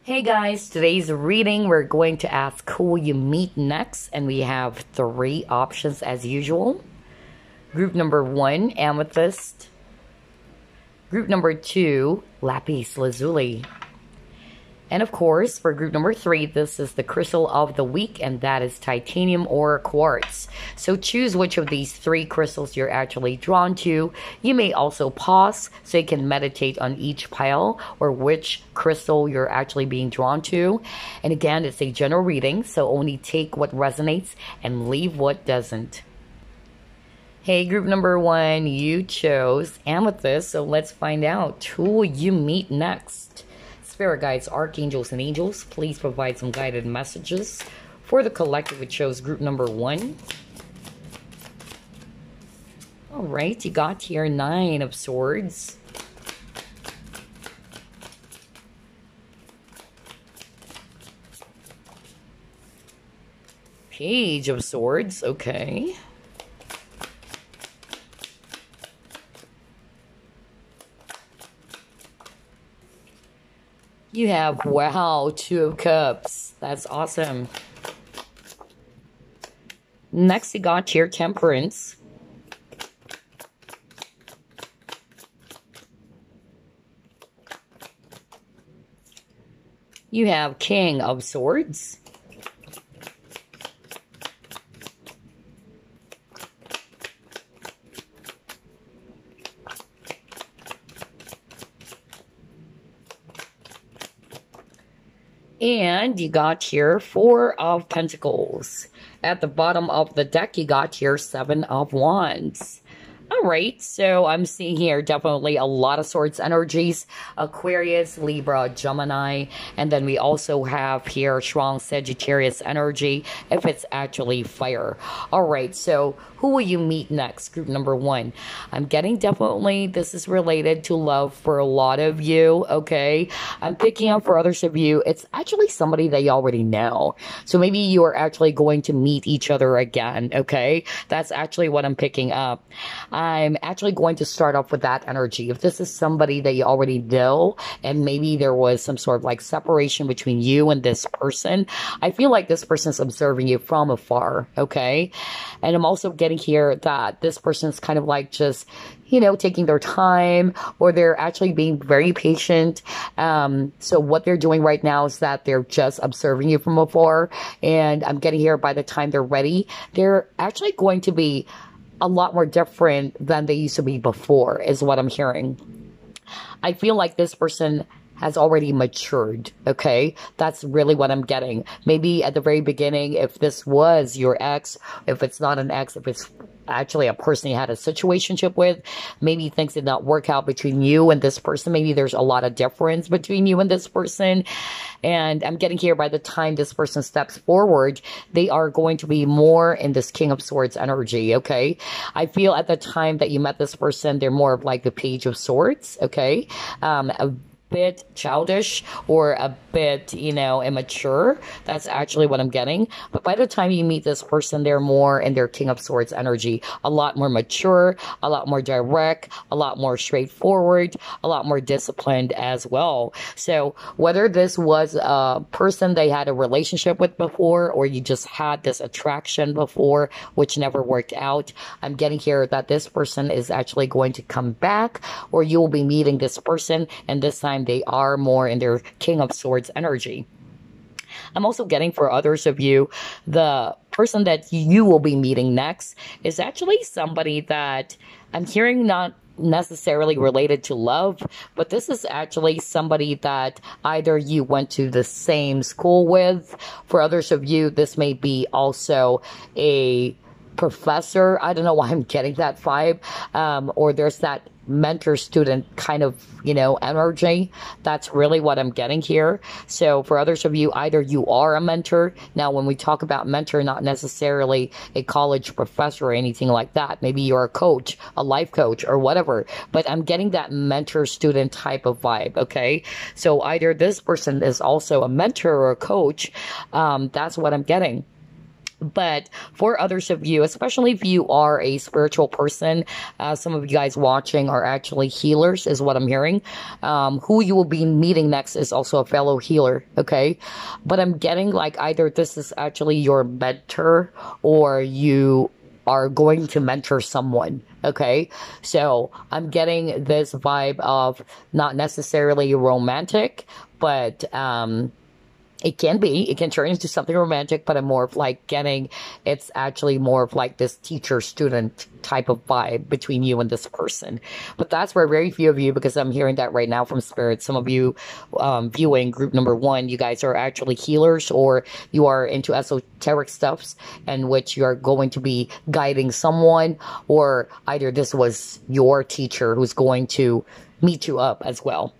Hey guys, today's reading we're going to ask who will you meet next, and we have three options as usual. Group number 1, Amethyst. Group number 2, Lapis Lazuli. And of course, for group number 3, this is the crystal of the week, and that is titanium or quartz. So choose which of these 3 crystals you're actually drawn to. You may also pause so you can meditate on each pile or which crystal you're actually being drawn to. And again, it's a general reading, so only take what resonates and leave what doesn't. Hey, group number 1, you chose Amethyst, so let's find out who will you meet next. Spirit guides, archangels, and angels, please provide some guided messages for the collective. It chose group number 1. All right, you got here 9 of Swords. Page of Swords, okay. You have, wow, 2 of Cups. That's awesome. Next, you got here Temperance. You have King of Swords. And you got here 4 of Pentacles. At the bottom of the deck, you got here 7 of Wands. All right, so I'm seeing here definitely a lot of Swords energies. Aquarius, Libra, Gemini. And then we also have here strong Sagittarius energy if it's actually fire. All right, so who will you meet next? Group number 1. I'm getting definitely this is related to love for a lot of you, okay? I'm picking up for others of you. It's actually somebody that you already know. So maybe you are actually going to meet each other again, okay? That's actually what I'm picking up. I'm actually going to start off with that energy. If this is somebody that you already know, and maybe there was some sort of like separation between you and this person, I feel like this person's observing you from afar, okay? And I'm also getting here that this person's kind of like just, you know, taking their time, or they're actually being very patient. So what they're doing right now is that they're just observing you from afar. And I'm getting here by the time they're ready, they're actually going to be a lot more different than they used to be before, is what I'm hearing. I feel like this person has already matured, okay? That's really what I'm getting. Maybe at the very beginning, if this was your ex, if it's not an ex, if it's actually a person you had a situationship with, maybe things did not work out between you and this person. Maybe there's a lot of difference between you and this person. And I'm getting here by the time this person steps forward, they are going to be more in this King of Swords energy, okay? I feel at the time that you met this person, they're more of like the Page of Swords, okay? A bit childish or a bit, you know, immature. That's actually what I'm getting. But by the time you meet this person, they're more in their King of Swords energy. A lot more mature, a lot more direct, a lot more straightforward, a lot more disciplined as well. So whether this was a person they had a relationship with before, or you just had this attraction before, which never worked out, I'm getting here that this person is actually going to come back, or you will be meeting this person, and this time they are more in their King of Swords energy. I'm also getting for others of you, the person that you will be meeting next is actually somebody that I'm hearing not necessarily related to love, but this is actually somebody that either you went to the same school with. For others of you, this may be also a professor. I don't know why I'm getting that vibe. Or there's that mentor-student kind of, you know, energy. That's really what I'm getting here. So for others of you, either you are a mentor. Now, when we talk about mentor, not necessarily a college professor or anything like that. Maybe you're a coach, a life coach, or whatever. But I'm getting that mentor-student type of vibe, okay? So either this person is also a mentor or a coach. That's what I'm getting. But for others of you, especially if you are a spiritual person, some of you guys watching are actually healers, is what I'm hearing. Who you will be meeting next is also a fellow healer, okay? But I'm getting like either this is actually your mentor or you are going to mentor someone, okay? So I'm getting this vibe of not necessarily romantic, but it can turn into something romantic, but I'm more of like getting, it's actually more of like this teacher-student type of vibe between you and this person. But that's for very few of you, because I'm hearing that right now from Spirit. Some of you viewing group number 1, you guys are actually healers, or you are into esoteric stuffs in which you are going to be guiding someone, or either this was your teacher who's going to meet you up as well.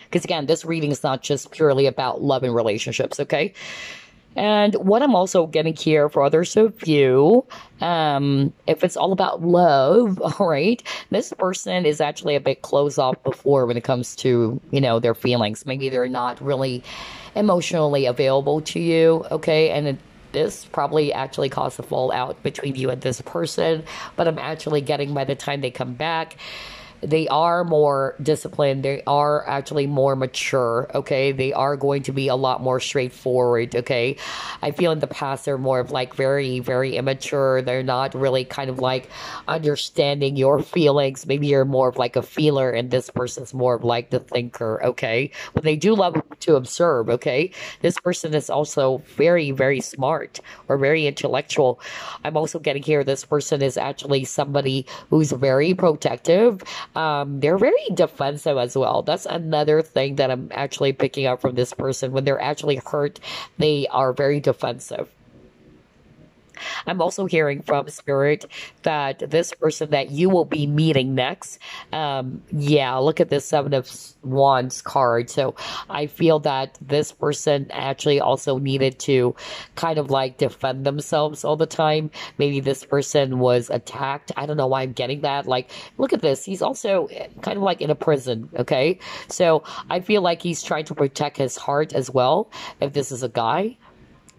Because again, this reading is not just purely about love and relationships, okay? And what I'm also getting here for others of you, if it's all about love, all right, this person is actually a bit closed off before when it comes to, you know, their feelings. Maybe they're not really emotionally available to you, okay? And this probably actually caused a fallout between you and this person. But I'm actually getting, by the time they come back, they are more disciplined. They are actually more mature, okay? They are going to be a lot more straightforward, okay? I feel in the past they're more of like very, very immature. They're not really kind of like understanding your feelings. Maybe you're more of like a feeler and this person's more of like the thinker, okay? But they do love to observe, okay? This person is also very, very smart or very intellectual. I'm also getting here this person is actually somebody who's very protective. They're very defensive as well. That's another thing that I'm actually picking up from this person. When they're actually hurt, they are very defensive. I'm also hearing from Spirit that this person that you will be meeting next, yeah, look at this 7 of Wands card. So I feel that this person actually also needed to kind of like defend themselves all the time. Maybe this person was attacked. I don't know why I'm getting that. Like, look at this. He's also kind of like in a prison, okay? So I feel like he's trying to protect his heart as well, if this is a guy,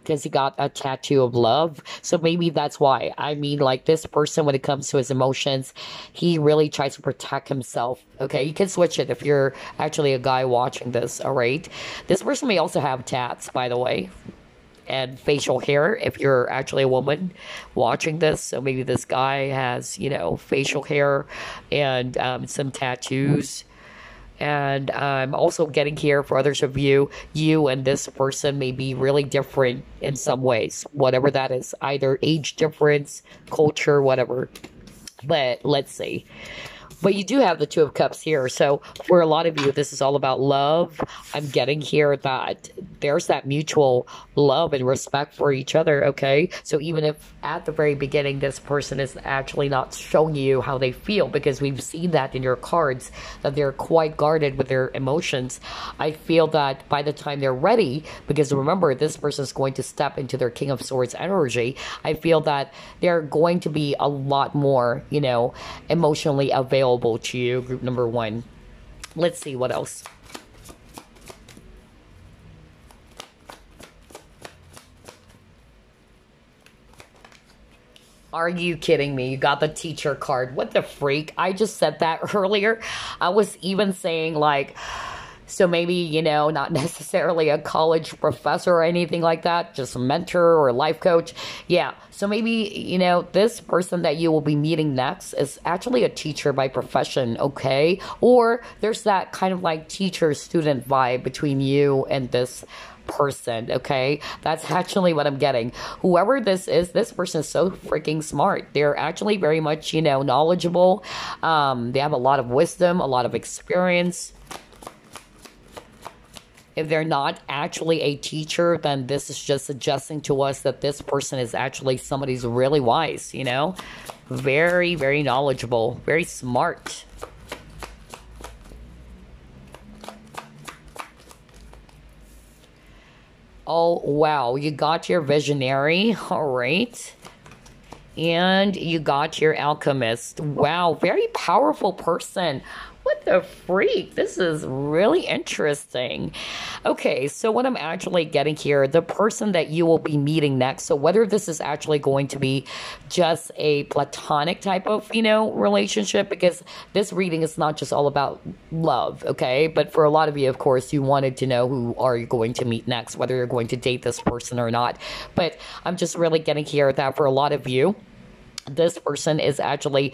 because he got a tattoo of love. So maybe that's why. I mean, like, this person, when it comes to his emotions, he really tries to protect himself. Okay, you can switch it if you're actually a guy watching this, all right? This person may also have tats, by the way, and facial hair if you're actually a woman watching this. So maybe this guy has, you know, facial hair and some tattoos. And I'm also getting here for others of you, you and this person may be really different in some ways, whatever that is, either age difference, culture, whatever. But let's see. But you do have the 2 of Cups here. So for a lot of you, this is all about love. I'm getting here that there's that mutual love and respect for each other, okay? So even if at the very beginning, this person is actually not showing you how they feel, because we've seen that in your cards, that they're quite guarded with their emotions. I feel that by the time they're ready, because remember, this person is going to step into their King of Swords energy, I feel that they're going to be a lot more, you know, emotionally available to you, group number 1. Let's see what else. Are you kidding me? You got the teacher card. What the freak? I just said that earlier. I was even saying like, so maybe, you know, not necessarily a college professor or anything like that, just a mentor or a life coach. Yeah, so maybe, you know, this person that you will be meeting next is actually a teacher by profession, okay? Or there's that kind of like teacher-student vibe between you and this person, okay? That's actually what I'm getting. Whoever this is, this person is so freaking smart. They're actually very much, you know, knowledgeable. They have a lot of wisdom, a lot of experience. If they're not actually a teacher, then this is just suggesting to us that this person is actually somebody who's really wise, you know? Very, very knowledgeable, very smart. Oh, wow. You got your visionary. All right. And you got your alchemist. Wow. Very powerful person. What What the freak? This is really interesting. Okay, so what I'm actually getting here, the person that you will be meeting next, so whether this is actually going to be just a platonic type of, relationship, because this reading is not just all about love, okay? But for a lot of you, of course, you wanted to know who are you going to meet next, whether you're going to date this person or not. But I'm just really getting here that for a lot of you, this person is actually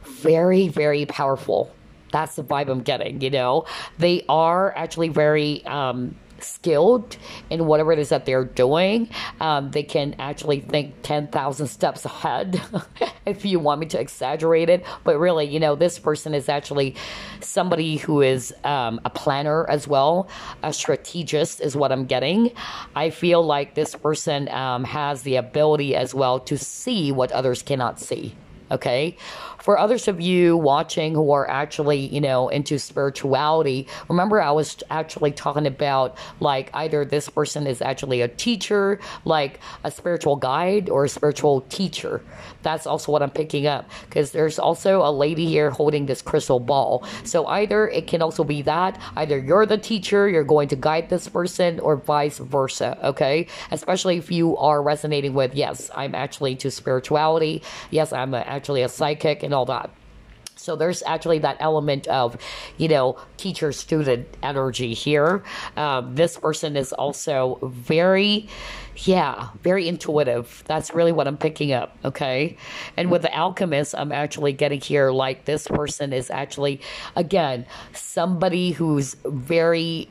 very, very powerful. That's the vibe I'm getting. They are actually very skilled in whatever it is that they're doing. They can actually think 10,000 steps ahead, if you want me to exaggerate it. But really, this person is actually somebody who is a planner as well. A strategist is what I'm getting. I feel like this person has the ability as well to see what others cannot see. Okay. For others of you watching who are actually, into spirituality, remember I was actually talking about like either this person is actually a teacher, like a spiritual guide or a spiritual teacher. That's also what I'm picking up, because there's also a lady here holding this crystal ball. So either it can also be that either you're the teacher, you're going to guide this person, or vice versa. Okay. Especially if you are resonating with, yes, I'm actually into spirituality. Yes, I'm actually a psychic and all that. So there's actually that element of, teacher-student energy here. This person is also very intuitive. That's really what I'm picking up, okay? And with the alchemist, I'm actually getting here like this person is actually, again, somebody who's very,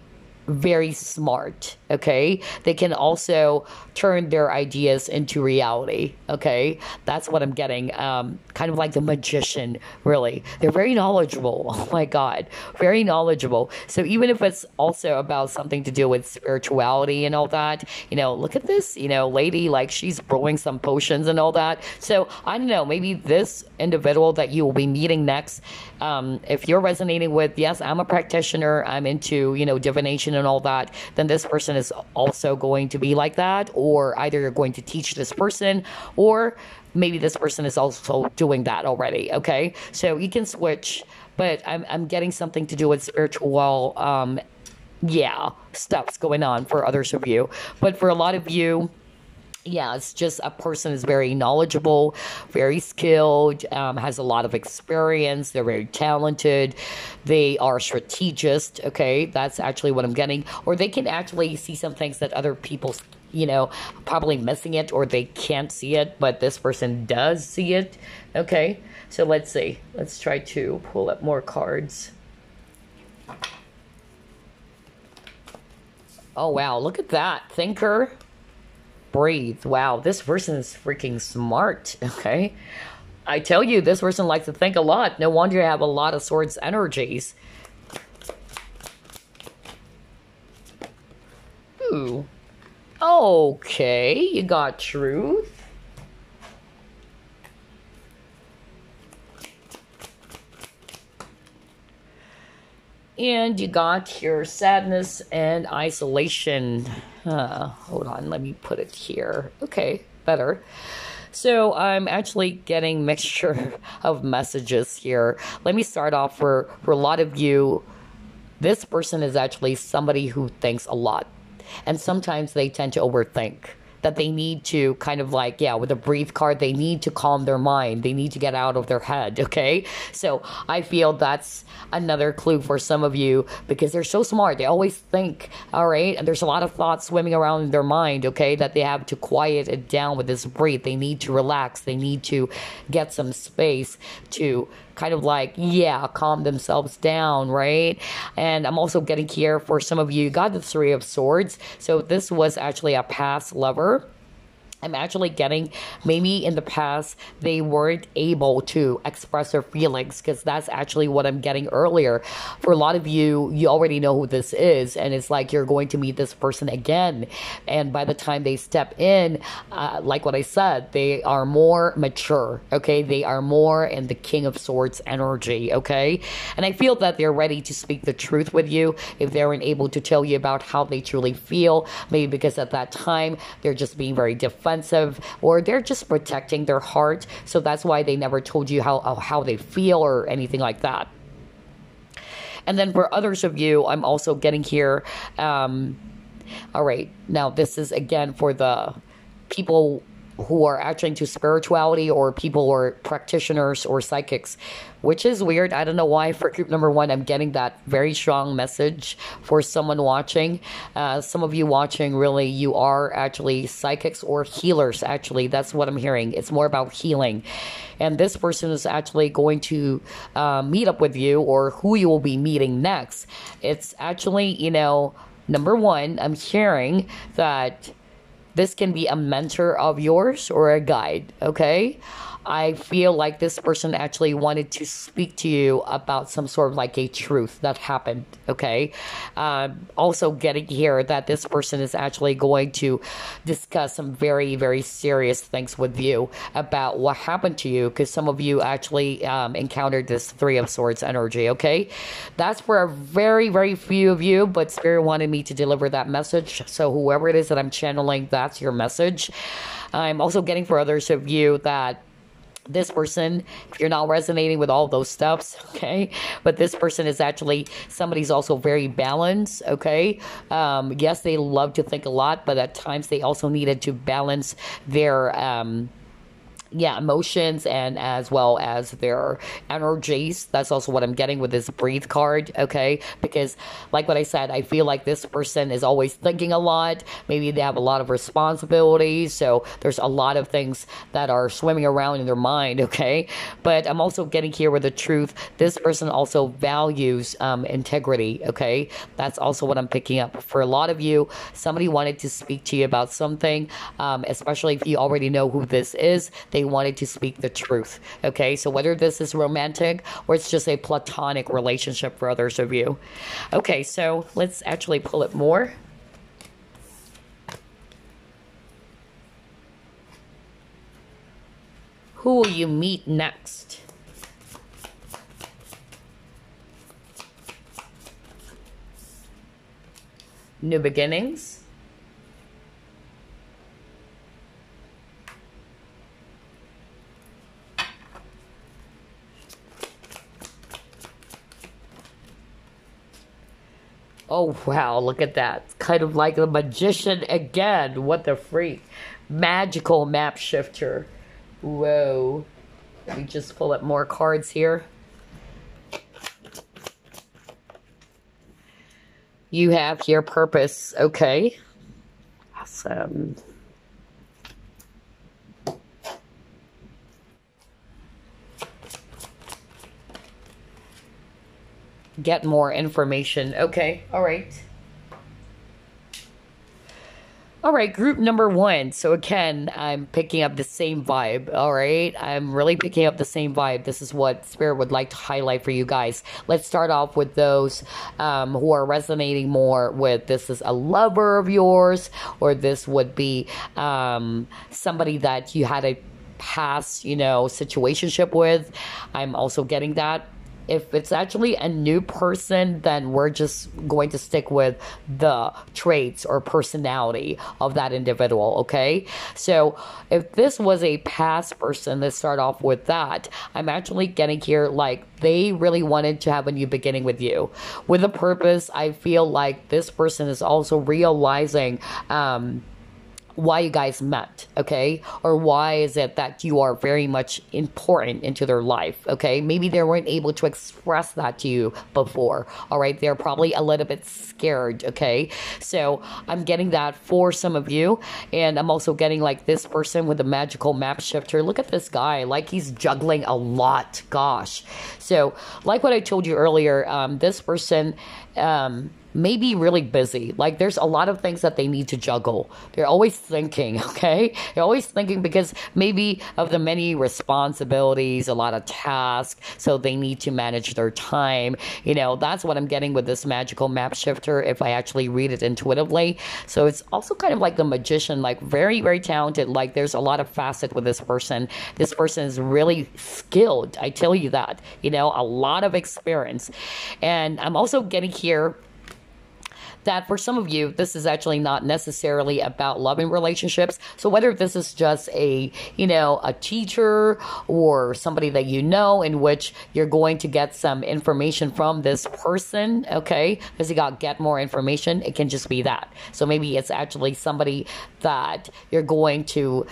very smart, okay? They can also turn their ideas into reality, okay? That's what I'm getting. Kind of like the magician, really. They're very knowledgeable. Oh my God. Very knowledgeable. So even if it's also about something to do with spirituality and all that, look at this, lady, like she's brewing some potions and all that. So I don't know, maybe this individual that you will be meeting next, if you're resonating with, yes, I'm a practitioner, I'm into, divination and all that, then this person is also going to be like that, or either you're going to teach this person, or maybe this person is also doing that already, okay? So you can switch, but I'm getting something to do with spiritual, stuff's going on for others of you. But for a lot of you, yeah, it's just a person is very knowledgeable, very skilled, has a lot of experience. They're very talented. They are strategist. Okay, that's actually what I'm getting. Or they can actually see some things that other people, probably missing it, or they can't see it, but this person does see it. Okay, so let's see. Let's try to pull up more cards. Oh, wow. Look at that. Thinker. Breathe. Wow, this person is freaking smart, okay? I tell you, this person likes to think a lot. No wonder you have a lot of swords energies. Ooh. Okay, you got truth. And you got your sadness and isolation. Hold on, let me put it here. Okay, better. So I'm actually getting mixture of messages here. Let me start off for a lot of you. This person is actually somebody who thinks a lot. And sometimes they tend to overthink. That they need to kind of like, with a breathe card, they need to calm their mind. They need to get out of their head, okay? So I feel that's another clue for some of you, because they're so smart. They always think, all right? And there's a lot of thoughts swimming around in their mind, okay? That they have to quiet it down with this breathe. They need to relax. They need to get some space to kind of like, calm themselves down, right? And I'm also getting here for some of you, got the Three of Swords. So this was actually a past lover. I'm actually getting maybe in the past they weren't able to express their feelings, because that's actually what I'm getting earlier. For a lot of you, you already know who this is, and it's like you're going to meet this person again. And by the time they step in, like what I said, they are more mature, okay? They are more in the King of Swords energy, okay? And I feel that they're ready to speak the truth with you if they weren't able to tell you about how they truly feel, maybe because at that time they're just being very defensive, or they're just protecting their heart. So that's why they never told you how they feel or anything like that. And then for others of you, I'm also getting here. All right, now this is again for the people who are actually into spirituality, or people who are practitioners or psychics, which is weird. I don't know why. For group number one, I'm getting that very strong message for someone watching. Some of you watching, really, you are actually psychics or healers, actually. That's what I'm hearing. It's more about healing. And this person is actually going to meet up with you, or who you will be meeting next. It's actually, you know, number one, I'm hearing that this can be a mentor of yours or a guide, okay? I feel like this person actually wanted to speak to you about some sort of like a truth that happened, okay? Also getting here that this person is actually going to discuss some very, very serious things with you about what happened to you, because some of you actually encountered this Three of Swords energy, okay? That's for a very, very few of you, but Spirit wanted me to deliver that message. So whoever it is that I'm channeling, that's your message. I'm also getting for others of you that this person, if you're not resonating with all those stuffs, okay, but this person is actually somebody's also very balanced, okay. Yes, they love to think a lot, but at times they also needed to balance their emotions, and as well as their energies. That's also what I'm getting with this breathe card, okay? Because like what I said, I feel like this person is always thinking a lot. Maybe they have a lot of responsibilities, so there's a lot of things that are swimming around in their mind, okay? But I'm also getting here with the truth. This person also values integrity, okay? That's also what I'm picking up. For a lot of you, somebody wanted to speak to you about something, especially if you already know who this is. They wanted to speak the truth, okay? So whether this is romantic or it's just a platonic relationship for others of you. Okay, so let's actually pull it more. Who will you meet next? New beginnings. Oh, wow, look at that. It's kind of like the magician again. What the freak. Magical map shifter. Whoa. Let me just pull up more cards here. You have here purpose. Okay. Awesome. Get more information. Okay, all right. All right, group number one. So again, I'm picking up the same vibe, all right? I'm really picking up the same vibe. This is what Spirit would like to highlight for you guys. Let's start off with those who are resonating more with this is a lover of yours, or this would be somebody that you had a past, you know, situationship with. I'm also getting that. If it's actually a new person, then we're just going to stick with the traits or personality of that individual, okay? So if this was a past person, let's start off with that. I'm actually getting here like they really wanted to have a new beginning with you. With a purpose, I feel like this person is also realizing why you guys met, okay? Or why is it that you are very much important into their life, okay? Maybe they weren't able to express that to you before, all right? They're probably a little bit scared, okay? So I'm getting that for some of you, and I'm also getting like this person with the magical map shifter. Look at this guy, like he's juggling a lot, gosh. So like what I told you earlier, this person may be really busy. Like there's a lot of things that they need to juggle. They're always thinking, okay? They're always thinking because maybe of the many responsibilities, a lot of tasks, so they need to manage their time. You know, that's what I'm getting with this magical map shifter if I actually read it intuitively. So it's also kind of like the magician, like very, very talented. Like there's a lot of facet with this person. This person is really skilled. I tell you that, you know, a lot of experience. And I'm also getting here that for some of you, this is actually not necessarily about loving relationships. So whether this is just a, a teacher or somebody that you know, in which you're going to get some information from this person, okay? Because you got get more information, it can just be that. So maybe it's actually somebody that you're going to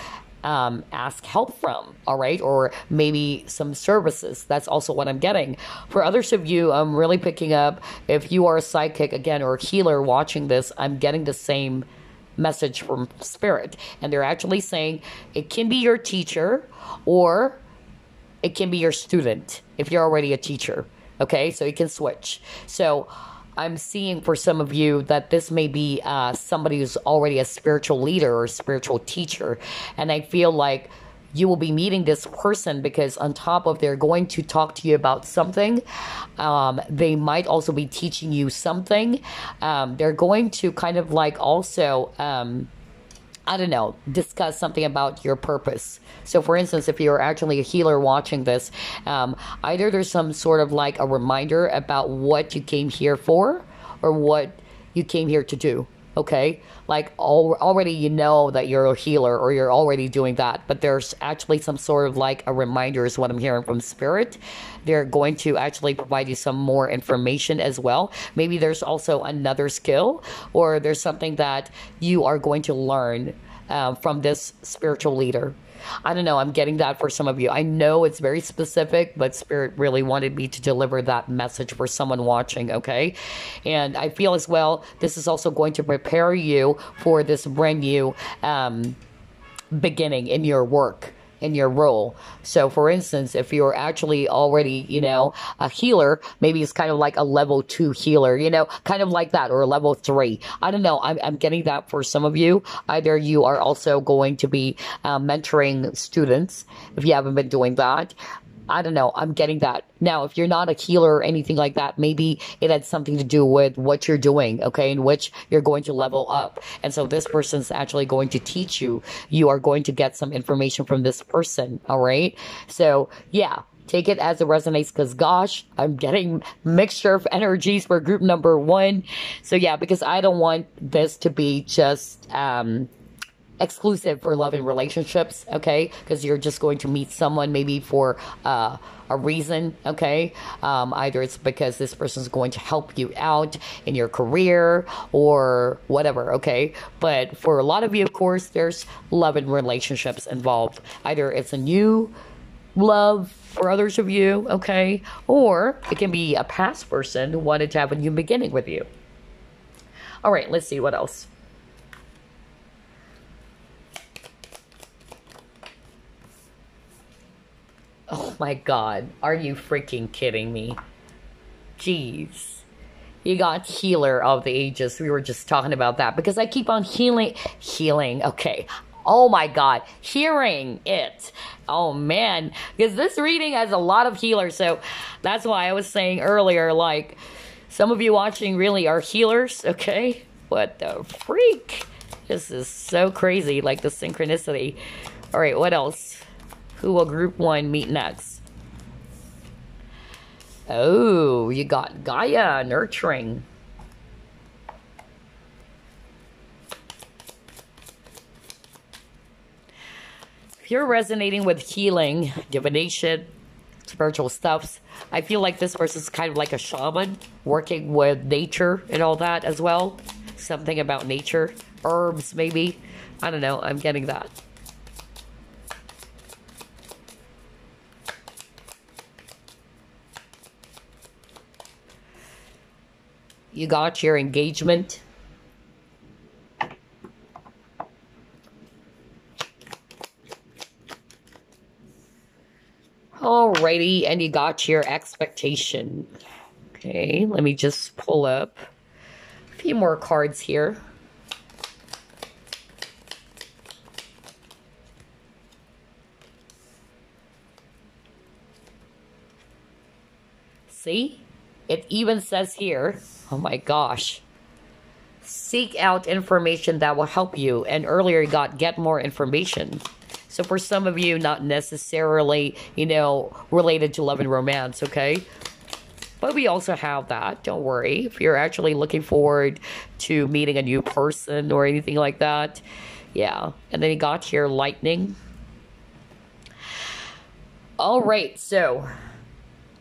ask help from, all right? Or maybe some services. That's also what I'm getting. For others of you, I'm really picking up, if you are a psychic, again, or a healer watching this, I'm getting the same message from spirit. And they're actually saying it can be your teacher or it can be your student if you're already a teacher, okay? So you can switch. So I'm seeing for some of you that this may be somebody who's already a spiritual leader or spiritual teacher. And I feel like you will be meeting this person because on top of they're going to talk to you about something, they might also be teaching you something. They're going to kind of like also I don't know, discuss something about your purpose. So for instance, if you're actually a healer watching this, either there's some sort of like a reminder about what you came here for or what you came here to do. Okay, like already you know that you're a healer or you're already doing that, but there's actually some sort of like a reminder is what I'm hearing from spirit. They're going to actually provide you some more information as well. Maybe there's also another skill or there's something that you are going to learn from this spiritual leader. I don't know, I'm getting that for some of you. I know it's very specific, but spirit really wanted me to deliver that message for someone watching, okay? And I feel as well, this is also going to prepare you for this brand new beginning in your work, in your role. So for instance, if you're actually already, a healer, maybe it's kind of like a level 2 healer, kind of like that, or a level 3. I don't know. I'm getting that for some of you. Either you are also going to be mentoring students if you haven't been doing that. I don't know. I'm getting that. Now, if you're not a healer or anything like that, maybe it had something to do with what you're doing, okay, in which you're going to level up. And so this person's actually going to teach you. You are going to get some information from this person, all right? So, yeah. Take it as it resonates because, gosh, I'm getting mixture of energies for group number 1. So, yeah, because I don't want this to be just exclusive for love and relationships, okay? Because you're just going to meet someone maybe for a reason, okay? Either it's because this person's going to help you out in your career or whatever, okay? But for a lot of you, of course, there's love and relationships involved. Either it's a new love for others of you, okay? Or it can be a past person who wanted to have a new beginning with you. All right, let's see what else. Oh my God, are you freaking kidding me? Jeez. You got healer of the ages. We were just talking about that because I keep on healing, okay. Oh my God, hearing it. Oh man, because this reading has a lot of healers. So that's why I was saying earlier, like, some of you watching really are healers, okay? What the freak? This is so crazy, like the synchronicity. All right, what else? Who will group 1 meet next? Oh, you got Gaia, nurturing. If you're resonating with healing, divination, spiritual stuffs, I feel like this person's kind of like a shaman, working with nature and all that as well. Something about nature, herbs maybe. I don't know, I'm getting that. You got your engagement. Alrighty, and you got your expectation. Okay, let me just pull up a few more cards here. See? It even says here, oh my gosh, seek out information that will help you. And earlier you got get more information. So for some of you, not necessarily, related to love and romance, okay? But we also have that. Don't worry. If you're actually looking forward to meeting a new person or anything like that. Yeah. And then you got here lightning. All right. So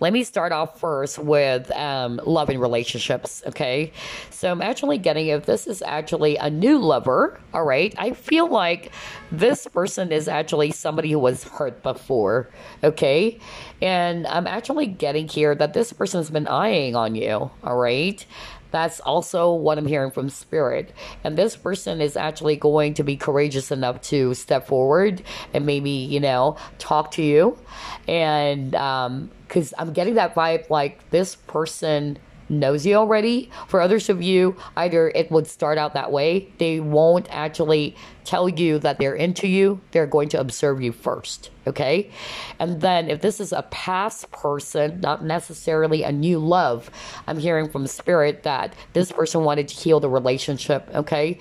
let me start off first with love and relationships, okay? So I'm actually getting, if this is actually a new lover, all right? I feel like this person is actually somebody who was hurt before, okay? And I'm actually getting here that this person's been eyeing on you, all right? That's also what I'm hearing from spirit. And this person is actually going to be courageous enough to step forward and maybe, talk to you. And because I'm getting that vibe like this person knows you already. For others of you, either it would start out that way. They won't actually tell you that they're into you. They're going to observe you first. Okay. And then if this is a past person, not necessarily a new love, I'm hearing from spirit that this person wanted to heal the relationship. Okay.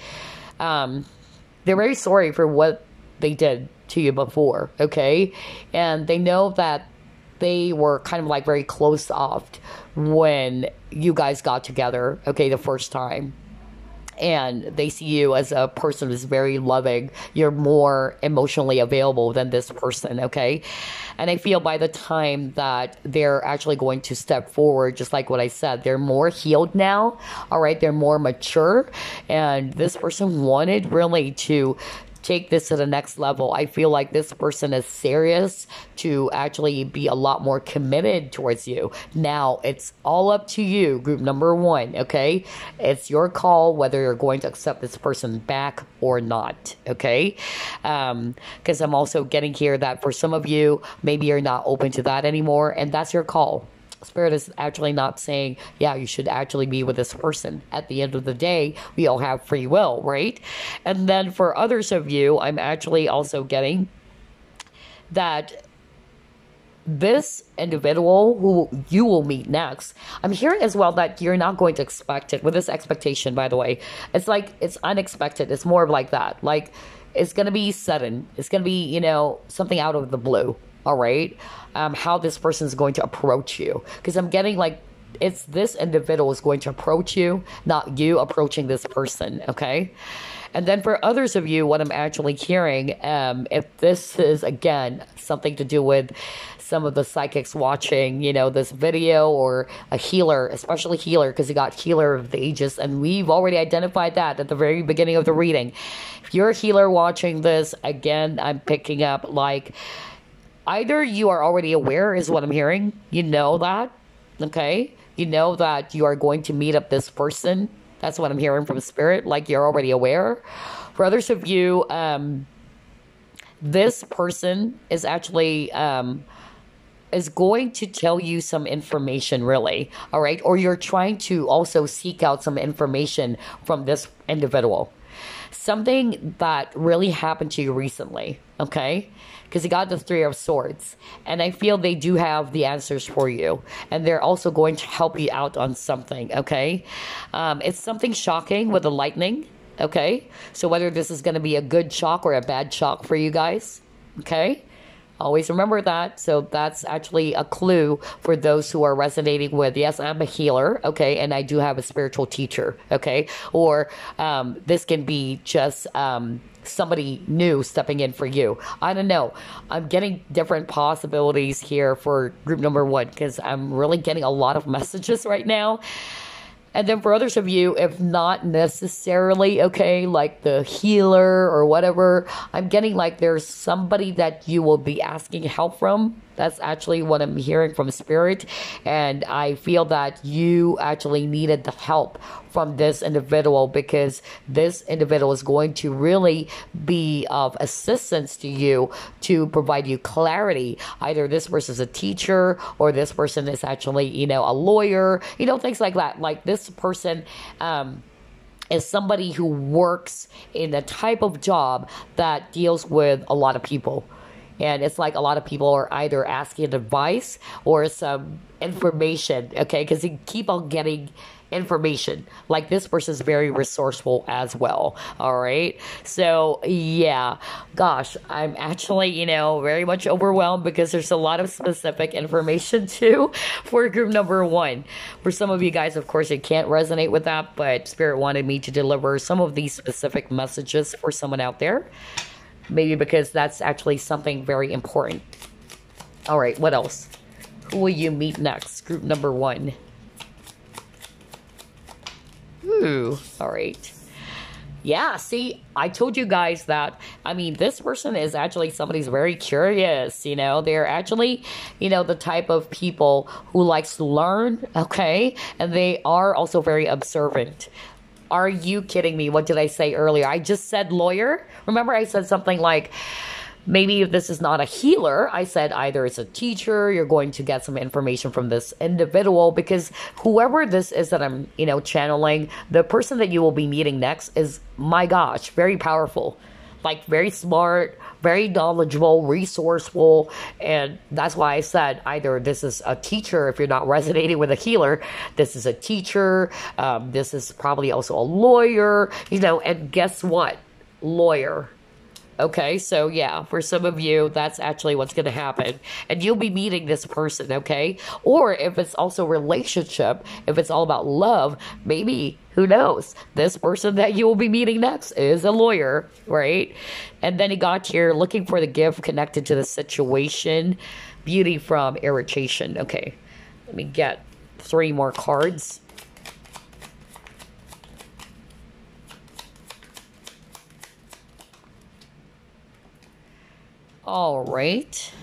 They're very sorry for what they did to you before. Okay. And they know that they were kind of like very close off when you guys got together, okay, the first time. And they see you as a person who's very loving. You're more emotionally available than this person, okay? And I feel by the time that they're actually going to step forward, just like what I said, they're more healed now, all right? They're more mature. And this person wanted really to take this to the next level. I feel like this person is serious to actually be a lot more committed towards you. Now, it's all up to you, group number one, okay? It's your call whether you're going to accept this person back or not, okay? Because I'm also getting here that for some of you, maybe you're not open to that anymore, and that's your call. Spirit is actually not saying, yeah, you should actually be with this person. At the end of the day, we all have free will, right? And then for others of you, I'm actually also getting that this individual who you will meet next, I'm hearing as well that you're not going to expect it. With this expectation, by the way, it's like it's unexpected. It's more of like that. Like it's going to be sudden. It's going to be, something out of the blue. All right. How this person is going to approach you. Because I'm getting like it's this individual is going to approach you, not you approaching this person. Okay. And then for others of you, what I'm actually hearing, if this is, again, something to do with some of the psychics watching, this video, or a healer, especially healer, because you got healer of the ages, and we've already identified that at the very beginning of the reading. If you're a healer watching this, again, I'm picking up like either you are already aware is what I'm hearing. You know that, okay? You know that you are going to meet up this person. That's what I'm hearing from spirit, like you're already aware. For others of you, this person is actually is going to tell you some information, really, all right? Or you're trying to also seek out some information from this individual. Something that really happened to you recently, okay? Because you got the Three of Swords. And I feel they do have the answers for you. And they're also going to help you out on something, okay? It's something shocking with the lightning, okay? So whether this is going to be a good shock or a bad shock for you guys, okay? Always remember that. So that's actually a clue for those who are resonating with, yes, I'm a healer, okay, and I do have a spiritual teacher, okay? Or this can be just somebody new stepping in for you. I don't know. I'm getting different possibilities here for group number one because I'm really getting a lot of messages right now. And then for others of you, if not necessarily, okay, like the healer or whatever, I'm getting like there's somebody that you will be asking help from. That's actually what I'm hearing from spirit. And I feel that you actually needed the help from this individual because this individual is going to really be of assistance to you to provide you clarity. Either this person is a teacher or this person is actually, a lawyer, things like that. Like this person, is somebody who works in a type of job that deals with a lot of people. And it's like a lot of people are either asking advice or some information, okay? Because you keep on getting information. Like this person's very resourceful as well. All right. So yeah, gosh, I'm actually, very much overwhelmed because there's a lot of specific information too for group number one. For some of you guys, of course, it can't resonate with that, but Spirit wanted me to deliver some of these specific messages for someone out there. Maybe because that's actually something very important. All right, what else? Who will you meet next? Group number one. Ooh, all right. Yeah, see, I told you guys that, this person is actually somebody who's very curious, they're actually, the type of people who likes to learn, okay? And they are also very observant. Are you kidding me? What did I say earlier? I just said lawyer. Remember I said something like, maybe if this is not a healer, I said either it's a teacher, you're going to get some information from this individual, because whoever this is that I'm, channeling, the person that you will be meeting next is, my gosh, very powerful. Like very smart, very knowledgeable, resourceful. And that's why I said either this is a teacher, if you're not resonating with a healer, this is a teacher, this is probably also a lawyer, and guess what? Lawyer. Okay, so yeah, for some of you, that's actually what's going to happen. And you'll be meeting this person, okay? Or if it's also relationship, if it's all about love, maybe, who knows? This person that you will be meeting next is a lawyer, right? And then he got here looking for the gift connected to the situation. Beauty from irritation. Okay, let me get 3 more cards. All right.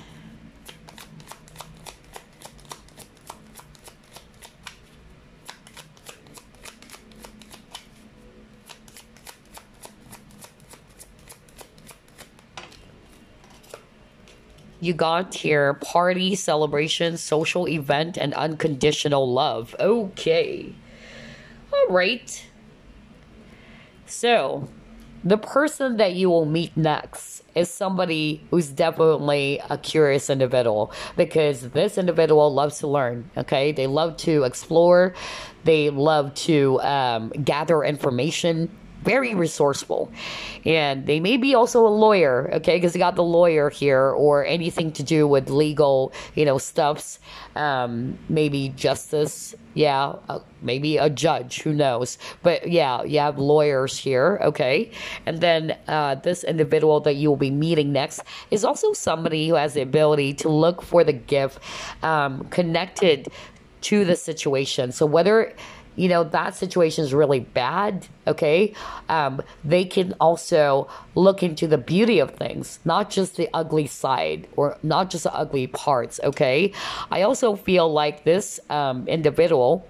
You got here party, celebration, social event, and unconditional love. Okay. All right. So, the person that you will meet next is somebody who's definitely a curious individual, because this individual loves to learn, okay? They love to explore. They love to gather information. Very resourceful. And they may be also a lawyer, okay? Because you got the lawyer here, or anything to do with legal, stuffs. Maybe justice. Yeah, maybe a judge, who knows? But yeah, you have lawyers here, okay? And then this individual that you will be meeting next is also somebody who has the ability to look for the gift connected to the situation. So whether that situation is really bad, okay? They can also look into the beauty of things, not just the ugly side, or not just the ugly parts, okay? I also feel like this individual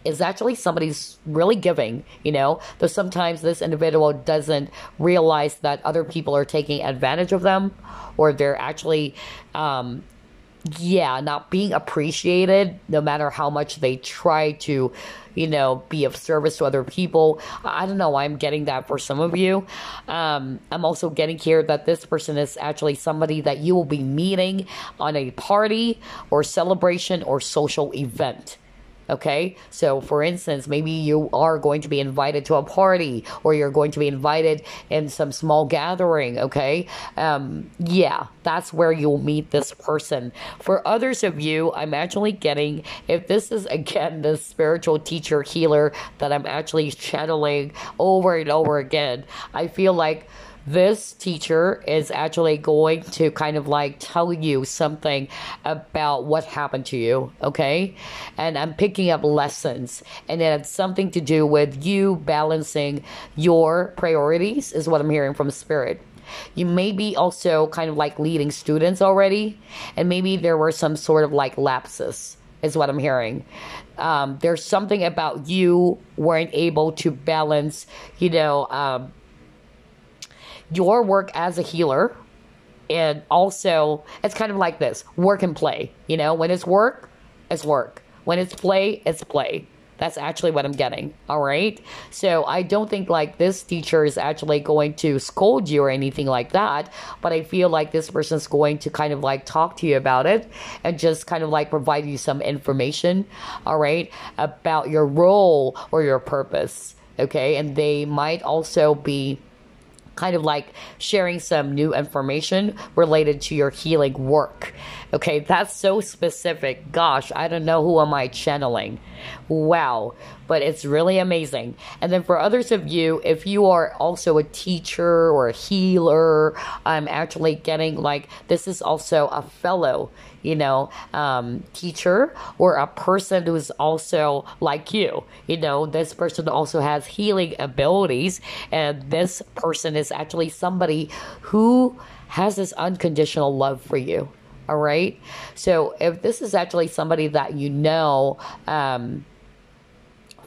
is actually somebody who's really giving, though sometimes this individual doesn't realize that other people are taking advantage of them, or they're actually not being appreciated, no matter how much they try to, be of service to other people. I don't know why I'm getting that for some of you. I'm also getting here that this person is actually somebody that you will be meeting on a party or celebration or social event. Okay, so for instance, maybe you are going to be invited to a party, or you're going to be invited in some small gathering, okay? That's where you'll meet this person. For others of you, I'm actually getting, if this is, again, the spiritual teacher healer that I'm actually channeling over and over again, I feel like this teacher is actually going to kind of like tell you something about what happened to you, okay? And I'm picking up lessons, and it has something to do with you balancing your priorities, is what I'm hearing from Spirit. You may be also kind of like leading students already, and maybe there were some sort of like lapses, is what I'm hearing. There's something about you weren't able to balance, your work as a healer, and also it's kind of like this work and play. When it's work, it's work. When it's play, it's play. That's actually what I'm getting. All right. So I don't think like this teacher is actually going to scold you or anything like that. But I feel like this person's going to kind of like talk to you about it and just kind of like provide you some information. All right. About your role or your purpose. Okay. And they might also be kind of like sharing some new information related to your healing work. Okay, that's so specific. Gosh, I don't know who am I channeling. Wow, but it's really amazing. And then for others of you, if you are also a teacher or a healer, I'm actually getting like this is also a fellow, teacher or a person who's also like you. This person also has healing abilities, and this person is actually somebody who has this unconditional love for you. All right. So if this is actually somebody that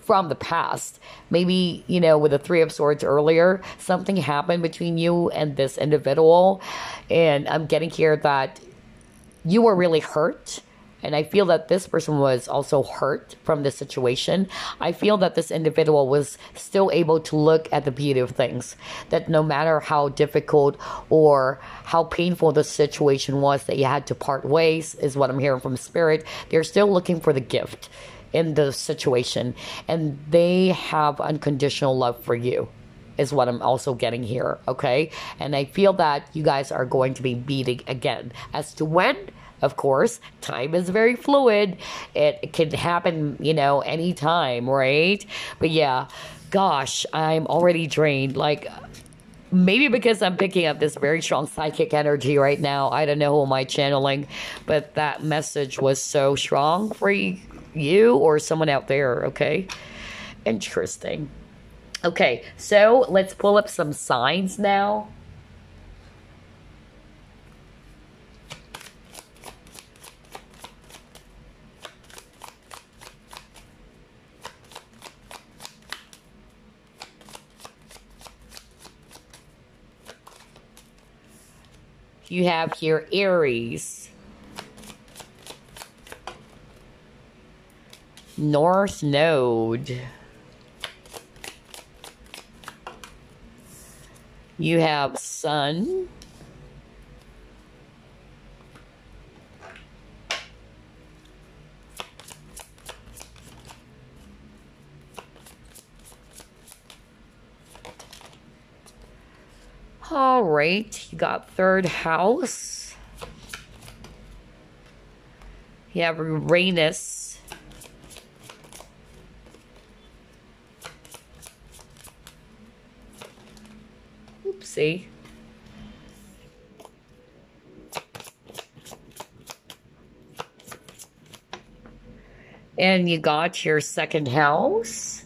from the past, maybe, with the Three of Swords earlier, something happened between you and this individual. And I'm getting here that you were really hurt. And I feel that this person was also hurt from this situation. I feel that this individual was still able to look at the beauty of things. That no matter how difficult or how painful the situation was that you had to part ways, is what I'm hearing from Spirit. They're still looking for the gift in the situation. And they have unconditional love for you, is what I'm also getting here, okay? And I feel that you guys are going to be meeting again. As to when, of course, time is very fluid. It can happen, anytime, right? But yeah, gosh, I'm already drained. Like, maybe because I'm picking up this very strong psychic energy right now. I don't know who am I channeling, but that message was so strong for you or someone out there, okay? Interesting. Okay, so let's pull up some signs now. You have here Aries, North Node. You have Sun. All right, you got third house. You have Uranus. Oopsie. And you got your second house.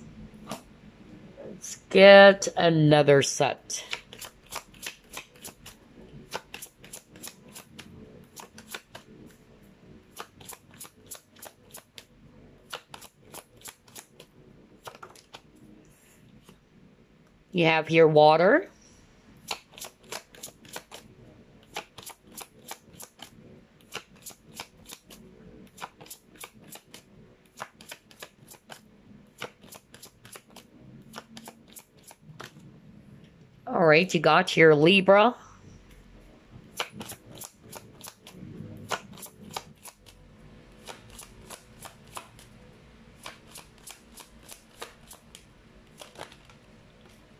Let's get another set. You have here water. All right, you got your Libra.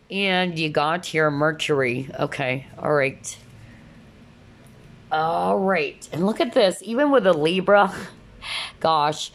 And you got your Mercury. Okay, all right. All right, and look at this. Even with a Libra, gosh,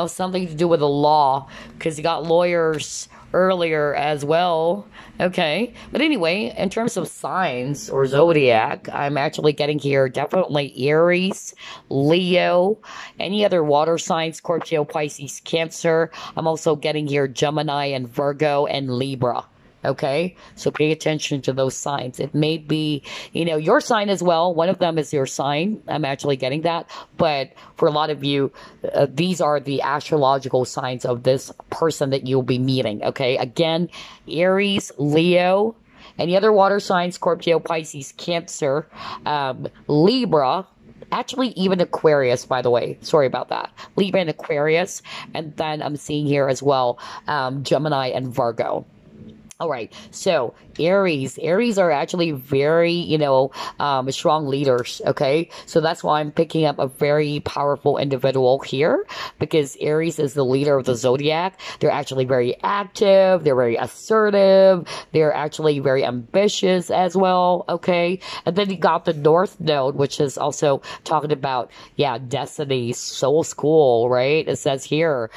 something to do with the law, because you got lawyers earlier as well. Okay, but anyway, in terms of signs or zodiac, I'm actually getting here definitely Aries, Leo, any other water signs, Scorpio, Pisces, Cancer. I'm also getting here Gemini and Virgo and Libra. Okay, so pay attention to those signs. It may be, your sign as well. One of them is your sign. I'm actually getting that. But for a lot of you, these are the astrological signs of this person that you'll be meeting. Okay, again, Aries, Leo, any other water signs, Scorpio, Pisces, Cancer, Libra, actually even Aquarius, by the way. Sorry about that. Libra and Aquarius. And then I'm seeing here as well, Gemini and Virgo. All right, so Aries are actually very, strong leaders. Okay, so that's why I'm picking up a very powerful individual here, because Aries is the leader of the zodiac. They're actually very active. They're very assertive. They're actually very ambitious as well. Okay, and then you got the North Node, which is also talking about, destiny, soul school, right? It says here,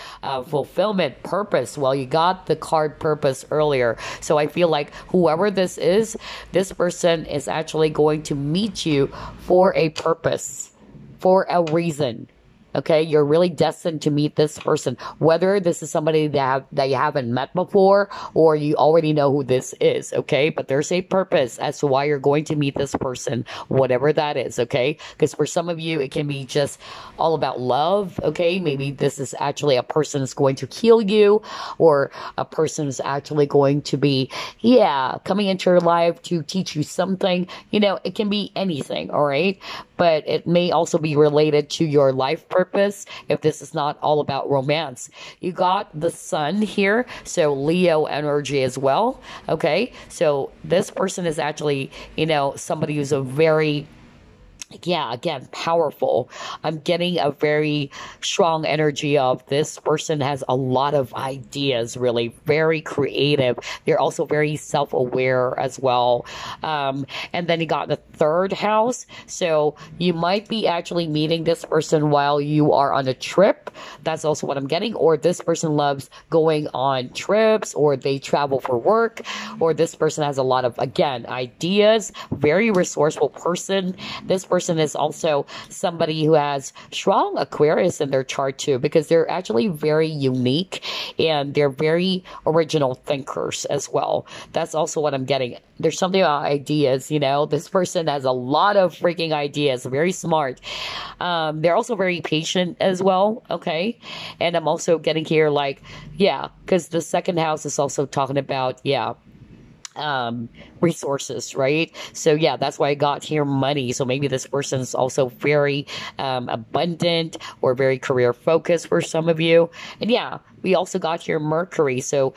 fulfillment, purpose. Well, you got the card purpose earlier. So I feel like whoever this is, this person is actually going to meet you for a purpose, for a reason. Okay, you're really destined to meet this person, whether this is somebody that you haven't met before or you already know who this is. Okay, but there's a purpose as to why you're going to meet this person, whatever that is. Okay, because for some of you, it can be just all about love. Okay, maybe this is actually a person that's going to heal you, or a person is actually going to be, coming into your life to teach you something. It can be anything. All right, but it may also be related to your life purpose if this is not all about romance. You got the sun here, so Leo energy as well. Okay, so this person is actually, somebody who's a very, again, powerful. I'm getting a very strong energy of this person has a lot of ideas, really very creative. They're also very self-aware as well. And then you got the third house. So you might be actually meeting this person while you are on a trip. That's also what I'm getting. Or this person loves going on trips, or they travel for work, or this person has a lot of, again, ideas, very resourceful person. This person is also somebody who has strong Aquarius in their chart too, because they're actually very unique and they're very original thinkers as well. That's also what I'm getting. There's something about ideas, this person has a lot of freaking ideas, very smart. They're also very patient as well. Okay. And I'm also getting here because the second house is also talking about, resources, right? So that's why I got here money. So maybe this person is also very abundant or very career focused for some of you. And we also got here Mercury. So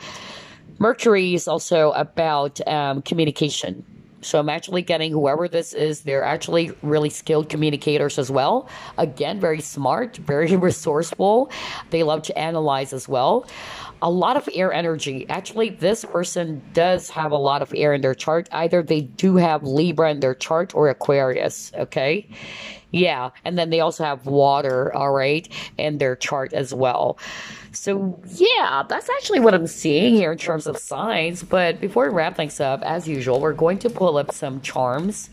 Mercury is also about communication. So I'm actually getting whoever this is, they're actually really skilled communicators as well. Again, very smart, very resourceful. They love to analyze as well. A lot of air energy. Actually, this person does have a lot of air in their chart. Either they do have Libra in their chart or Aquarius, okay? And then they also have water, all right, in their chart as well. So, that's actually what I'm seeing here in terms of signs. But before we wrap things up, as usual, we're going to pull up some charms,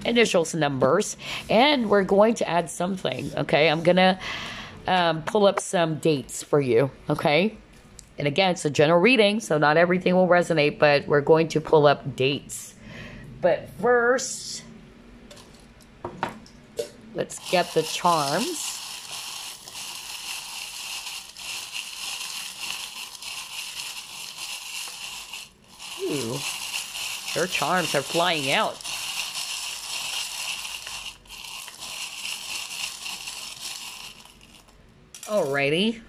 initials, numbers, and we're going to add something, okay? I'm going to pull up some dates for you, okay? And again, it's a general reading, so not everything will resonate, but we're going to pull up dates. But first, let's get the charms. Ooh, their charms are flying out. Alrighty.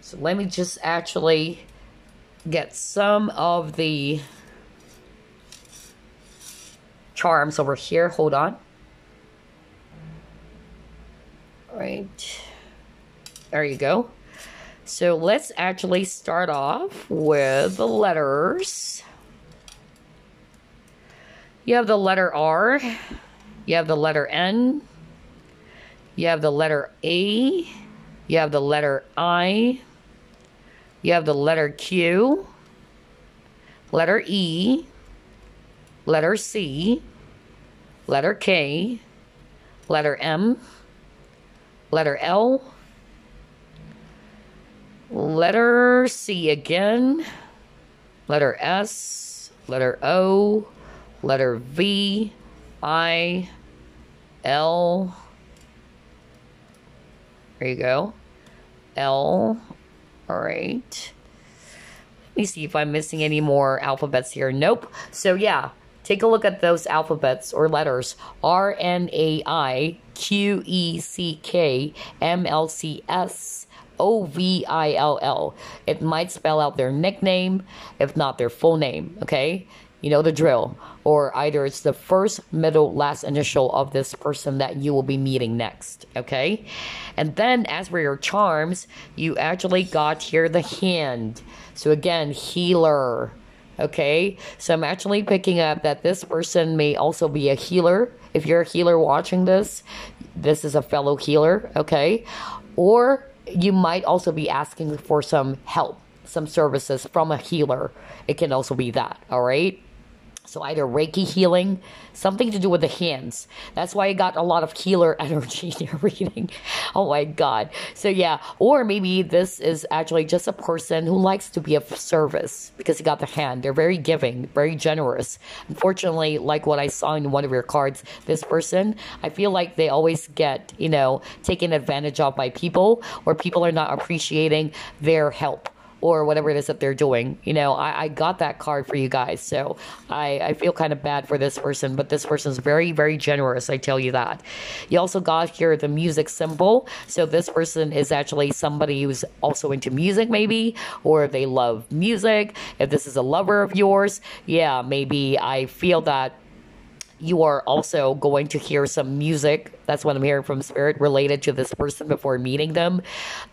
So let me just actually get some of the charms over here. Hold on. All right. There you go. So let's actually start off with the letters. You have the letter R. You have the letter N. You have the letter A. You have the letter I. You have the letter Q. Letter E. Letter C. Letter K. Letter M. Letter L. Letter C again. Letter S. Letter O. Letter V. I. L. There you go. L. All right. Let me see if I'm missing any more alphabets here. Nope. So Take a look at those alphabets or letters. RNAIQECKMLCSOVILL. It might spell out their nickname, if not their full name, okay? You know the drill. Or either it's the first, middle, last initial of this person that you will be meeting next, okay? And then as for your charms, you actually got here the hand. So again, healer, okay? So I'm actually picking up that this person may also be a healer. If you're a healer watching this, this is a fellow healer, okay? Or you might also be asking for some help, some services from a healer. It can also be that, all right? So either Reiki healing, something to do with the hands. That's why I got a lot of healer energy in your reading. Oh my God. So yeah, or maybe this is actually just a person who likes to be of service because you got the hand. They're very giving, very generous. Unfortunately, like what I saw in one of your cards, this person, I feel like they always get, taken advantage of by people, or people are not appreciating their help, or whatever it is that they're doing. I got that card for you guys. So I feel kind of bad for this person, but this person is very, very generous. I tell you that. You also got here the music symbol. So this person is actually somebody who's also into music maybe, or they love music. If this is a lover of yours, yeah, maybe I feel that you are also going to hear some music. That's what I'm hearing from Spirit related to this person before meeting them.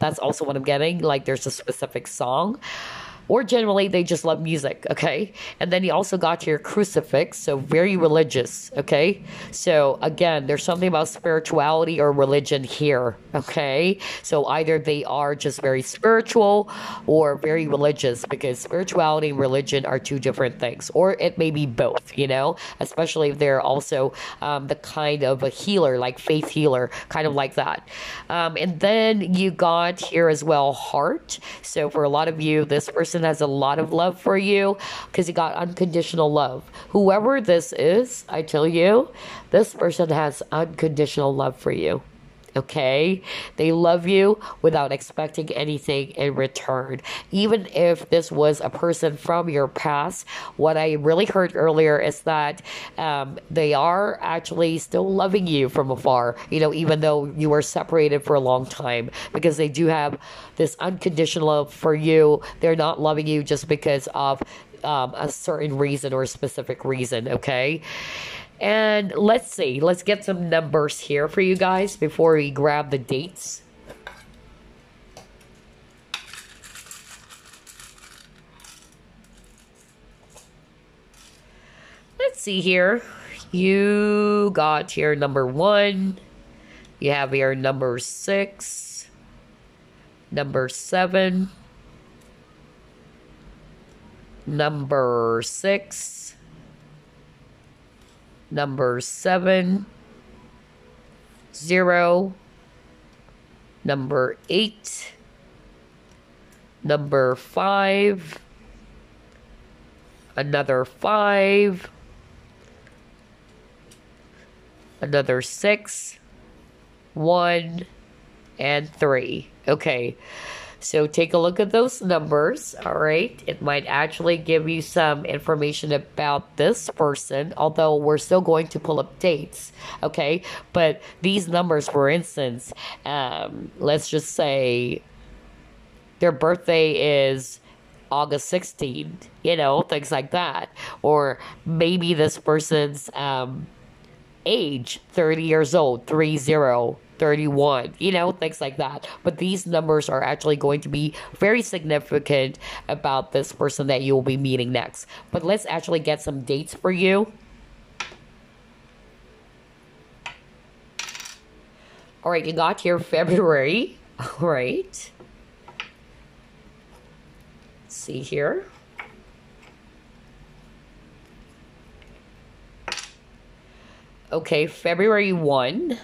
That's also what I'm getting. Like there's a specific song. Or generally, they just love music, okay? And then you also got your crucifix, so very religious, okay? So again, there's something about spirituality or religion here, okay? So either they are just very spiritual or very religious, because spirituality and religion are two different things. Or it may be both, especially if they're also the kind of a healer, like faith healer, kind of like that. And then you got here as well, heart. So for a lot of you, this person has a lot of love for you because you got unconditional love. Whoever this is, I tell you, this person has unconditional love for you. Okay? They love you without expecting anything in return. Even if this was a person from your past, what I really heard earlier is that they are actually still loving you from afar, even though you were separated for a long time, because they do have this unconditional love for you. They're not loving you just because of a certain reason or a specific reason, okay? And let's get some numbers here for you guys before we grab the dates. Let's see here. You got here number 1. You have here number 6. Number 7. Number 6. Number 7, 0, number 8, number 5, another 5, another 6, 1, and 3. Okay. So take a look at those numbers, all right? It might actually give you some information about this person, although we're still going to pull up dates, okay? But these numbers, for instance, let's just say their birthday is August 16th, things like that. Or maybe this person's age, 30 years old, 30. 31, things like that. But these numbers are actually going to be very significant about this person that you will be meeting next. But let's actually get some dates for you. All right, you got here February. All right. Let's see here. Okay, February 1.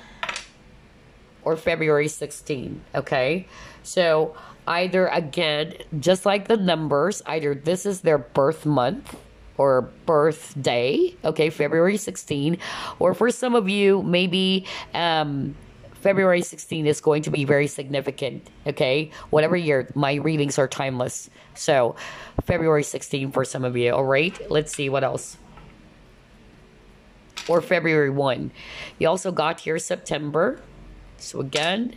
Or February 16, okay? So either, again, just like the numbers, either this is their birth month or birthday, okay, February 16, or for some of you, maybe February 16 is going to be very significant, okay? Whatever year, my readings are timeless. So February 16 for some of you, all right? Let's see what else. or February 1. You also got here September. So again,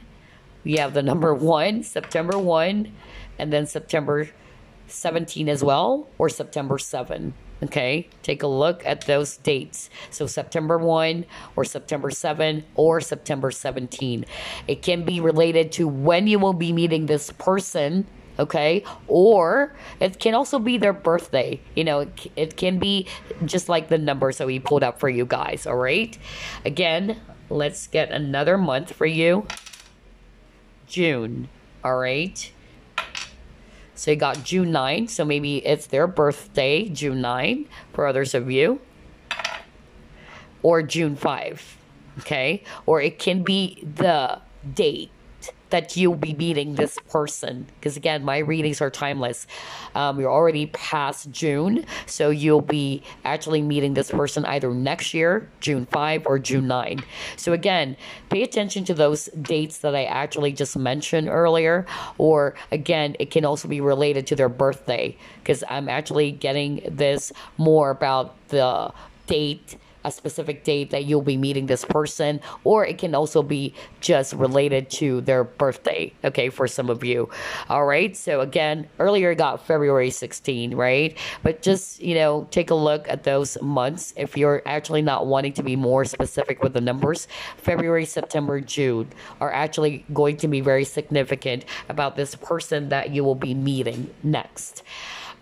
we have the number 1, September 1, and then September 17 as well, or September 7. Okay, take a look at those dates. So September 1 or September 7 or September 17. It can be related to when you will be meeting this person, okay? Or it can also be their birthday. You know, it can be just like the numbers that we pulled up for you guys, all right? Again, let's get another month for you. June, all right? So you got June 9, so maybe it's their birthday, June 9, for others of you. Or June 5, okay? Or it can be the date that you'll be meeting this person. Because again, my readings are timeless. You're already past June, so you'll be actually meeting this person either next year, June 5 or June 9. So again, pay attention to those dates that I actually just mentioned earlier. Or again, it can also be related to their birthday, because I'm actually getting this more about the date, a specific date that you'll be meeting this person, or it can also be just related to their birthday, okay, for some of you. All right, so again, earlier I got February 16, right? But just, you know, take a look at those months. If you're actually not wanting to be more specific with the numbers, February, September, June are actually going to be very significant about this person that you will be meeting next.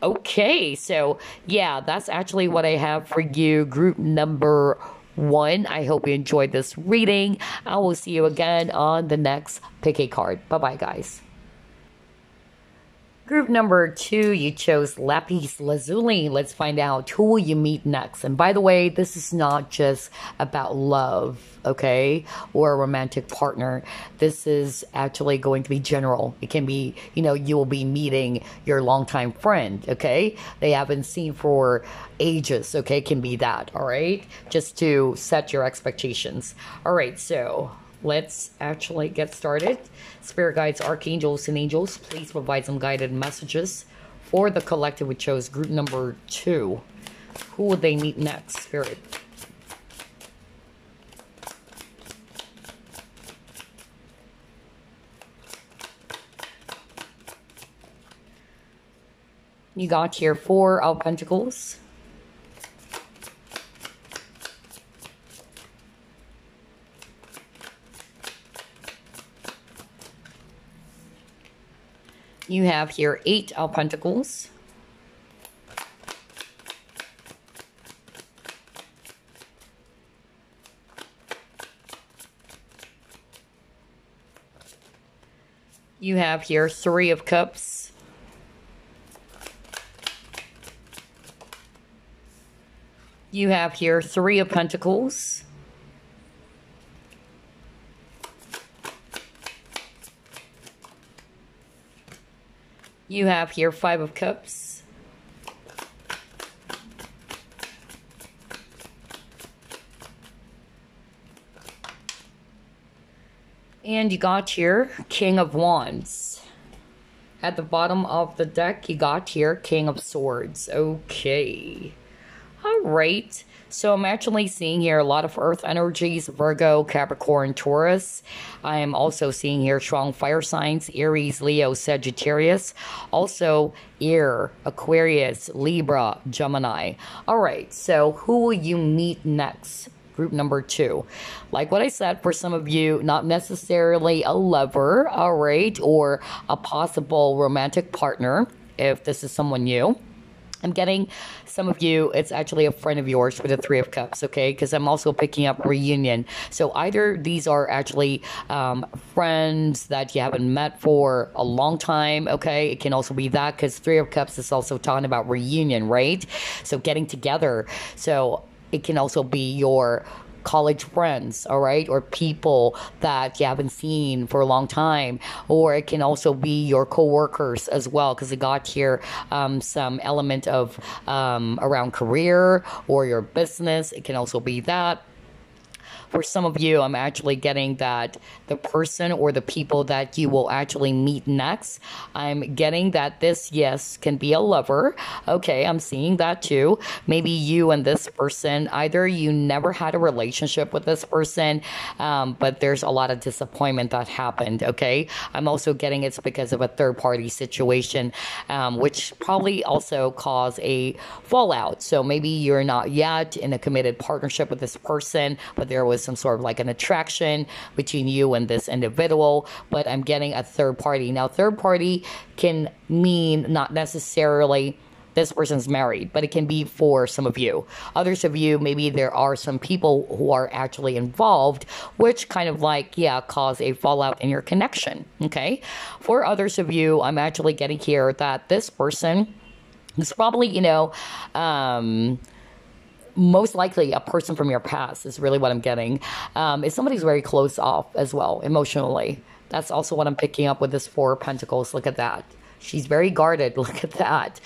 Okay, so yeah, that's actually what I have for you, group number 1. I hope you enjoyed this reading. I will see you again on the next pick a card. Bye-bye, guys. Group number 2, you chose Lapis Lazuli. Let's find out who will you meet next. And by the way, this is not just about love, okay, or a romantic partner. This is actually going to be general. It can be, you know, you will be meeting your longtime friend, okay? They haven't seen for ages, okay? It can be that, all right? Just to set your expectations. All right, so let's actually get started. Spirit guides, archangels, and angels, please provide some guided messages for the collective we chose, group number 2. Who would they meet next, Spirit? You got here 4 of Pentacles. You have here 8 of Pentacles. You have here 3 of Cups. You have here 3 of Pentacles. You have here 5 of Cups. And you got here King of Wands. At the bottom of the deck, you got here King of Swords. Okay. All right. So I'm actually seeing here a lot of earth energies, Virgo, Capricorn, Taurus. I am also seeing here strong fire signs, Aries, Leo, Sagittarius. Also air, Aquarius, Libra, Gemini. All right, so who will you meet next? Group number 2. Like what I said, for some of you, not necessarily a lover, all right, or a possible romantic partner, if this is someone new. I'm getting some of you, it's actually a friend of yours with the 3 of Cups, okay? Because I'm also picking up reunion. So either these are actually friends that you haven't met for a long time, okay? It can also be that, because 3 of Cups is also talking about reunion, right? So getting together. So it can also be your college friends, all right, or people that you haven't seen for a long time, or it can also be your co-workers as well, because it got here some element of around career or your business. It can also be that. For some of you, I'm actually getting that the person or the people that you will actually meet next, I'm getting that this, yes, can be a lover. Okay, I'm seeing that too. Maybe you and this person, either you never had a relationship with this person, but there's a lot of disappointment that happened. Okay, I'm also getting it's because of a third party situation, which probably also caused a fallout. So maybe you're not yet in a committed partnership with this person, but there was some sort of like an attraction between you and this individual. But I'm getting a third party. Now, third party can mean not necessarily this person's married, but it can be for some of you. Others of you, maybe there are some people who are actually involved, which kind of like, yeah, cause a fallout in your connection. Okay. For others of you, I'm actually getting here that this person is probably, most likely a person from your past is really what I'm getting. Is somebody's very close off as well, emotionally. That's also what I'm picking up with this Four of Pentacles. Look at that. She's very guarded. Look at that.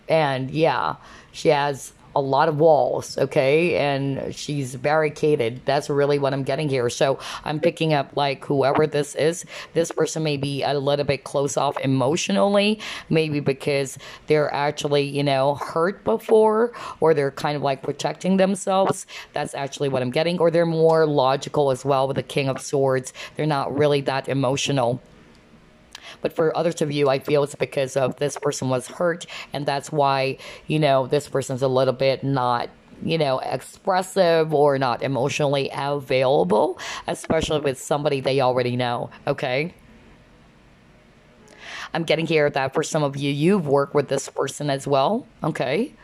And yeah, she has a lot of walls, okay? And she's barricaded. That's really what I'm getting here. So I'm picking up like whoever this is, this person may be a little bit close off emotionally, maybe because they're actually, hurt before, or they're kind of like protecting themselves. That's actually what I'm getting. Or they're more logical as well with the King of Swords. They're not really that emotional. But for others of you, I feel it's because of this person was hurt, and that's why, this person's a little bit not, expressive or not emotionally available, especially with somebody they already know, okay? I'm getting here that for some of you, you've worked with this person as well, okay?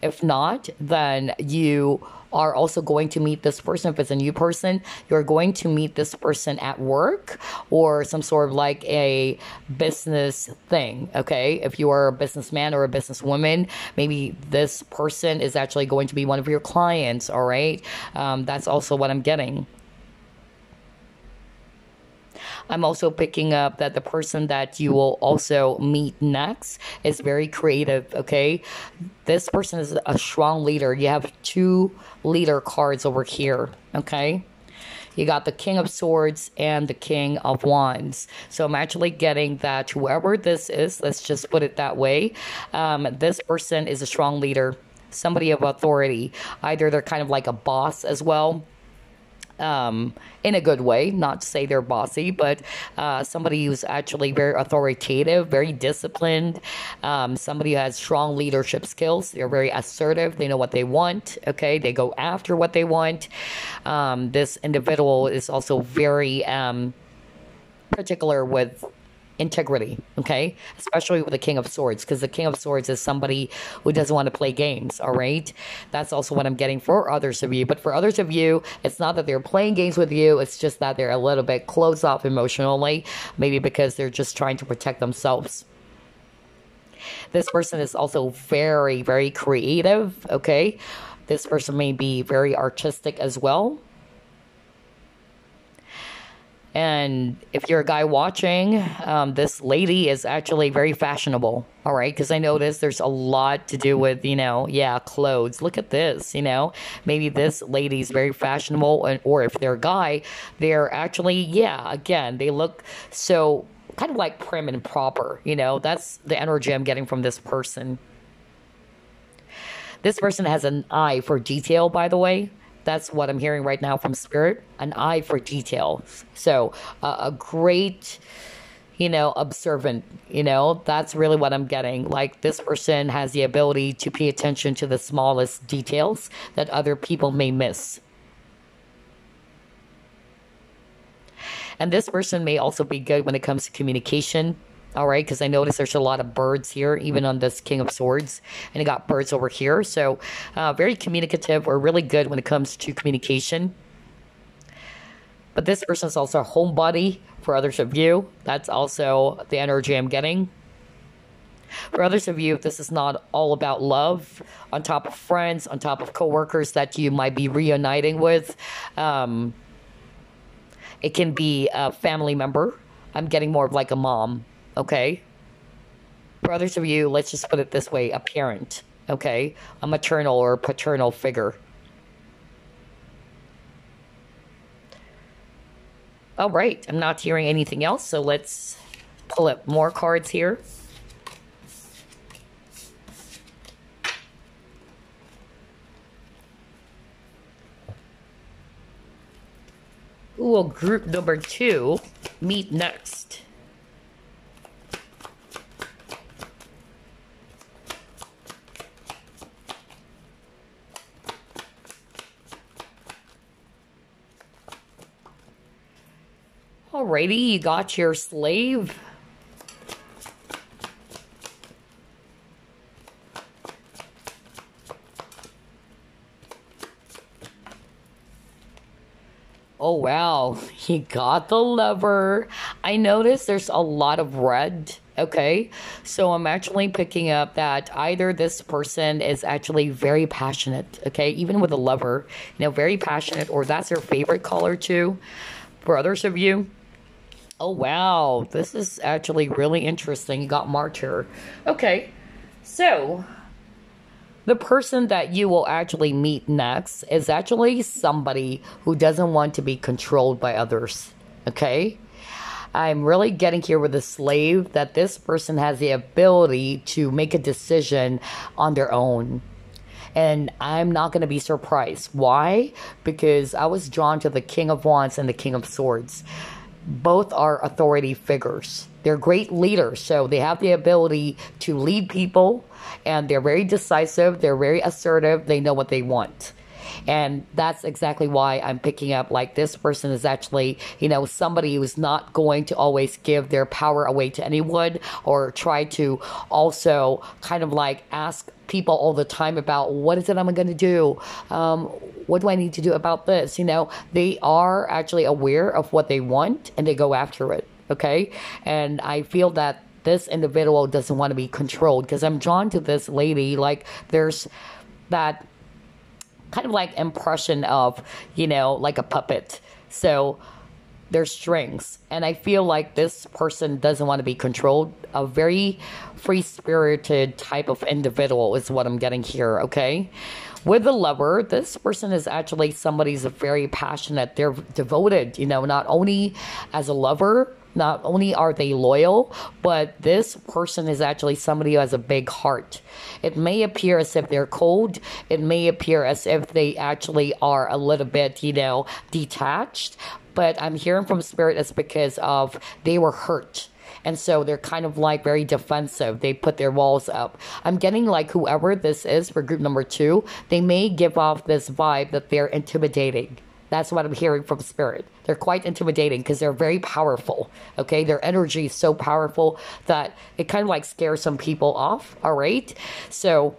If not, then you are also going to meet this person. If it's a new person, you're going to meet this person at work or some sort of like a business thing, okay? If you are a businessman or a businesswoman, maybe this person is actually going to be one of your clients, all right? That's also what I'm getting. I'm also picking up that the person that you will also meet next is very creative, okay? This person is a strong leader. You have two leader cards over here, okay? You got the King of Swords and the King of Wands. So I'm actually getting that whoever this is, let's just put it that way, this person is a strong leader, somebody of authority. Either they're kind of like a boss as well, in a good way, not to say they're bossy, but somebody who's actually very authoritative, very disciplined, somebody who has strong leadership skills. They're very assertive. They know what they want, okay? They go after what they want. This individual is also very particular with integrity, okay? Especially with the King of Swords, because the King of Swords is somebody who doesn't want to play games, all right? That's also what I'm getting for others of you. But for others of you, it's not that they're playing games with you, it's just that they're a little bit closed off emotionally, maybe because they're just trying to protect themselves. This person is also very, very creative, okay? This person may be very artistic as well. And if you're a guy watching, this lady is actually very fashionable, all right? Because I noticed there's a lot to do with, clothes. Look at this, Maybe this lady's very fashionable, or if they're a guy, they're actually, again, they look so kind of like prim and proper, That's the energy I'm getting from this person. This person has an eye for detail, by the way. That's what I'm hearing right now from Spirit, an eye for detail. So a great, observant, that's really what I'm getting. Like this person has the ability to pay attention to the smallest details that other people may miss. And this person may also be good when it comes to communication. All right, because I noticed there's a lot of birds here, even on this King of Swords, and you got birds over here. So very communicative, or really good when it comes to communication. But this person is also a homebody for others of you. That's also the energy I'm getting. For others of you, this is not all about love, on top of friends, on top of coworkers that you might be reuniting with. It can be a family member. I'm getting more of like a mom. Okay. For others of you, let's just put it this way, a parent, okay? A maternal or paternal figure. All right, I'm not hearing anything else, so let's pull up more cards here. Who will group number 2 meet next? Alrighty, you got your slave. Oh wow, he got the Lover. I noticed there's a lot of red. Okay, so I'm actually picking up that either this person is actually very passionate, okay, even with a Lover, very passionate, or that's their favorite color too. For others of you, oh wow, this is actually really interesting. You got Martyr. Okay, so the person that you will actually meet next is actually somebody who doesn't want to be controlled by others. Okay? I'm really getting here with a slave that this person has the ability to make a decision on their own. And I'm not going to be surprised. Why? Because I was drawn to the King of Wands and the King of Swords. Both are authority figures. They're great leaders, so they have the ability to lead people, and they're very decisive, they're very assertive, they know what they want. And that's exactly why I'm picking up like this person is actually, somebody who's not going to always give their power away to anyone or try to also kind of like ask people all the time about what is it I'm going to do? What do I need to do about this? They are actually aware of what they want and they go after it. Okay. And I feel that this individual doesn't want to be controlled because I'm drawn to this lady. Like there's that kind of like impression of, like a puppet. So there's strings. And I feel like this person doesn't want to be controlled. A very free-spirited type of individual is what I'm getting here, okay? With the Lover, this person is actually somebody who's very passionate. They're devoted, not only as a lover, not only are they loyal, but this person is actually somebody who has a big heart. It may appear as if they're cold. It may appear as if they actually are a little bit, detached. But I'm hearing from Spirit it's because of they were hurt. And so they're kind of like very defensive. They put their walls up. I'm getting like whoever this is for group number 2, they may give off this vibe that they're intimidating. That's what I'm hearing from Spirit. They're quite intimidating because they're very powerful. Okay, their energy is so powerful that it kind of like scares some people off. All right, so,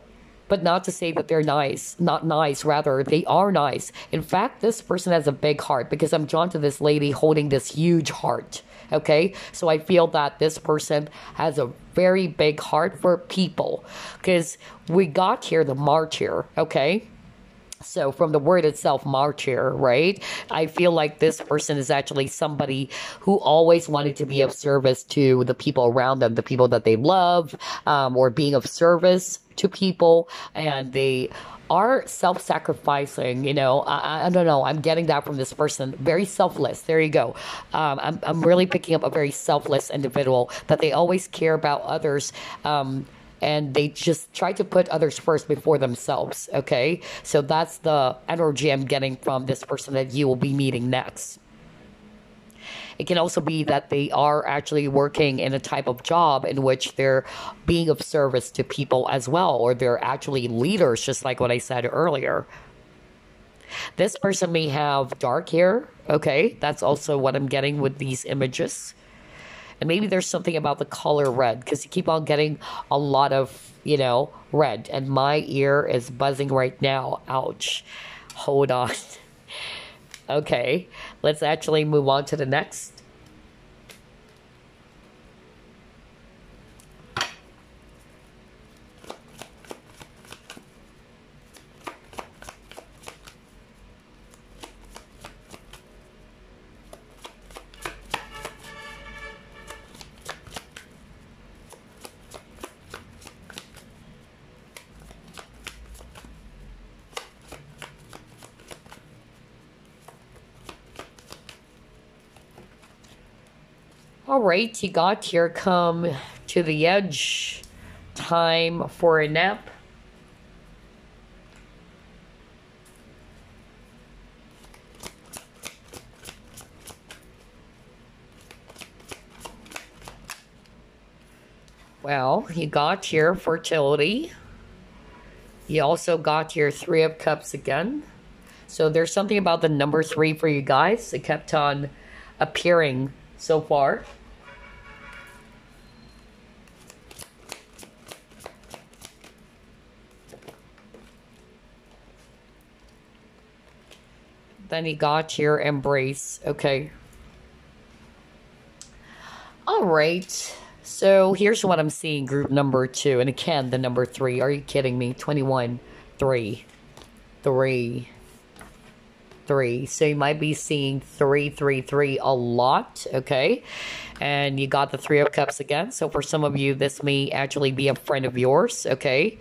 but not to say that they're nice, not nice. Rather, they are nice. In fact, this person has a big heart because I'm drawn to this lady holding this huge heart. Okay, so I feel that this person has a very big heart for people because we got here the Martyr. Okay. So from the word itself, martyr, right? I feel like this person is actually somebody who always wanted to be of service to the people around them, the people that they love, or being of service to people. And they are self-sacrificing, I don't know. I'm getting that from this person. Very selfless. There you go. I'm really picking up a very selfless individual that they always care about others. And they just try to put others first before themselves, okay? So that's the energy I'm getting from this person that you will be meeting next. It can also be that they are actually working in a type of job in which they're being of service to people as well, or they're actually leaders, just like what I said earlier. This person may have dark hair, okay? That's also what I'm getting with these images. And maybe there's something about the color red because you keep on getting a lot of, red. And my ear is buzzing right now. Ouch. Hold on. Okay. Let's actually move on to the next. All right, you got here, come to the edge. Time for a nap. Well, you got your fertility. You also got your Three of Cups again. So there's something about the number 3 for you guys. It kept on appearing so far. Then you got your Embrace. Okay. All right. So here's what I'm seeing, group number 2. And again, the number 3. Are you kidding me? 21, 3, 3, 3. So you might be seeing 3, 3, 3 a lot, okay? And you got the Three of Cups again. So for some of you, this may actually be a friend of yours, okay?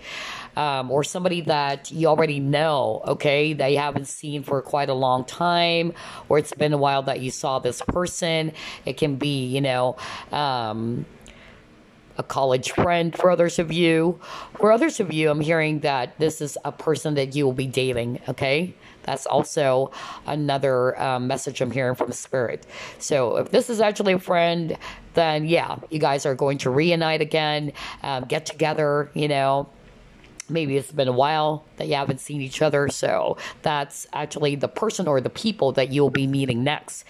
Or somebody that you already know, okay, that you haven't seen for quite a long time, or it's been a while that you saw this person. It can be, you know, a college friend for others of you. For others of you, I'm hearing that this is a person that you will be dating, okay? That's also another message I'm hearing from Spirit. So if this is actually a friend, then yeah, you guys are going to reunite again, get together, you know. Maybe it's been a while that you haven't seen each other. So that's actually the person or the people that you'll be meeting next.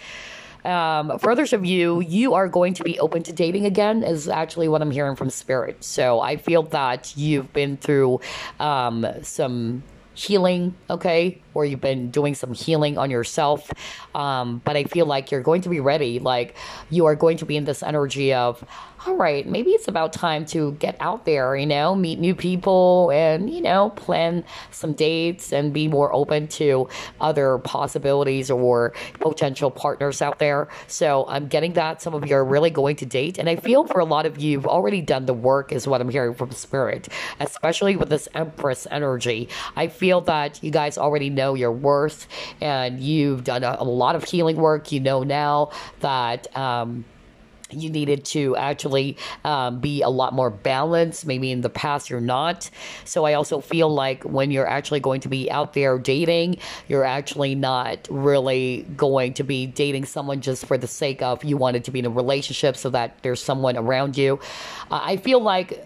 For others of you, you are going to be open to dating again is actually what I'm hearing from Spirit. So I feel that you've been through some healing, okay, or you've been doing some healing on yourself, but I feel like you're going to be ready. Like you are going to be in this energy of, all right, maybe it's about time to get out there, you know, meet new people and, you know, plan some dates and be more open to other possibilities or potential partners out there. So I'm getting that some of you are really going to date. And I feel for a lot of you, you've already done the work is what I'm hearing from Spirit, especially with this Empress energy. I feel that you guys already know your worth and you've done a lot of healing work. You know now that, you needed to actually be a lot more balanced. Maybe in the past you're not. So I also feel like when you're actually going to be out there dating, you're actually not really going to be dating someone just for the sake of you wanted to be in a relationship so that there's someone around you. I feel like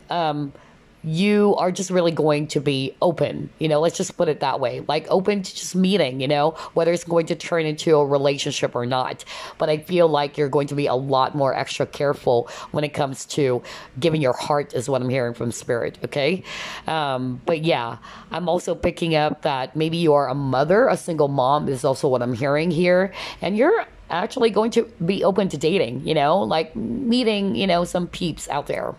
you are just really going to be open, you know, let's just put it that way, like open to just meeting, you know, whether it's going to turn into a relationship or not. But I feel like you're going to be a lot more extra careful when it comes to giving your heart is what I'm hearing from Spirit, okay? But yeah, I'm also picking up that maybe you are a mother, a single mom is also what I'm hearing here. And you're actually going to be open to dating, you know, like meeting, you know, some peeps out there.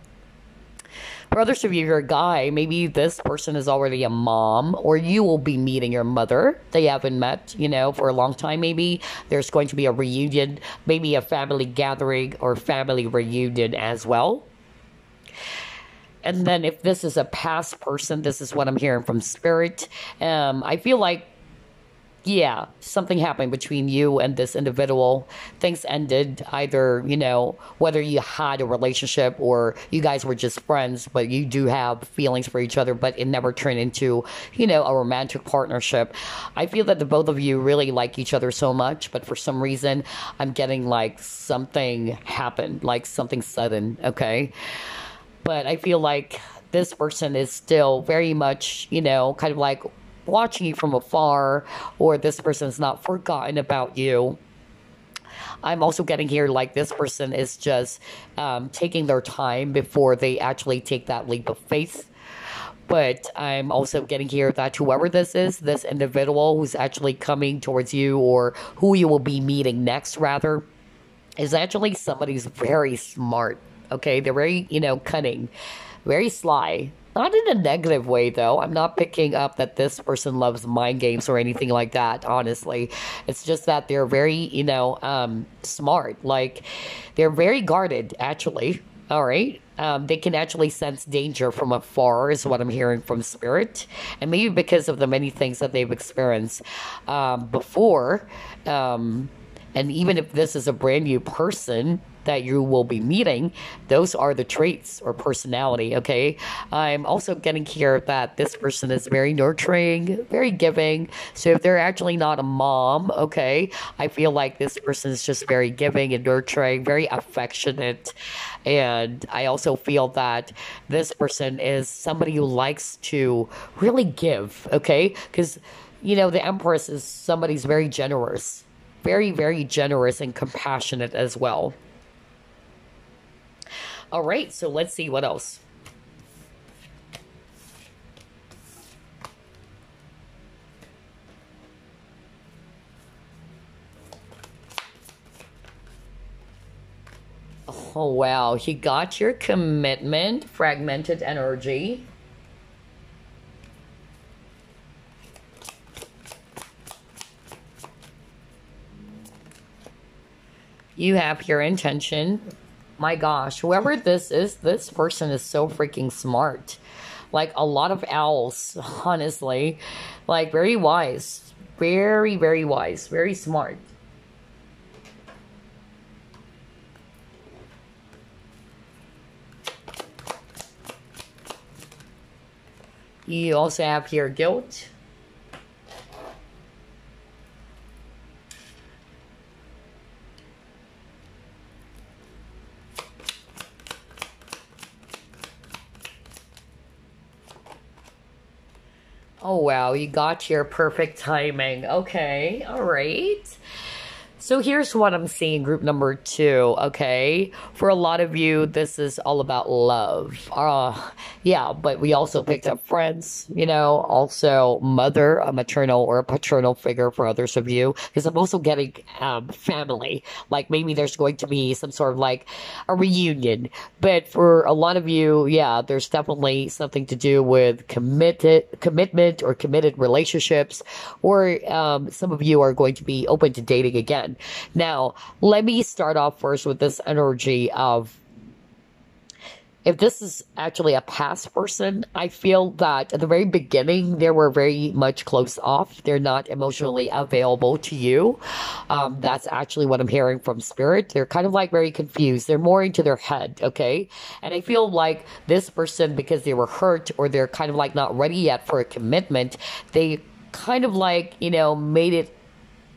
For others of you, you're a guy, maybe this person is already a mom, or you will be meeting your mother that you haven't met, you know, for a long time maybe. There's going to be a reunion, maybe a family gathering or family reunion as well. And then if this is a past person, this is what I'm hearing from Spirit. I feel like, yeah, something happened between you and this individual. Things ended either, you know, whether you had a relationship or you guys were just friends, but you do have feelings for each other, but it never turned into, you know, a romantic partnership. I feel that the both of you really like each other so much, but for some reason, I'm getting like something happened, like something sudden, okay? But I feel like this person is still very much, you know, kind of like watching you from afar, or this person's not forgotten about you. I'm also getting here like this person is just taking their time before they actually take that leap of faith. But I'm also getting here that whoever this is, this individual who's actually coming towards you, or who you will be meeting next rather, is actually somebody who's very smart. Okay, they're very, you know, cunning, very sly. Not in a negative way, though. I'm not picking up that this person loves mind games or anything like that, honestly. It's just that they're very, you know, smart. Like, they're very guarded, actually. All right? They can actually sense danger from afar, is what I'm hearing from Spirit. And maybe because of the many things that they've experienced before. And even if this is a brand new person, that you will be meeting, those are the traits or personality, okay? I'm also getting here that this person is very nurturing, very giving. So if they're actually not a mom, okay, I feel like this person is just very giving and nurturing, very affectionate. And I also feel that this person is somebody who likes to really give, okay? Because, the Empress is somebody's very generous, very, very generous and compassionate as well. All right, so let's see what else. Oh, wow. You got your commitment, fragmented energy. You have your intention. My gosh, whoever this person is so freaking smart. Like a lot of owls, honestly. Like very wise. Very, very wise. Very smart. You also have your guilt. Oh, wow, you got your perfect timing. Okay, all right. So here's what I'm seeing, group number 2, okay? For a lot of you, this is all about love. Yeah, but we also picked up friends, also mother, a maternal or a paternal figure for others of you. Because I'm also getting family. Like maybe there's going to be some sort of like a reunion. But for a lot of you, yeah, there's definitely something to do with commitment or committed relationships. Or some of you are going to be open to dating again. Now, let me start off first with this energy of if this is actually a past person, I feel that at the very beginning, they were very much close off. They're not emotionally available to you. That's actually what I'm hearing from spirit. They're kind of like very confused. They're more into their head, okay? And I feel like this person, because they were hurt or they're kind of like not ready yet for a commitment, they kind of like, made it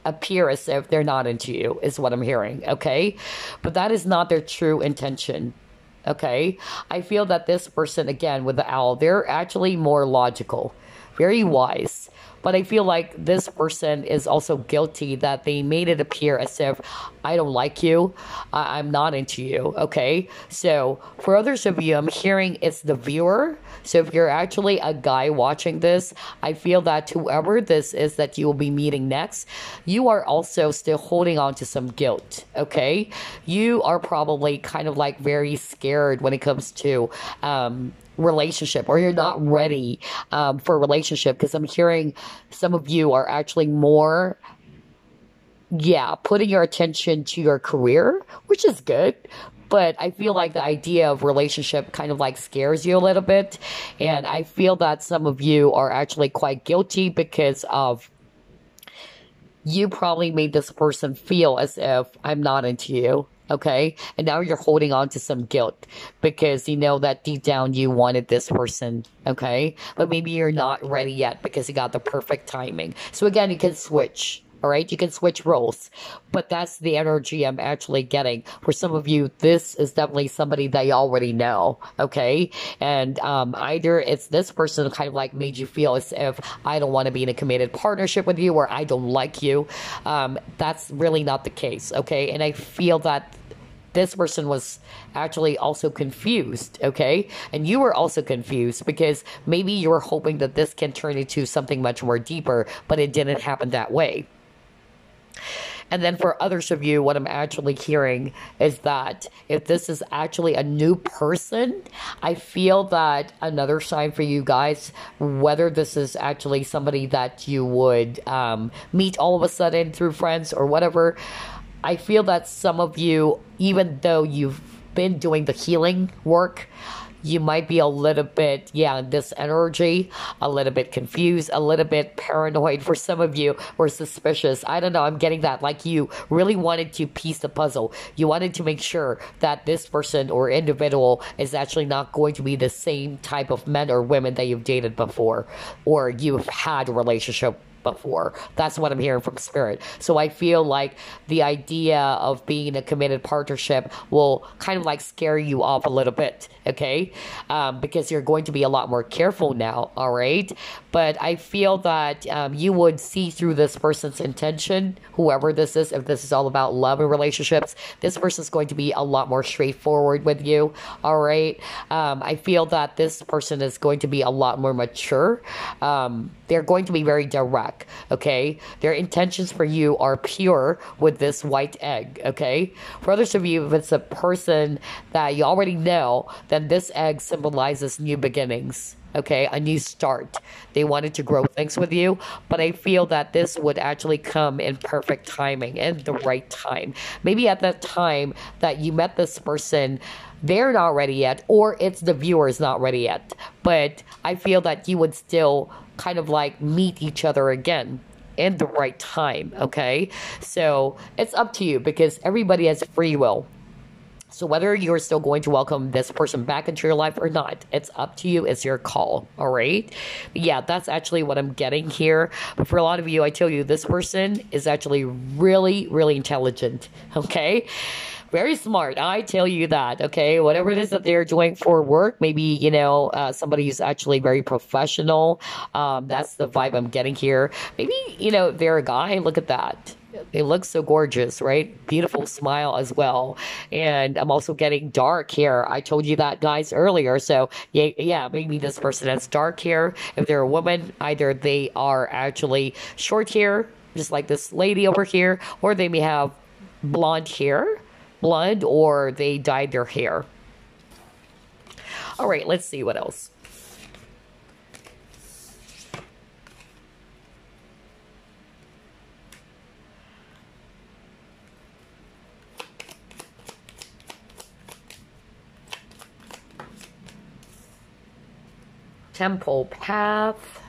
appear as if they're not into you, is what I'm hearing, okay? But that is not their true intention. Okay, I feel that this person, again, with the owl, they're actually more logical, very wise. But I feel like this person is also guilty that they made it appear as if I don't like you, I'm not into you, okay? So for others of you, I'm hearing it's the viewer. So if you're actually a guy watching this, I feel that whoever this is that you will be meeting next, you are also still holding on to some guilt, okay? You are probably kind of like very scared when it comes to relationship, or you're not ready for a relationship, because I'm hearing some of you are actually more putting your attention to your career, which is good. But I feel like the idea of relationship kind of like scares you a little bit. And I feel that some of you are actually quite guilty because of you probably made this person feel as if I'm not into you. Okay. And now you're holding on to some guilt because you know that deep down you wanted this person. Okay. But maybe you're not ready yet because you got the perfect timing. So again, you can switch. All right, you can switch roles, but that's the energy I'm actually getting. For some of you, this is definitely somebody that you already know, okay? And either it's this person kind of like made you feel as if I don't want to be in a committed partnership with you, or I don't like you. That's really not the case, okay? And I feel that this person was actually also confused, okay? And you were also confused because maybe you were hoping that this can turn into something much more deeper, but it didn't happen that way. And then for others of you, what I'm actually hearing is that if this is actually a new person, I feel that another sign for you guys, whether this is actually somebody that you would meet all of a sudden through friends or whatever, I feel that some of you, even though you've been doing the healing work, you might be a little bit, yeah, this energy, a little bit confused, a little bit paranoid for some of you, or suspicious. I don't know. I'm getting that. Like you really wanted to piece the puzzle. You wanted to make sure that this person or individual is actually not going to be the same type of men or women that you've dated before, or you've had a relationship before. That's what I'm hearing from spirit. So I feel like the idea of being in a committed partnership will kind of like scare you off a little bit, okay? Because you're going to be a lot more careful now, all right? But I feel that you would see through this person's intention, whoever this is, if this is all about love and relationships, this person's going to be a lot more straightforward with you, all right? I feel that this person is going to be a lot more mature. They're going to be very direct, okay? Their intentions for you are pure with this white egg, okay? For others of you, if it's a person that you already know, then this egg symbolizes new beginnings. Okay, a new start. They wanted to grow things with you, but I feel that this would actually come in perfect timing and the right time. Maybe at that time that you met this person, they're not ready yet, or it's the viewer's not ready yet. But I feel that you would still kind of like meet each other again in the right time, okay? So it's up to you because everybody has free will. So whether you're still going to welcome this person back into your life or not, it's up to you. It's your call. All right. Yeah, that's actually what I'm getting here. But for a lot of you, I tell you, this person is actually really, really intelligent. Okay. Very smart. I tell you that. Okay. Whatever it is that they're doing for work, maybe, somebody who's actually very professional. That's the vibe I'm getting here. Maybe, they're a guy. Look at that. They look so gorgeous, right? Beautiful smile as well. And I'm also getting dark hair. I told you that, guys, earlier. So, yeah, maybe this person has dark hair. If they're a woman, either they are actually short hair, just like this lady over here, or they may have blonde hair, or they dyed their hair. All right, let's see what else. Temple path.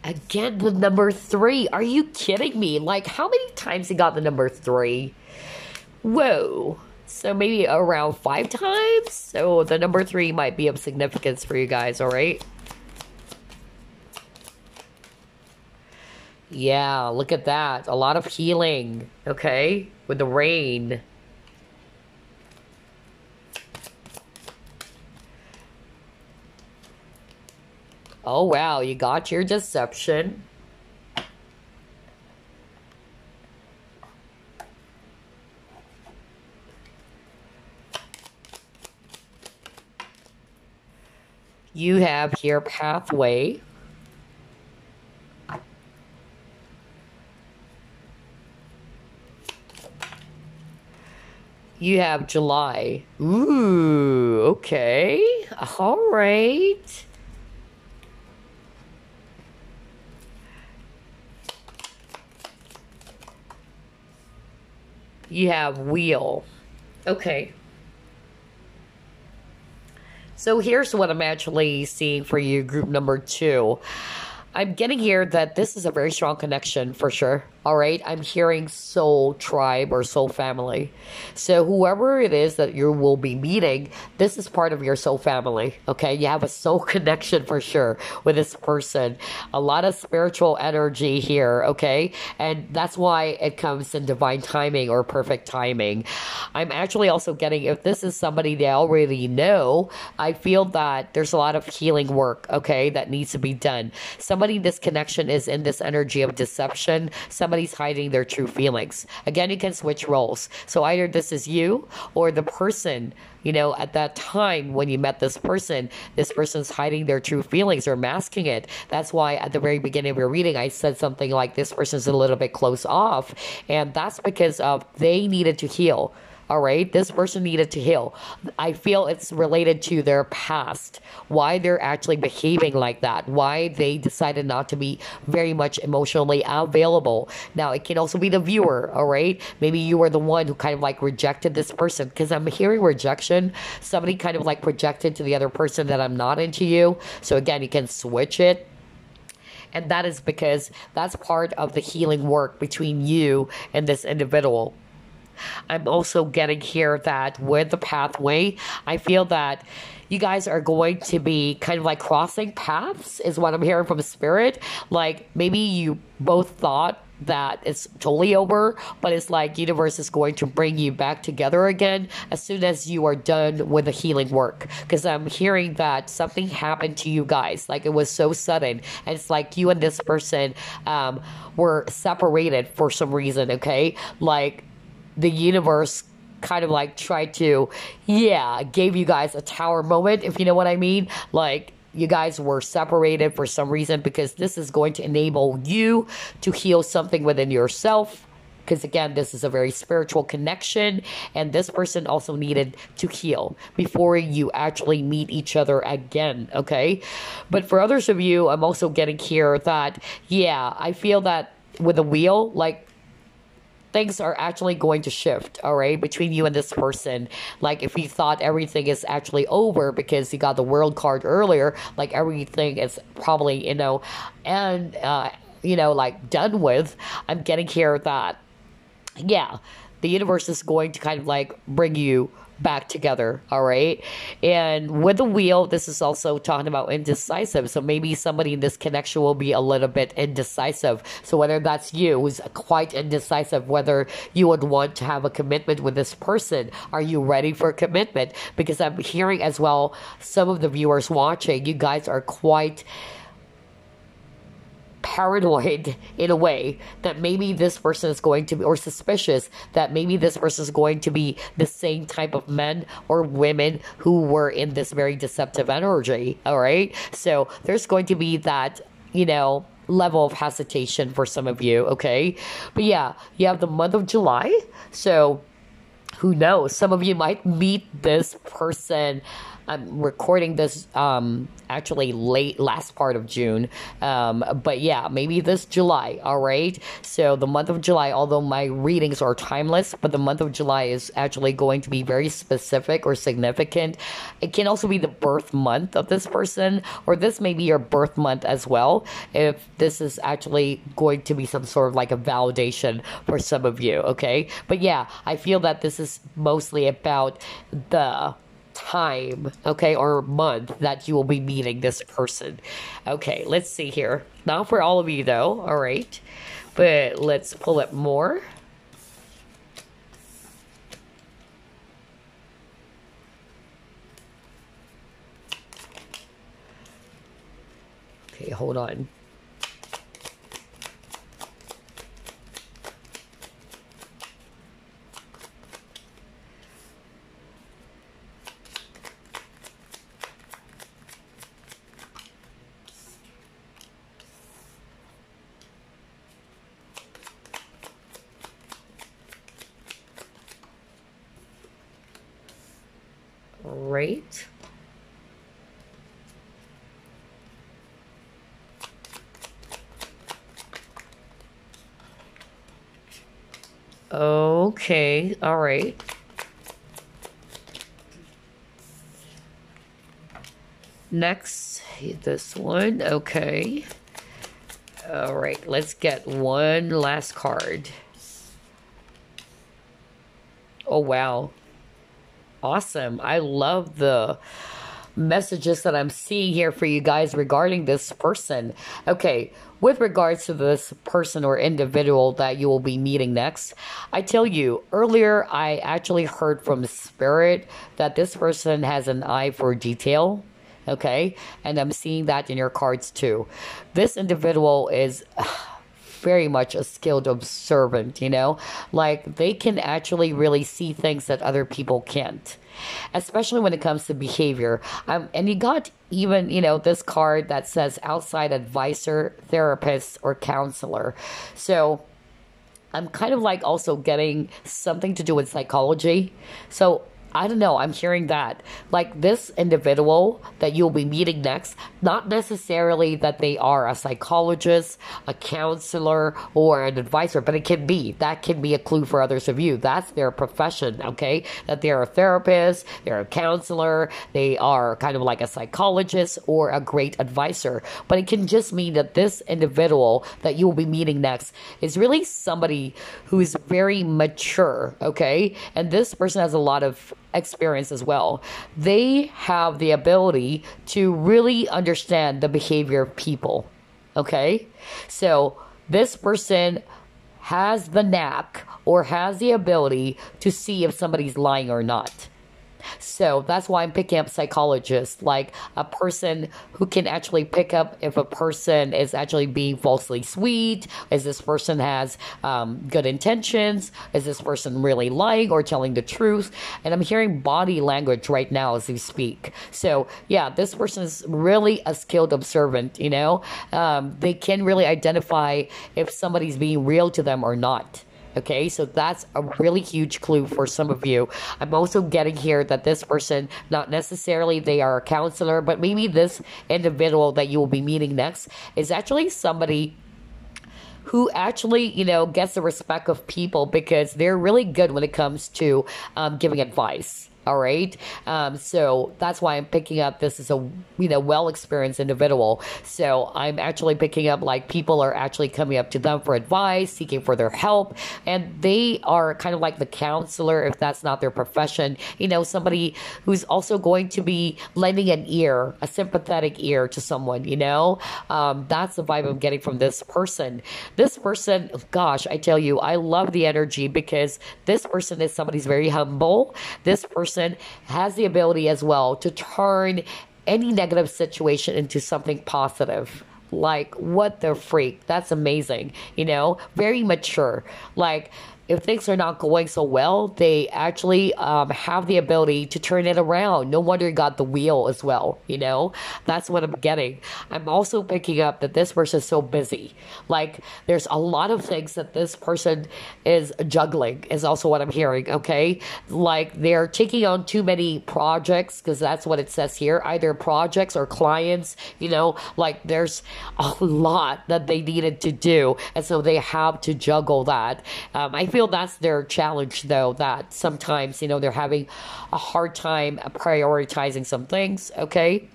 Again, the number 3. Are you kidding me? Like, how many times he got the number 3? Whoa. So maybe around 5 times? So the number 3 might be of significance for you guys, all right? Yeah, look at that. A lot of healing, okay? With the rain. Oh, wow, you got your deception. You have here pathway. You have July. Ooh, okay. All right. You have wheel. Okay. So here's what I'm actually seeing for you, group number 2. I'm getting here that this is a very strong connection for sure. All right. I'm hearing soul tribe or soul family. So whoever it is that you will be meeting, this is part of your soul family. Okay. You have a soul connection for sure with this person. A lot of spiritual energy here. Okay. And that's why it comes in divine timing or perfect timing. I'm actually also getting, if this is somebody they already know, I feel that there's a lot of healing work. Okay. That needs to be done. Somebody, this connection is in this energy of deception. Somebody's hiding their true feelings. Again, you can switch roles. So either this is you or the person, at that time when you met this person's hiding their true feelings or masking it. That's why at the very beginning of your reading, I said something like this person's a little bit close off. And that's because of they needed to heal. All right, this person needed to heal. I feel it's related to their past, why they're actually behaving like that, why they decided not to be very much emotionally available. Now, it can also be the viewer, all right? Maybe you were the one who kind of like rejected this person, because I'm hearing rejection. Somebody kind of like projected to the other person that I'm not into you. So again, you can switch it. And that is because that's part of the healing work between you and this individual. I'm also getting here that with the pathway, I feel that you guys are going to be kind of like crossing paths, is what I'm hearing from spirit. Like maybe you both thought that it's totally over, but it's like universe is going to bring you back together again as soon as you are done with the healing work, because I'm hearing that something happened to you guys, like it was so sudden, and it's like you and this person were separated for some reason. Okay, like the universe kind of like tried to, yeah, gave you guys a tower moment, if you know what I mean. Like you guys were separated for some reason, because this is going to enable you to heal something within yourself. Because again, this is a very spiritual connection, and this person also needed to heal before you actually meet each other again. Okay, but for others of you, I'm also getting here that, yeah, I feel that with the wheel, like things are actually going to shift, all right, between you and this person. Like if you thought everything is actually over because you got the world card earlier, like everything is probably, and like done with, I'm getting here that, yeah, the universe is going to kind of like bring you back together, all right? And with the wheel, this is also talking about indecisive. So maybe somebody in this connection will be a little bit indecisive. So whether that's you who's quite indecisive, whether you would want to have a commitment with this person, are you ready for a commitment? Because I'm hearing as well, some of the viewers watching, you guys are quite paranoid in a way that maybe this person is going to be, or suspicious that maybe this person is going to be the same type of men or women who were in this very deceptive energy. All right, so there's going to be that level of hesitation for some of you. Okay, but yeah, you have the month of July, so who knows, some of you might meet this person. I'm recording this actually late last part of June. But yeah, maybe this July, all right? So the month of July, although my readings are timeless, but the month of July is actually going to be very specific or significant. It can also be the birth month of this person, or this may be your birth month as well, if this is actually going to be some sort of like a validation for some of you, okay? But yeah, I feel that this is mostly about the time, okay, or month that you will be meeting this person. Okay, let's see here. Not for all of you though, all right, but let's pull up more. Okay, hold on. Right. Okay, all right. Next, this one. Okay. All right, let's get one last card. Oh, wow. Awesome. I love the messages that I'm seeing here for you guys regarding this person. Okay, with regards to this person or individual that you will be meeting next, I tell you, earlier I actually heard from Spirit that this person has an eye for detail. Okay, and I'm seeing that in your cards too. This individual is very much a skilled observant, like they can actually really see things that other people can't, especially when it comes to behavior. And you got even, this card that says outside advisor, therapist, or counselor. So I'm kind of like also getting something to do with psychology. So I don't know. I'm hearing that. Like this individual that you'll be meeting next, not necessarily that they are a psychologist, a counselor, or an advisor, but it can be. That can be a clue for others of you. That's their profession, okay? That they're a therapist, they're a counselor, they are kind of like a psychologist or a great advisor. But it can just mean that this individual that you will be meeting next is really somebody who is very mature, okay? And this person has a lot of experience as well. They have the ability to really understand the behavior of people. Okay? So this person has the knack or has the ability to see if somebody's lying or not. So that's why I'm picking up psychologists, like a person who can actually pick up if a person is actually being falsely sweet. Is this person has good intentions? Is this person really lying or telling the truth? And I'm hearing body language right now as we speak. So yeah, this person is really a skilled observant, you know? They can really identify if somebody's being real to them or not. Okay, so that's a really huge clue for some of you. I'm also getting here that this person, not necessarily they are a counselor, but maybe this individual that you will be meeting next is actually somebody who actually, you know, gets the respect of people because they're really good when it comes to giving advice. All right. So that's why I'm picking up this is a, you know, well-experienced individual. So I'm actually picking up like people are actually coming up to them for advice, seeking for their help. And they are kind of like the counselor, if that's not their profession, you know, somebody who's also going to be lending an ear, a sympathetic ear to someone, you know. That's the vibe I'm getting from this person. This person, gosh, I tell you, I love the energy because this person is somebody who's very humble. This person has the ability as well to turn any negative situation into something positive. Like, what the freak? That's amazing. You know, very mature. Like, if things are not going so well, they actually have the ability to turn it around. No wonder you got the wheel as well, you know? That's what I'm getting. I'm also picking up that this person is so busy. Like, there's a lot of things that this person is juggling, is also what I'm hearing, okay? Like, they're taking on too many projects, because that's what it says here, either projects or clients, you know? Like, there's a lot that they needed to do, and so they have to juggle that. I feel that's their challenge, though, that sometimes, you know, they're having a hard time prioritizing some things, okay?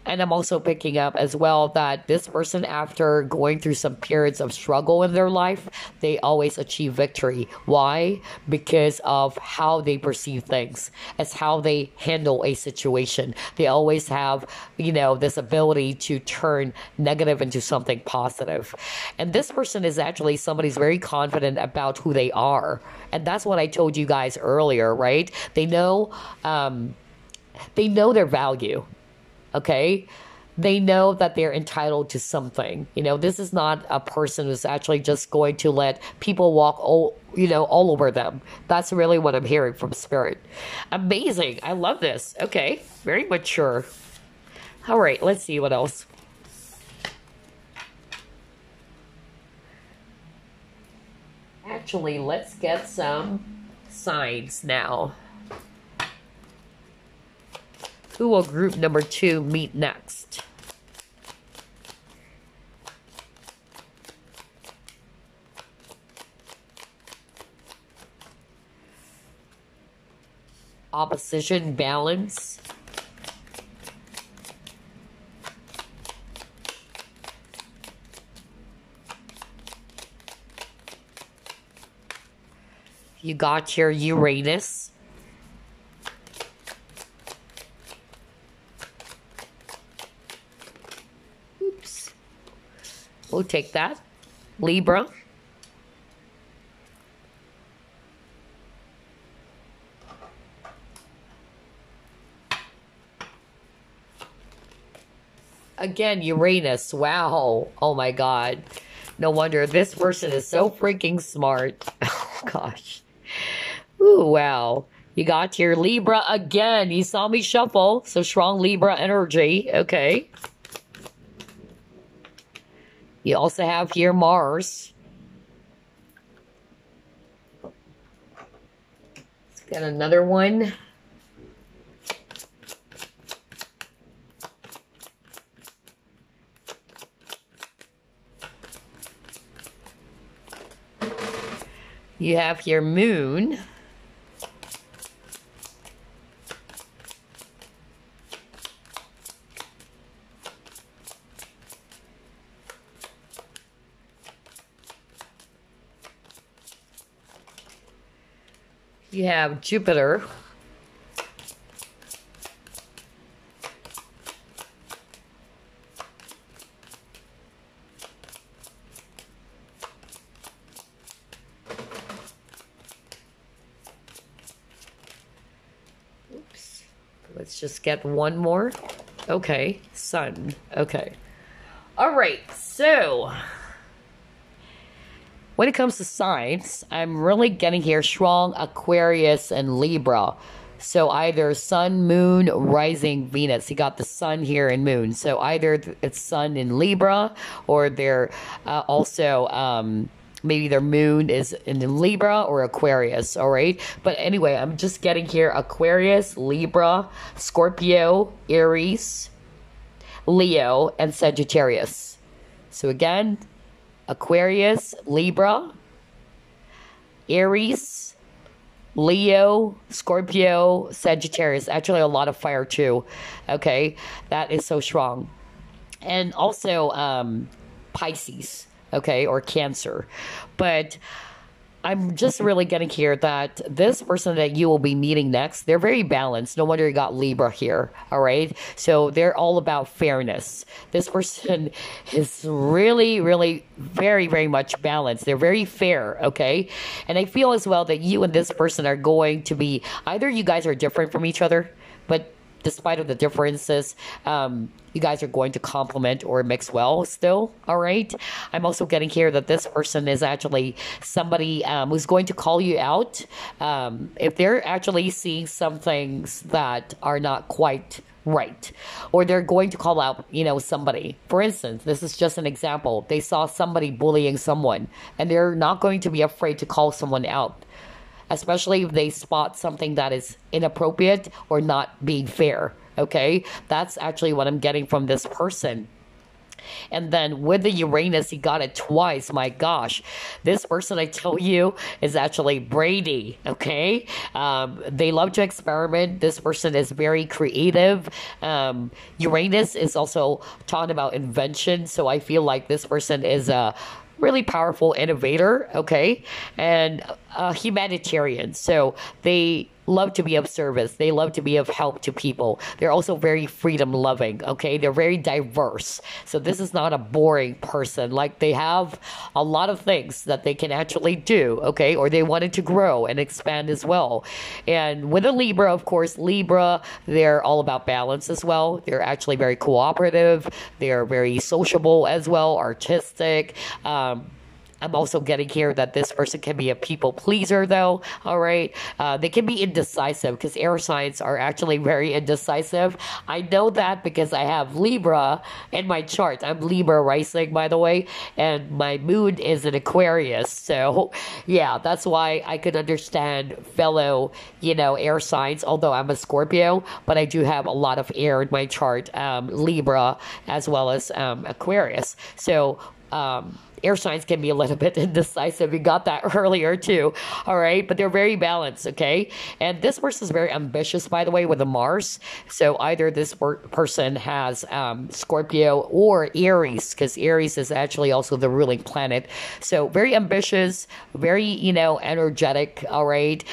And I'm also picking up as well that this person, after going through some periods of struggle in their life, they always achieve victory. Why? Because of how they perceive things. It's how they handle a situation. They always have, you know, this ability to turn negative into something positive. And this person is actually somebody who's very confident about who they are. And that's what I told you guys earlier, right? They know their value. Okay, they know that they're entitled to something. You know, this is not a person who's actually just going to let people walk all over them. That's really what I'm hearing from Spirit. Amazing. I love this. Okay, very mature. All right, let's see what else. Actually, let's get some signs now. Who will group number 2 meet next? Opposition, balance. You got your Uranus. We'll take that. Libra. Again, Uranus. Wow. Oh my God. No wonder this person is so freaking smart. Oh gosh. Ooh, wow. You got your Libra again. You saw me shuffle. So strong Libra energy. Okay. You also have here Mars. Got another one. You have your moon. You have Jupiter. Oops. Let's just get one more. Okay, Sun. Okay. All right, so when it comes to signs, I'm really getting here strong Aquarius and Libra. So either Sun, Moon, Rising, Venus. You got the Sun here and Moon. So either it's Sun in Libra, or they're also maybe their Moon is in Libra or Aquarius. All right. But anyway, I'm just getting here Aquarius, Libra, Scorpio, Aries, Leo, and Sagittarius. So again, Aquarius, Libra, Aries, Leo, Scorpio, Sagittarius. Actually, a lot of fire too. Okay, that is so strong. And also Pisces, okay, or Cancer. But I'm just really getting here that this person that you will be meeting next, they're very balanced. No wonder you got Libra here, all right? So they're all about fairness. This person is really, really very, very much balanced. They're very fair, okay? And I feel as well that you and this person are going to be, either you guys are different from each other, but despite of the differences, you guys are going to complement or mix well still, all right? I'm also getting here that this person is actually somebody who's going to call you out if they're actually seeing some things that are not quite right, or they're going to call out, somebody. For instance, this is just an example. They saw somebody bullying someone, and they're not going to be afraid to call someone out, especially if they spot something that is inappropriate or not being fair, okay? That's actually what I'm getting from this person. And then with the Uranus, he got it twice. My gosh, this person, I tell you, is actually Brady, okay? They love to experiment. This person is very creative. Uranus is also talking about invention, so I feel like this person is a really powerful innovator, okay, and humanitarian. So they love to be of service. They love to be of help to people. They're also very freedom loving, okay? They're very diverse. So this is not a boring person. Like, they have a lot of things that they can actually do, okay? Or they wanted to grow and expand as well. And with a Libra, of course, Libra, they're all about balance as well. They're actually very cooperative. They're very sociable as well, artistic. I'm also getting here that this person can be a people pleaser, though. All right. They can be indecisive because air signs are actually very indecisive. I know that because I have Libra in my chart. I'm Libra rising, by the way, and my moon is an Aquarius. So, yeah, that's why I could understand fellow, air signs, although I'm a Scorpio, but I do have a lot of air in my chart, Libra as well as Aquarius. So, air signs can be a little bit indecisive. We got that earlier too. All right. But they're very balanced. Okay. And this person is very ambitious, by the way, with a Mars. So either this person has Scorpio or Aries, because Aries is actually also the ruling planet. So very ambitious, very, energetic. All right.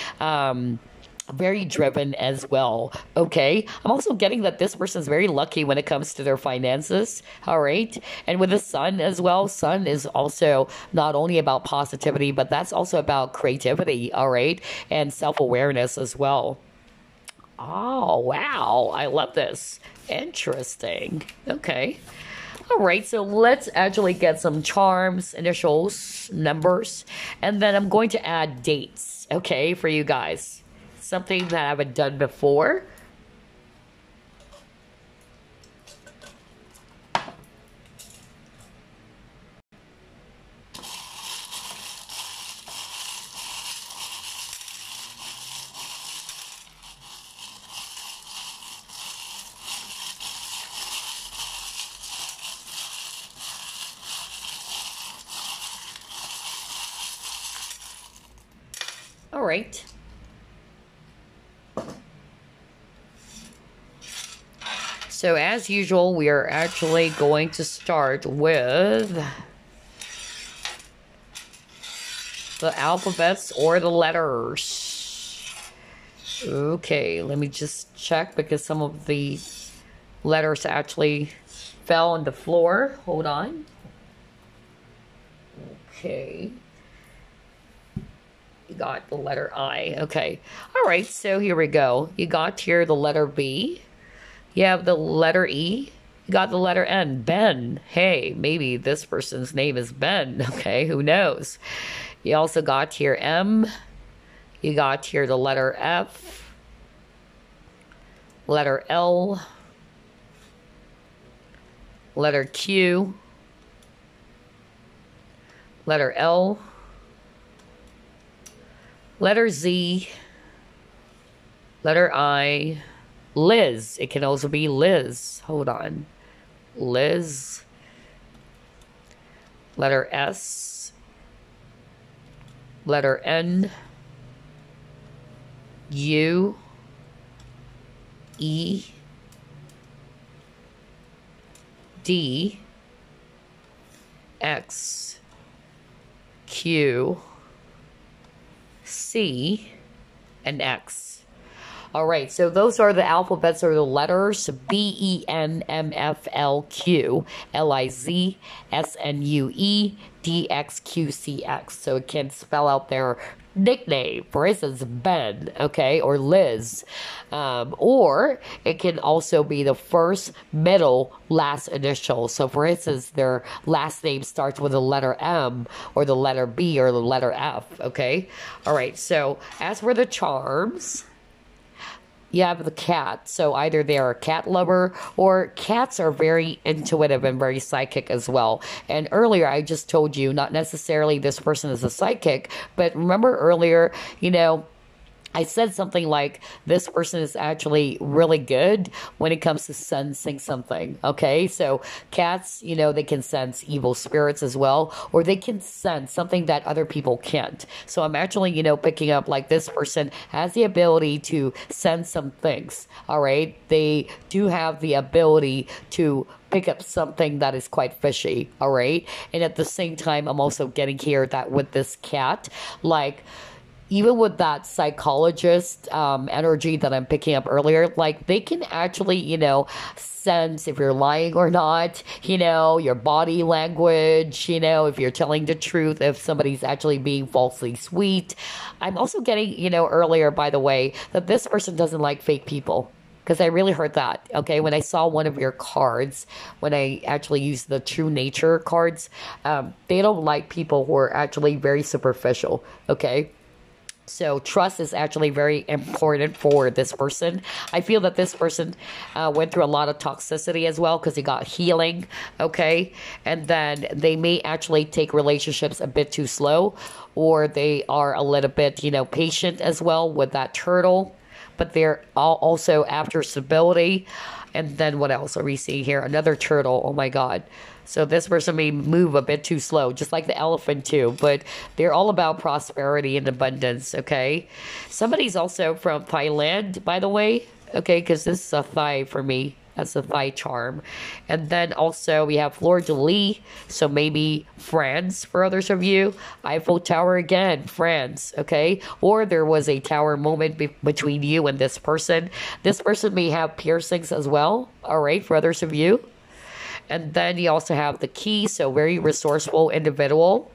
Very driven as well. Okay. I'm also getting that this person is very lucky when it comes to their finances. All right. And with the Sun as well, Sun is also not only about positivity, but that's also about creativity. All right. And self-awareness as well. Oh, wow. I love this. Interesting. Okay. All right, so let's actually get some charms, initials, numbers, and then I'm going to add dates, okay, for you guys. Something that I haven't done before. right. So as usual, we are actually going to start with the alphabets or the letters. Okay, let me just check because some of the letters actually fell on the floor. Hold on. Okay. You got the letter I. Okay. All right, so here we go. You got here the letter B. You have the letter E. You got the letter N. Ben. Hey, maybe this person's name is Ben. Okay, who knows? You also got here M. You got here the letter F. Letter L. Letter Q. Letter L. Letter Z. Letter I. Liz. It can also be Liz. Hold on. Liz. Letter S. Letter N. U. E. D. X. Q. C. And X. All right, so those are the alphabets or the letters: B, E, N, M, F, L, Q, L, I, Z, S, N, U, E, D, X, Q, C, X. So it can spell out their nickname, for instance, Ben, okay, or Liz. Or it can also be the first, middle, last initial. So for instance, their last name starts with the letter M or the letter B or the letter F, okay? All right, so as for the charms, you have the cat. So either they are a cat lover or cats are very intuitive and very psychic as well. And earlier I just told you, not necessarily this person is a psychic, but remember earlier, you know, I said something like this person is actually really good when it comes to sensing something. Okay, so cats, you know, they can sense evil spirits as well, or they can sense something that other people can't. So I'm actually, you know, picking up like this person has the ability to sense some things. All right, they do have the ability to pick up something that is quite fishy. All right, and at the same time, I'm also getting here that with this cat, like, even with that psychologist energy that I'm picking up earlier, like they can actually, you know, sense if you're lying or not, you know, your body language, you know, if you're telling the truth, if somebody's actually being falsely sweet. I'm also getting, you know, earlier, by the way, that this person doesn't like fake people. Because I really heard that, okay? When I saw one of your cards, when I actually used the True Nature cards, they don't like people who are actually very superficial, okay? So trust is actually very important for this person. I feel that this person went through a lot of toxicity as well because they got healing, okay? And then they may actually take relationships a bit too slow, or they are a little bit, you know, patient as well with that turtle. But they're also after stability. And then what else are we seeing here? Another turtle. Oh my God. So this person may move a bit too slow, just like the elephant too. But they're all about prosperity and abundance, okay? Somebody's also from Thailand, by the way. Okay, because this is a Thai for me. That's a Thai charm. And then also we have Fleur de Lis. So maybe France for others of you. Eiffel Tower again, France, okay? Or there was a tower moment between you and this person. This person may have piercings as well, all right, for others of you. And then you also have the key, so very resourceful individual.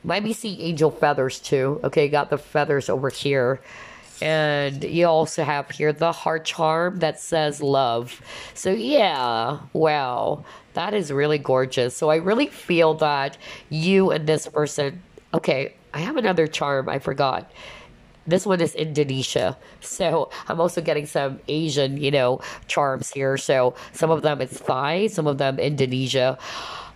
Might be seeing angel feathers too. Okay, got the feathers over here. And you also have here the heart charm that says love. So yeah, wow, that is really gorgeous. So I really feel that you and this person, okay, I have another charm, I forgot. This one is Indonesia. So I'm also getting some Asian, you know, charms here. So some of them it's Thai, some of them Indonesia.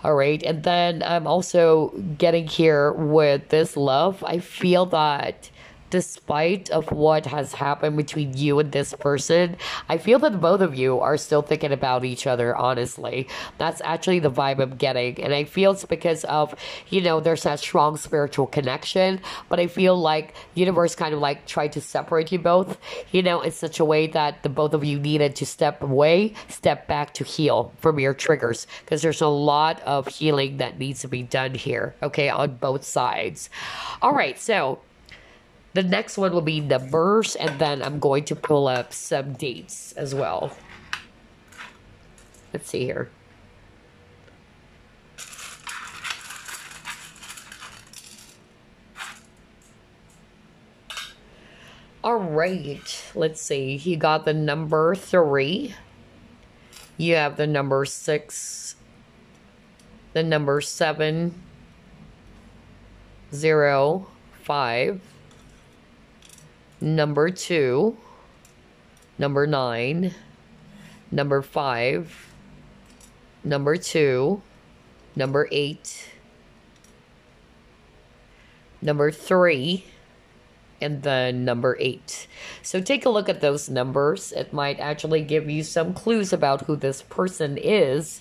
All right. And then I'm also getting here with this love. I feel that despite of what has happened between you and this person, I feel that both of you are still thinking about each other, honestly. That's actually the vibe I'm getting. And I feel it's because of, there's that strong spiritual connection. But I feel like universe kind of like tried to separate you both, in such a way that the both of you needed to step back to heal from your triggers. Because there's a lot of healing that needs to be done here, okay, on both sides. All right, so the next one will be numbers, and then I'm going to pull up some dates as well. Let's see here. All right, let's see. You got the number 3. You have the number 6, the number 7, 0, 5, number 2, number 9, number 5, number 2, number 8, number 3, and then number 8. So take a look at those numbers. It might actually give you some clues about who this person is.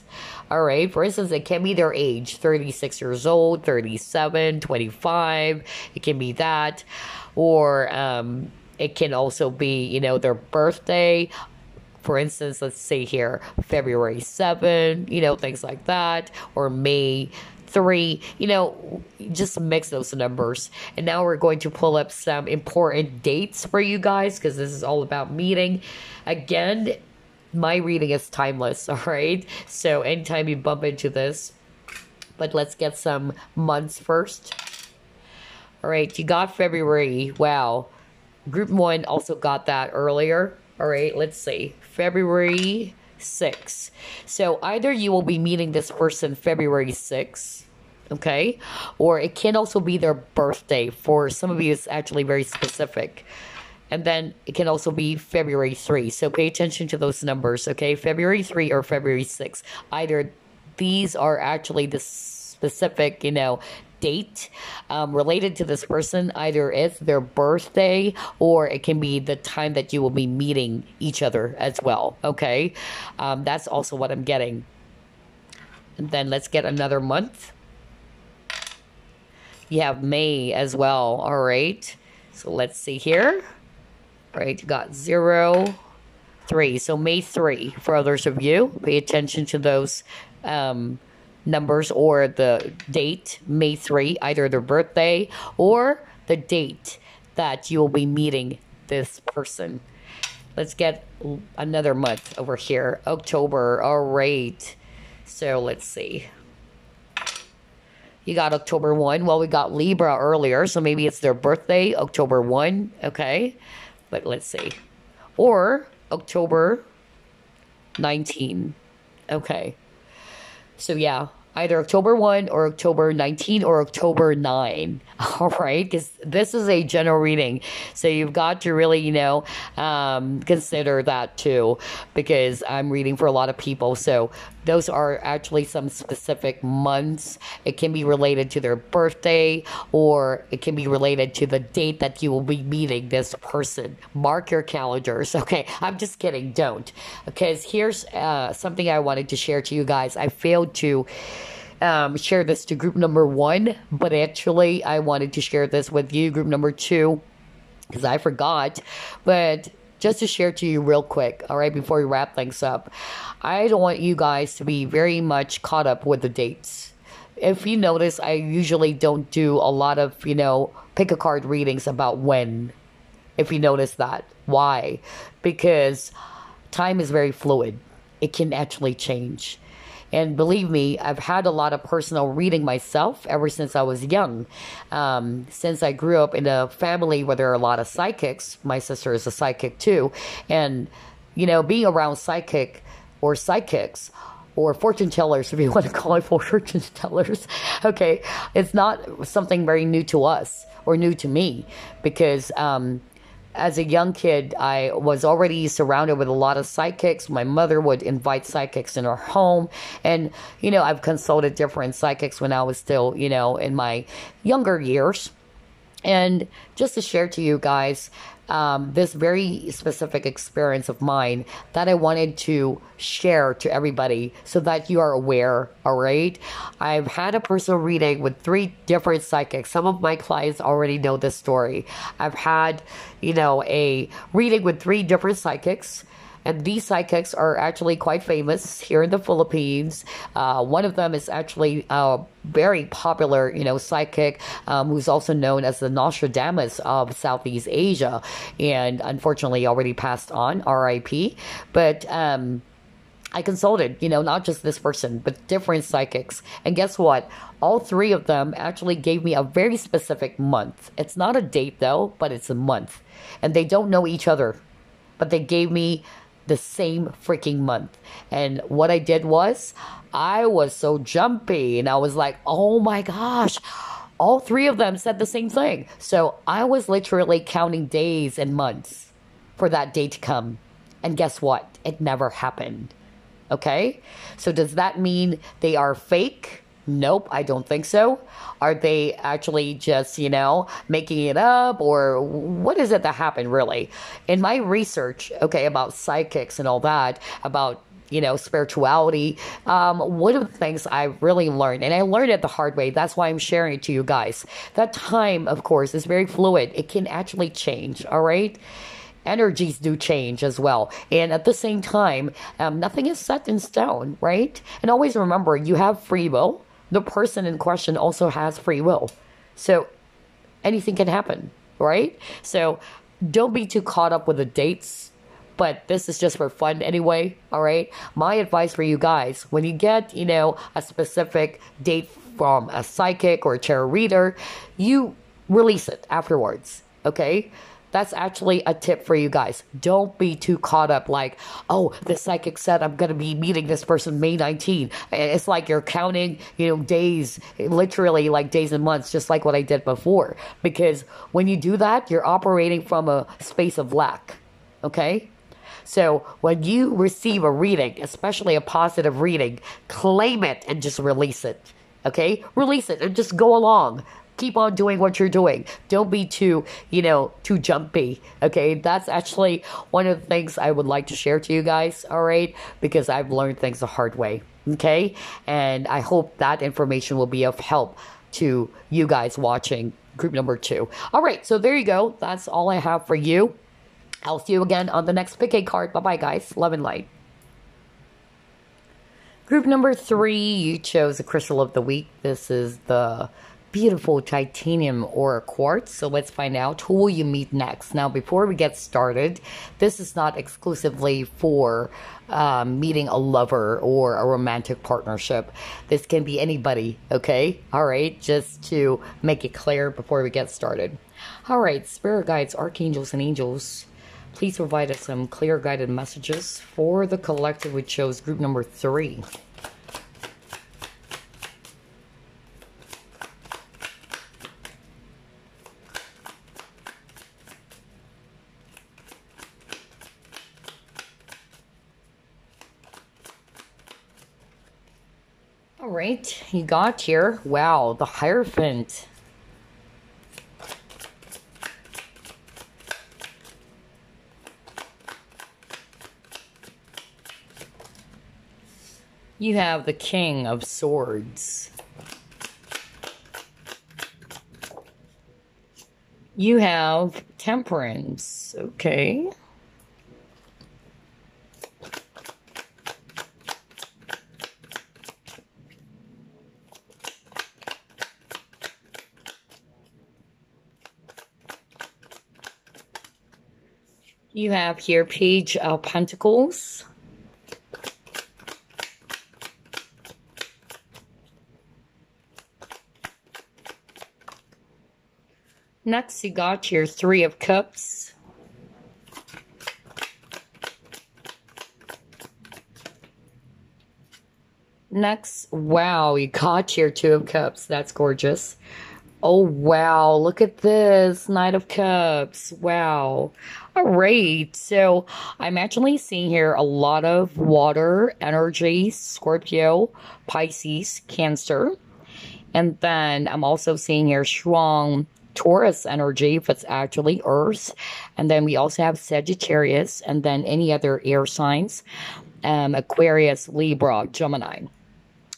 All right, for instance, it can be their age, 36 years old, 37, 25. It can be that. Or it can also be, their birthday. For instance, let's say here, February 7, things like that. Or May 3, just mix those numbers. And now we're going to pull up some important dates for you guys, because this is all about meeting. Again, my reading is timeless, all right? So anytime you bump into this. But let's get some months first. All right, you got February. Wow. Group 1 also got that earlier. All right, let's see. February 6. So either you will be meeting this person February 6, okay? Or it can also be their birthday. For some of you, it's actually very specific. And then it can also be February 3. So pay attention to those numbers, okay? February 3 or February 6. Either these are actually the specific, date related to this person. Either it's their birthday, or it can be the time that you will be meeting each other as well, okay? That's also what I'm getting. And then let's get another month. You have May as well, all right? So let's see here. All right, you got 0, 3. So May 3 for others of you. Pay attention to those numbers or the date, May 3, either their birthday or the date that you will be meeting this person. Let's get another month over here, October. All right. So let's see. You got October 1. Well, we got Libra earlier, so maybe it's their birthday, October 1. Okay. But let's see. Or October 19. Okay. So yeah, either October 1 or October 19 or October 9. All right, because this is a general reading. So you've got to really, consider that too, because I'm reading for a lot of people. So those are actually some specific months. It can be related to their birthday, or it can be related to the date that you will be meeting this person. Mark your calendars. Okay, I'm just kidding. Don't. Because here's something I wanted to share to you guys. I failed to share this to group number 1, but actually I wanted to share this with you, group number 2, because I forgot. But just to share to you real quick, all right, before we wrap things up, I don't want you guys to be very much caught up with the dates. If you notice, I usually don't do a lot of, pick a card readings about when, if you notice that. Why? Because time is very fluid. It can actually change. And believe me, I've had a lot of personal reading myself ever since I was young. Since I grew up in a family where there are a lot of psychics. My sister is a psychic too. And, being around psychics, or fortune tellers, if you want to call it fortune tellers, okay, it's not something very new to us or new to me, because as a young kid, I was already surrounded with a lot of psychics. My mother would invite psychics in her home. And, I've consulted different psychics when I was still, in my younger years. And just to share to you guys, this very specific experience of mine that I wanted to share to everybody so that you are aware, all right? I've had a personal reading with 3 different psychics. Some of my clients already know this story. I've had, a reading with 3 different psychics. And these psychics are actually quite famous here in the Philippines. One of them is actually a very popular, psychic who's also known as the Nostradamus of Southeast Asia, and unfortunately already passed on, R.I.P. But I consulted, not just this person, but different psychics. And guess what? All 3 of them actually gave me a very specific month. It's not a date though, but it's a month. And they don't know each other, but they gave me the same freaking month. And what I did was, I was so jumpy and I was like, oh my gosh, all 3 of them said the same thing. So I was literally counting days and months for that day to come. And guess what? It never happened. Okay? So does that mean they are fake? Nope, I don't think so. Are they actually just, making it up? Or what is it that happened, really? In my research, about psychics and all that, about, spirituality, one of the things I really learned, and I learned it the hard way, that's why I'm sharing it to you guys. That time, of course, is very fluid. It can actually change, all right? Energies do change as well. And at the same time, nothing is set in stone, right? And always remember, you have free will. The person in question also has free will. So anything can happen, right? So don't be too caught up with the dates. But this is just for fun anyway, all right? My advice for you guys, when you get, a specific date from a psychic or a tarot reader, you release it afterwards, okay? That's actually a tip for you guys. Don't be too caught up like, oh, the psychic said I'm going to be meeting this person May 19. It's like you're counting, days, literally like days and months, just like what I did before. Because when you do that, you're operating from a space of lack, okay? So when you receive a reading, especially a positive reading, claim it and just release it, okay? Release it and just go along. Keep on doing what you're doing. Don't be too, too jumpy. Okay, that's actually one of the things I would like to share to you guys. All right, because I've learned things the hard way. Okay, and I hope that information will be of help to you guys watching group number 2. All right, so there you go. That's all I have for you. I'll see you again on the next pick a card. Bye bye, guys. Love and light. Group number 3, you chose the crystal of the week. This is the beautiful titanium aura quartz. So let's find out who will you meet next. Now, before we get started, this is not exclusively for meeting a lover or a romantic partnership. This can be anybody, okay? All right, just to make it clear before we get started. All right, spirit guides, archangels, and angels, please provide us some clear guided messages for the collective we chose group number 3. All right, you got here. Wow, the Hierophant. You have the King of Swords. You have Temperance. Okay. You have here Page of Pentacles. Next, you got your 3 of Cups. Next, wow, you got your 2 of Cups. That's gorgeous. Oh, wow, look at this. Knight of Cups. Wow. All right, so I'm actually seeing here a lot of water energy, Scorpio, Pisces, Cancer. And then I'm also seeing here strong Taurus energy if it's actually Earth. And then we also have Sagittarius, and then any other air signs, Aquarius, Libra, Gemini.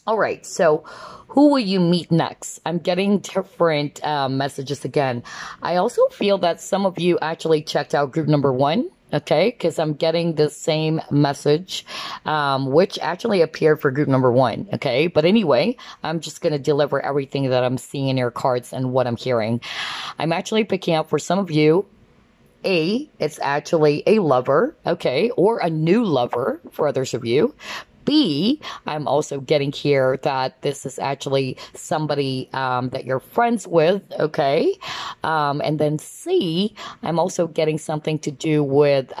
All right, so who will you meet next? I'm getting different messages again. I also feel that some of you actually checked out group number 1. Okay, because I'm getting the same message, which actually appeared for group number 1. Okay, but anyway, I'm just going to deliver everything that I'm seeing in your cards and what I'm hearing. I'm actually picking up for some of you, it's actually a lover, okay, or a new lover for others of you. B, I'm also getting here that this is actually somebody that you're friends with, okay? And then C, I'm also getting something to do with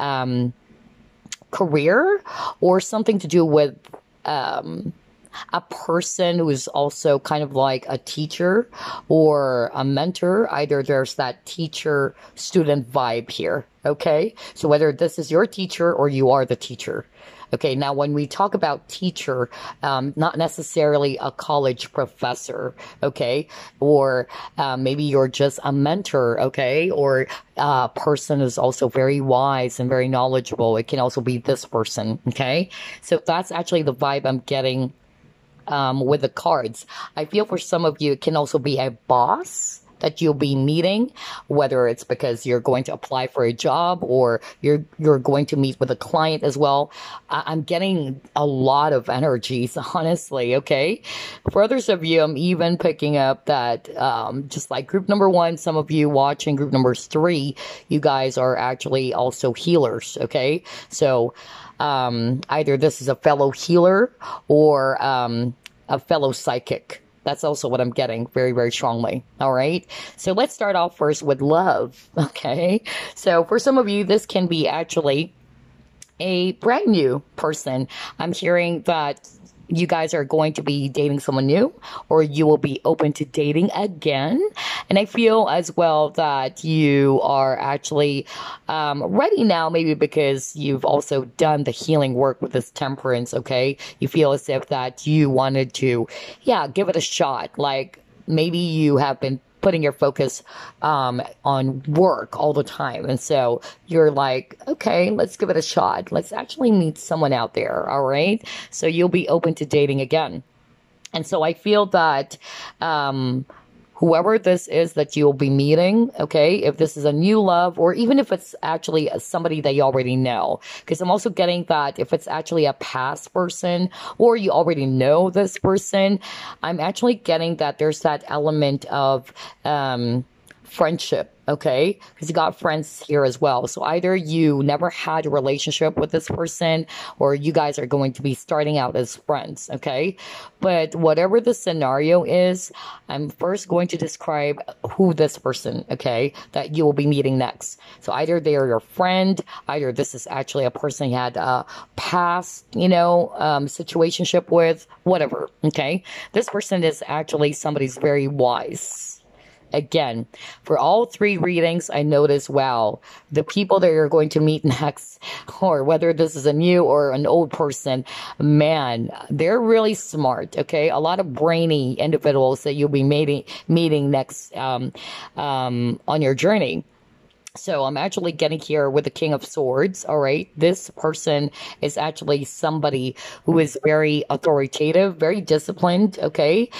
career, or something to do with a person who is also kind of like a teacher or a mentor. Either there's that teacher-student vibe here, okay? So whether this is your teacher or you are the teacher. Okay, now when we talk about teacher, not necessarily a college professor, okay? Or maybe you're just a mentor, okay? Or a person is also very wise and very knowledgeable. It can also be this person, okay? So that's actually the vibe I'm getting with the cards. I feel for some of you, it can also be a boss that you'll be meeting, whether it's because you're going to apply for a job or you're going to meet with a client as well. I'm getting a lot of energies, honestly, okay? For others of you, I'm even picking up that just like group number 1, some of you watching group number 3, you guys are actually also healers, okay? So either this is a fellow healer or a fellow psychic. That's also what I'm getting very, very strongly. All right. So let's start off first with love. Okay. So for some of you, this can be actually a brand new person. I'm hearing that you guys are going to be dating someone new, or you will be open to dating again. And I feel as well that you are actually ready now, maybe because you've also done the healing work with this temperance, okay? You feel as if that you wanted to, give it a shot. Like maybe you have been putting your focus on work all the time. And so you're like, okay, let's give it a shot. Let's actually meet someone out there, all right? So you'll be open to dating again. And so I feel that whoever this is that you'll be meeting, okay, if this is a new love, or even if it's actually somebody that you already know, because I'm also getting that if it's actually a past person or you already know this person, I'm actually getting that there's that element of friendship, okay? Because you got friends here as well. So either you never had a relationship with this person, or you guys are going to be starting out as friends, okay? But whatever the scenario is, I'm first going to describe who this person, okay, that you will be meeting next. So either they are your friend, either this is actually a person you had a past, situationship with, whatever, okay? This person is actually somebody's very wise. Again, for all 3 readings, I notice, wow, the people that you're going to meet next, or whether this is a new or an old person, man, they're really smart, okay? A lot of brainy individuals that you'll be meeting next on your journey. So I'm actually getting here with the King of Swords, all right? This person is actually somebody who is very authoritative, very disciplined, okay?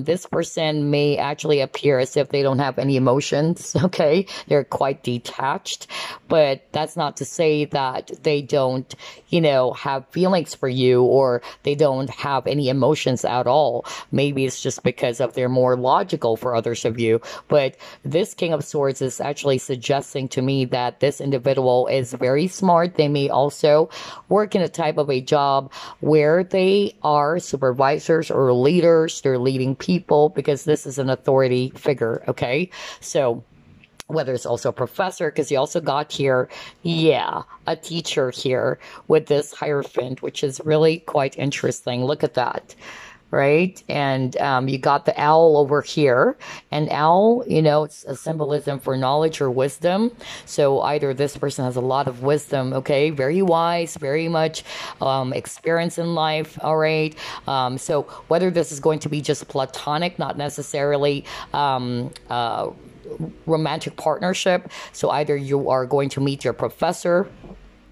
This person may actually appear as if they don't have any emotions, okay? They're quite detached, but that's not to say that they don't, have feelings for you, or they don't have any emotions at all. Maybe it's just because of they're more logical for others of you. But this King of Swords is actually suggesting to me that this individual is very smart. They may also work in a type of a job where they are supervisors or leaders. They're leading people, because this is an authority figure, okay? So whether it's also a professor, because you also got here, a teacher here with this Hierophant, which is really quite interesting. Look at that. Right? And you got the owl over here. And owl, it's a symbolism for knowledge or wisdom. So either this person has a lot of wisdom, okay? Very wise, very much experience in life, all right? So whether this is going to be just platonic, not necessarily romantic partnership. So either you are going to meet your professor,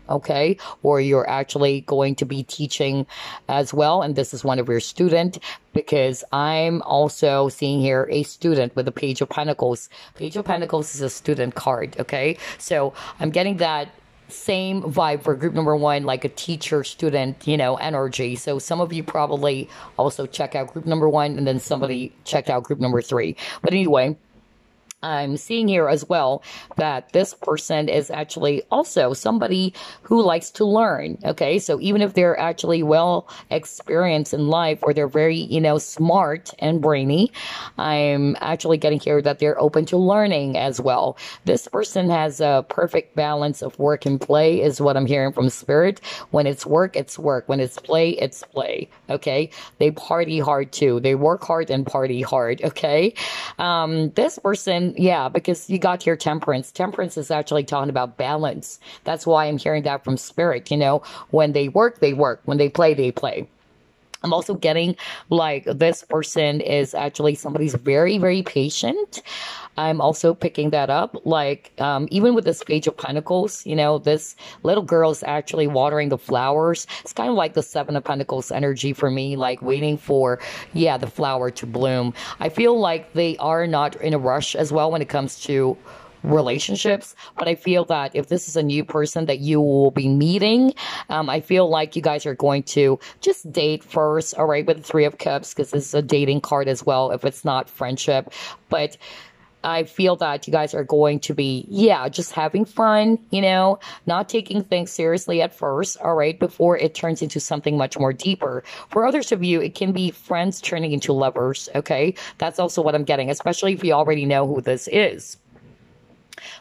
okay, or you're actually going to be teaching as well, and this is one of your student, because I'm also seeing here a student with the Page of Pentacles. Page of Pentacles is a student card, okay? So I'm getting that same vibe for group number one, like a teacher student, energy. So some of you probably also check out group number one, and then somebody checked out group number three. But anyway, I'm seeing here as well that this person is actually also somebody who likes to learn. Okay, so even if they're actually well experienced in life, or they're very, smart and brainy, I'm actually getting here that they're open to learning as well. This person has a perfect balance of work and play, is what I'm hearing from Spirit. When it's work, it's work. When it's play, it's play. Okay, they party hard too. They work hard and party hard. Okay, this person, yeah, because you got here Temperance. Temperance is actually talking about balance. That's why I'm hearing that from Spirit. When they work, they work. When they play, they play. I'm also getting like this person is actually somebody's very, very patient. I'm also picking that up. Like, even with this Page of Pentacles, this little girl is actually watering the flowers. It's kind of like the Seven of Pentacles energy for me, like waiting for, the flower to bloom. I feel like they are not in a rush as well when it comes to relationships, but I feel that if this is a new person that you will be meeting, I feel like you guys are going to just date first, all right, with the Three of Cups, because this is a dating card as well, if it's not friendship. But I feel that you guys are going to be, just having fun, not taking things seriously at first, all right, before it turns into something much more deeper. For others of you, it can be friends turning into lovers, okay? That's also what I'm getting, especially if you already know who this is.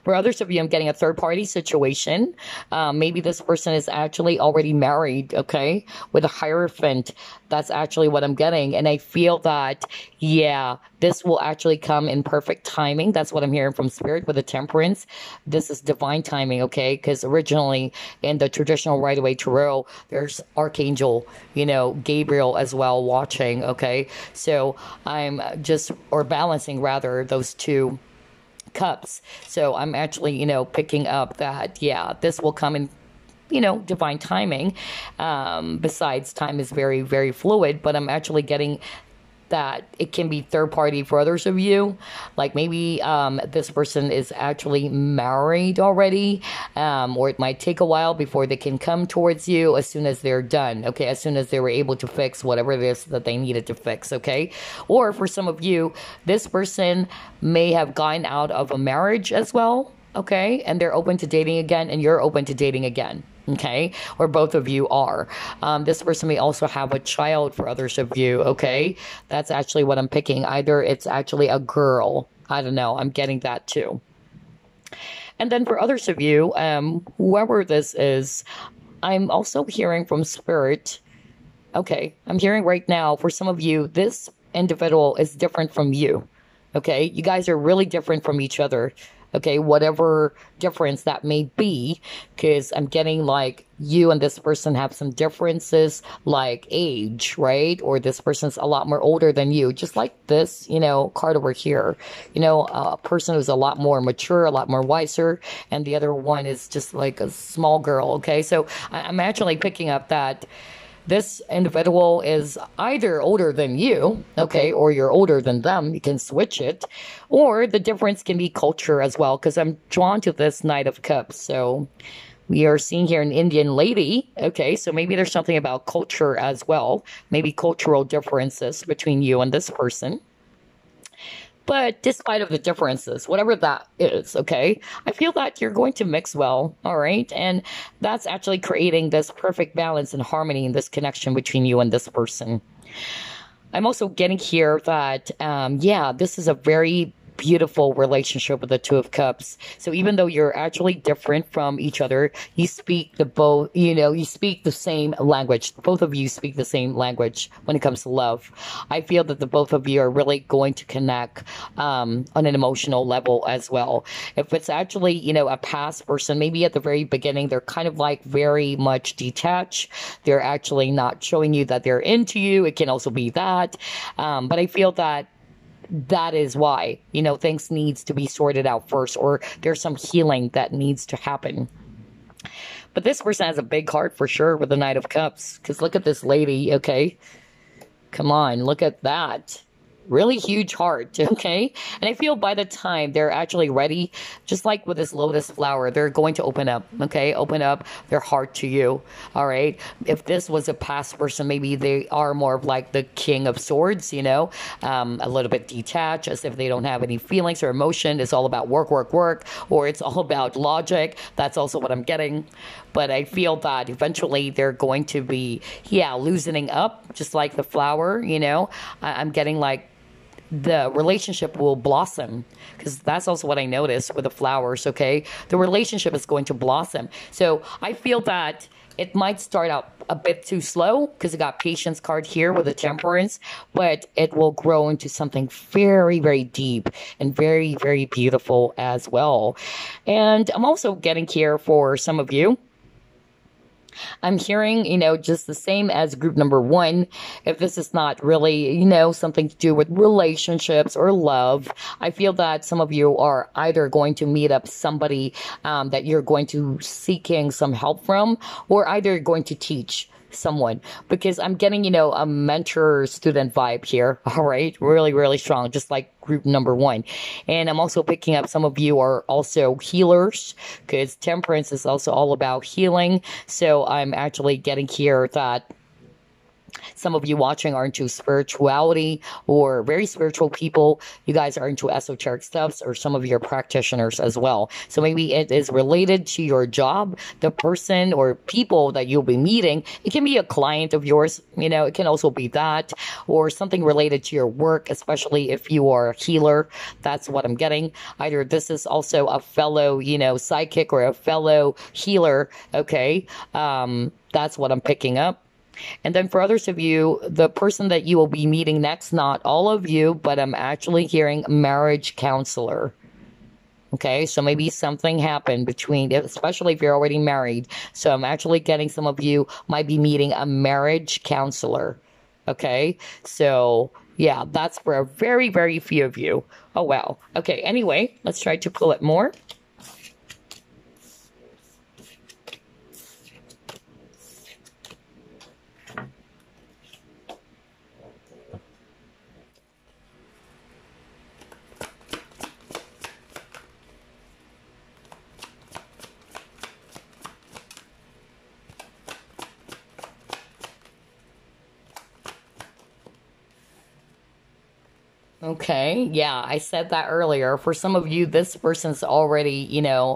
For others of you, I'm getting a third-party situation. Maybe this person is actually already married, okay, with a Hierophant. That's actually what I'm getting. And I feel that, this will actually come in perfect timing. That's what I'm hearing from Spirit with the Temperance. This is divine timing, okay? Because originally in the traditional Rider-Waite Tarot, there's Archangel, Gabriel as well watching, okay? So I'm balancing rather those two cups. So I'm actually, picking up that, this will come in, divine timing. Besides, time is very, very fluid, but I'm actually getting that it can be third party for others of you. Like maybe this person is actually married already, or it might take a while before they can come towards you as soon as they're done, okay? As soon as they were able to fix whatever it is that they needed to fix, okay? Or for some of you, this person may have gotten out of a marriage as well, okay? And they're open to dating again, and you're open to dating again. Okay, or both of you are. This person may also have a child for others of you, okay? That's actually what I'm picking. Either it's actually a girl. I don't know. I'm getting that too. And then for others of you, whoever this is, I'm also hearing from Spirit. Okay, I'm hearing right now, for some of you, this individual is different from you. Okay, you guys are really different from each other. Okay, whatever difference that may be, because I'm getting like you and this person have some differences, like age, right? Or this person's a lot more older than you, just like this, card over here. A person who's a lot more mature, a lot more wiser, and the other one is just like a small girl, okay? So I'm actually picking up that this individual is either older than you, okay, or you're older than them. You can switch it. Or the difference can be culture as well, because I'm drawn to this Knight of Cups. So we are seeing here an Indian lady, okay, so maybe there's something about culture as well. Maybe cultural differences between you and this person. But despite of the differences, whatever that is, okay, I feel that you're going to mix well, all right? And that's actually creating this perfect balance and harmony in this connection between you and this person. I'm also getting here that, this is a very beautiful relationship with the Two of Cups. So even though you're actually different from each other, you speak you speak the same language. Both of you speak the same language when it comes to love. I feel that the both of you are really going to connect on an emotional level as well. If it's actually, a past person, maybe at the very beginning, they're kind of like very much detached. They're actually not showing you that they're into you. It can also be that. But I feel that that is why, things needs to be sorted out first, or there's some healing that needs to happen. But this person has a big heart for sure with the Knight of Cups. Because look at this lady, okay? Come on, look at that. Really huge heart, okay? And I feel by the time they're actually ready, just like with this lotus flower, they're going to open up, okay? Open up their heart to you, all right? If this was a past person, maybe they are more of like the King of Swords, a little bit detached, as if they don't have any feelings or emotion. It's all about work, work, work, or it's all about logic. That's also what I'm getting. But I feel that eventually they're going to be, loosening up, just like the flower, I'm getting like the relationship will blossom, because that's also what I noticed with the flowers, okay? The relationship is going to blossom. So I feel that it might start out a bit too slow, because it got patience card here with the temperance, but it will grow into something very, very deep and very, very beautiful as well. And I'm also getting here for some of you, I'm hearing, just the same as group number 1. If this is not really, something to do with relationships or love, I feel that some of you are either going to meet up somebody that you're going to seeking some help from, or either going to teach someone, because I'm getting, a mentor student vibe here. All right. Really, really strong, just like group number 1. And I'm also picking up some of you are also healers, because temperance is also all about healing. So I'm actually getting here that some of you watching are into spirituality, or very spiritual people. You guys are into esoteric stuffs, or some of your practitioners as well. So maybe it is related to your job, the person or people that you'll be meeting. It can be a client of yours, it can also be that, or something related to your work, especially if you are a healer. That's what I'm getting. Either this is also a fellow, psychic, or a fellow healer. Okay. That's what I'm picking up. And then for others of you, the person that you will be meeting next, not all of you, but I'm actually hearing marriage counselor. Okay, so maybe something happened between, especially if you're already married. So I'm actually getting some of you might be meeting a marriage counselor. Okay, so yeah, that's for a very, very few of you. Oh, wow. Okay, anyway, let's try to pull it more. Okay, yeah, I said that earlier. For some of you, this person's already, a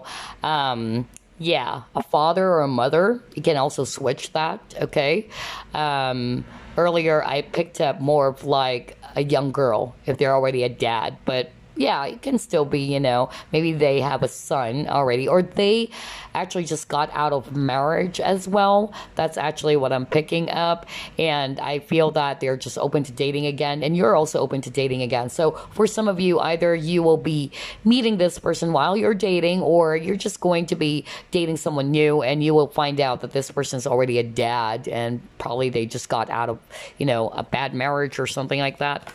father or a mother. You can also switch that, okay? Earlier, I picked up more of like a young girl if they're already a dad, but yeah, it can still be, maybe they have a son already, or they actually just got out of marriage as well. That's actually what I'm picking up. And I feel that they're just open to dating again, and you're also open to dating again. So for some of you, either you will be meeting this person while you're dating, or you're just going to be dating someone new, and you will find out that this person's already a dad, and probably they just got out of, a bad marriage or something like that.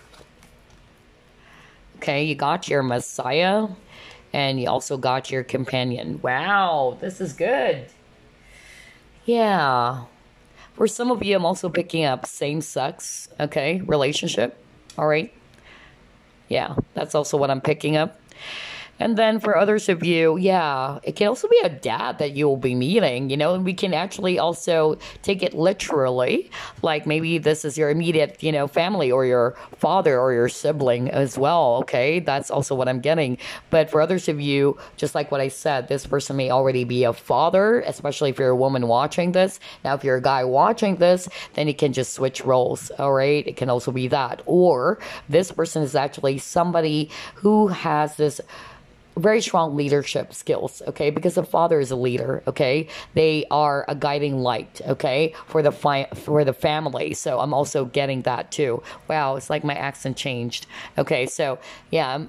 Okay, you got your Messiah, and you also got your companion. Wow, this is good. Yeah. For some of you, I'm also picking up same-sex, okay, relationship. All right. Yeah, that's also what I'm picking up. And then for others of you, yeah, it can also be a dad that you will be meeting, and we can actually also take it literally. Like maybe this is your immediate, family, or your father or your sibling as well. Okay. That's also what I'm getting. But for others of you, just like what I said, this person may already be a father, especially if you're a woman watching this. Now, if you're a guy watching this, then you can just switch roles. All right. It can also be that. Or this person is actually somebody who has this very strong leadership skills, okay? Because the father is a leader, okay? They are a guiding light, okay? For the family. So I'm also getting that too. Wow, it's like my accent changed. Okay, so yeah,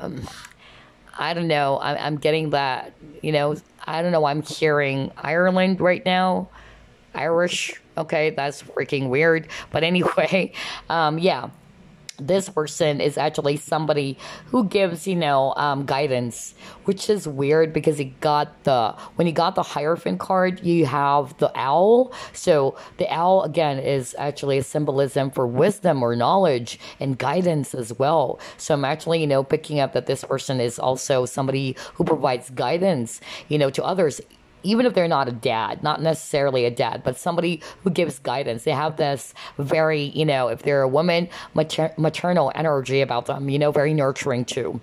I don't know. I'm getting that, I don't know. I'm hearing Ireland right now. Irish. Okay, that's freaking weird. But anyway, yeah. this person is actually somebody who gives, guidance, which is weird because when you got the Hierophant card, you have the owl. So the owl, again, is actually a symbolism for wisdom or knowledge and guidance as well. So I'm actually, picking up that this person is also somebody who provides guidance, to others, even if they're not a dad, not necessarily a dad, but somebody who gives guidance. They have this very, if they're a woman, maternal energy about them, very nurturing too.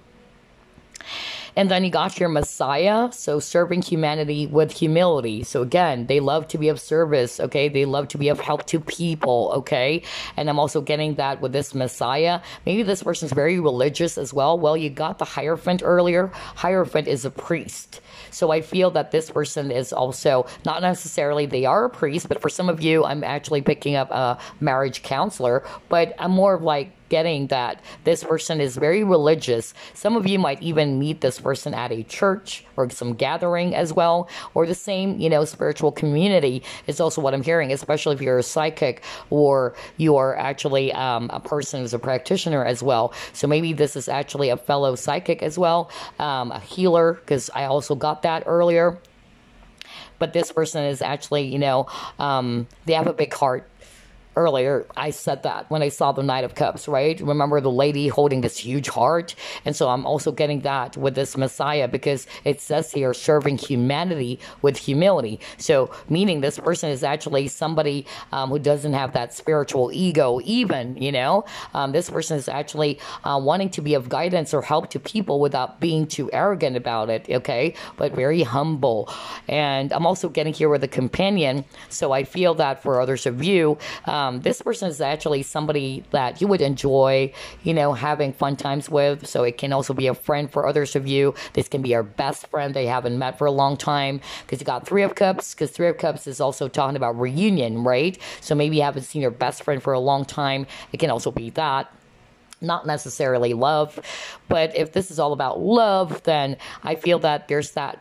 And then you got your Messiah, so serving humanity with humility. So again, they love to be of service, okay? They love to be of help to people, okay? And I'm also getting that with this Messiah. Maybe this person's very religious as well. Well, you got the Hierophant earlier. Hierophant is a priest. So I feel that this person is also, not necessarily they are a priest, but for some of you, I'm actually picking up a marriage counselor, but I'm more of like getting that this person is very religious. Some of you might even meet this person at a church or some gathering as well, or the same, spiritual community is also what I'm hearing, especially if you're a psychic or you're actually a person who's a practitioner as well. So maybe this is actually a fellow psychic as well, a healer, because I also got that earlier. But this person is actually, they have a big heart. Earlier, I said that when I saw the Knight of Cups, right? Remember the lady holding this huge heart? And so I'm also getting that with this Messiah because it says here, serving humanity with humility. So meaning this person is actually somebody who doesn't have that spiritual ego even, this person is actually wanting to be of guidance or help to people without being too arrogant about it, okay? But very humble. And I'm also getting here with a companion. So I feel that for others of you, this person is actually somebody that you would enjoy, having fun times with. So it can also be a friend for others of you. This can be your best friend they haven't met for a long time because you got Three of Cups, because Three of Cups is also talking about reunion, right? So maybe you haven't seen your best friend for a long time. It can also be that. Not necessarily love. But if this is all about love, then I feel that there's that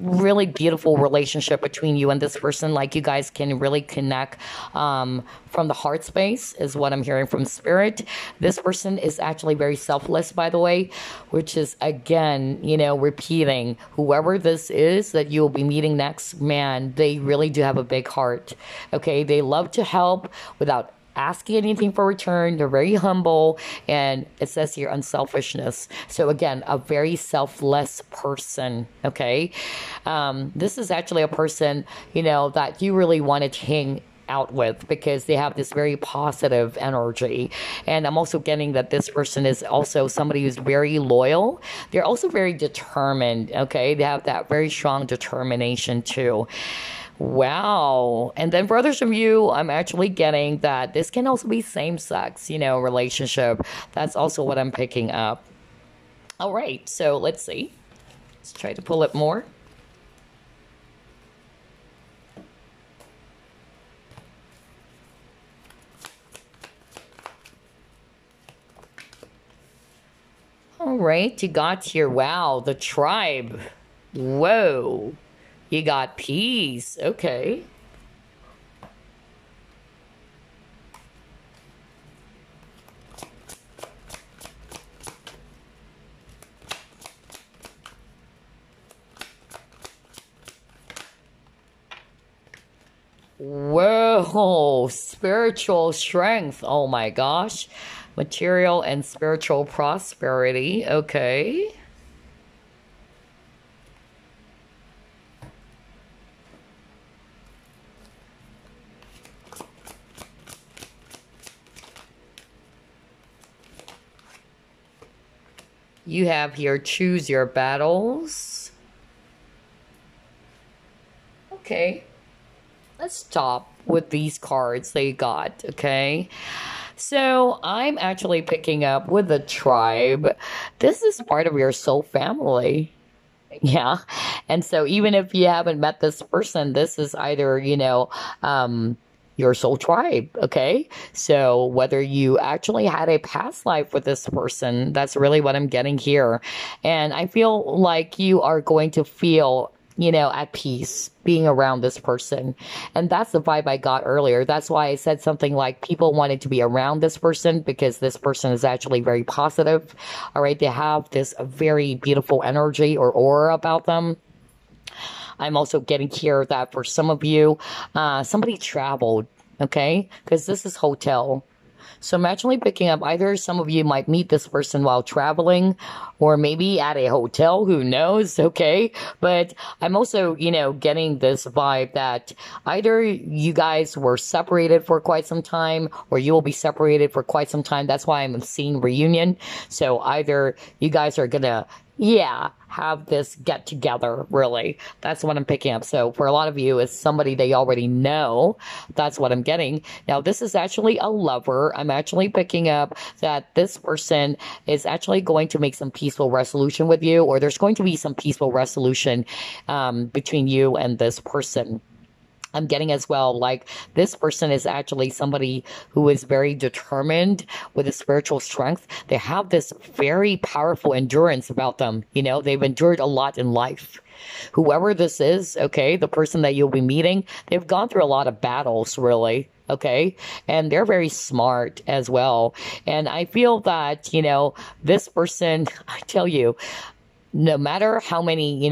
really beautiful relationship between you and this person. Like you guys can really connect from the heart space is what I'm hearing from spirit. This person is actually very selfless, by the way, which is again, repeating whoever this is that you'll be meeting next, man, they really do have a big heart. Okay. They love to help without asking anything for return. They're very humble, and it says here unselfishness. So again, a very selfless person. Okay, this is actually a person that you really wanted to hang out with because they have this very positive energy. And I'm also getting that this person is also somebody who's very loyal. They're also very determined. Okay, they have that very strong determination too. Wow. And then for others of you, I'm actually getting that this can also be same-sex, relationship. That's also what I'm picking up. All right. So let's see. Let's try to pull it more. All right. You got here. Wow. The tribe. Whoa. You got peace. Okay. Whoa. Spiritual strength. Oh my gosh. Material and spiritual prosperity. Okay. You have here, choose your battles. Okay. Let's stop with these cards they got, okay? So I'm actually picking up with the tribe. This is part of your soul family. Yeah. And so even if you haven't met this person, this is either, your soul tribe, okay? So whether you actually had a past life with this person, that's really what I'm getting here. And I feel like you are going to feel at peace being around this person. And that's the vibe I got earlier. That's why I said something like people wanted to be around this person because this person is actually very positive. All right. They have this very beautiful energy or aura about them. I'm also getting here that for some of you, somebody traveled. Okay. Because this is hotel. So I'm actually picking up either some of you might meet this person while traveling or maybe at a hotel, who knows, okay? But I'm also, getting this vibe that either you guys were separated for quite some time or you will be separated for quite some time. That's why I'm seeing reunion. So either you guys are gonna have this get together, really. That's what I'm picking up. So for a lot of you, it's somebody they already know. That's what I'm getting. Now, this is actually a lover. I'm actually picking up that this person is actually going to make some peaceful resolution with you, or there's going to be some peaceful resolution between you and this person. I'm getting as well, like this person is actually somebody who is very determined with a spiritual strength. They have this very powerful endurance about them. They've endured a lot in life. Whoever this is, okay, the person that you'll be meeting, they've gone through a lot of battles, really. Okay. And they're very smart as well. And I feel that, this person, I tell you, no matter how many,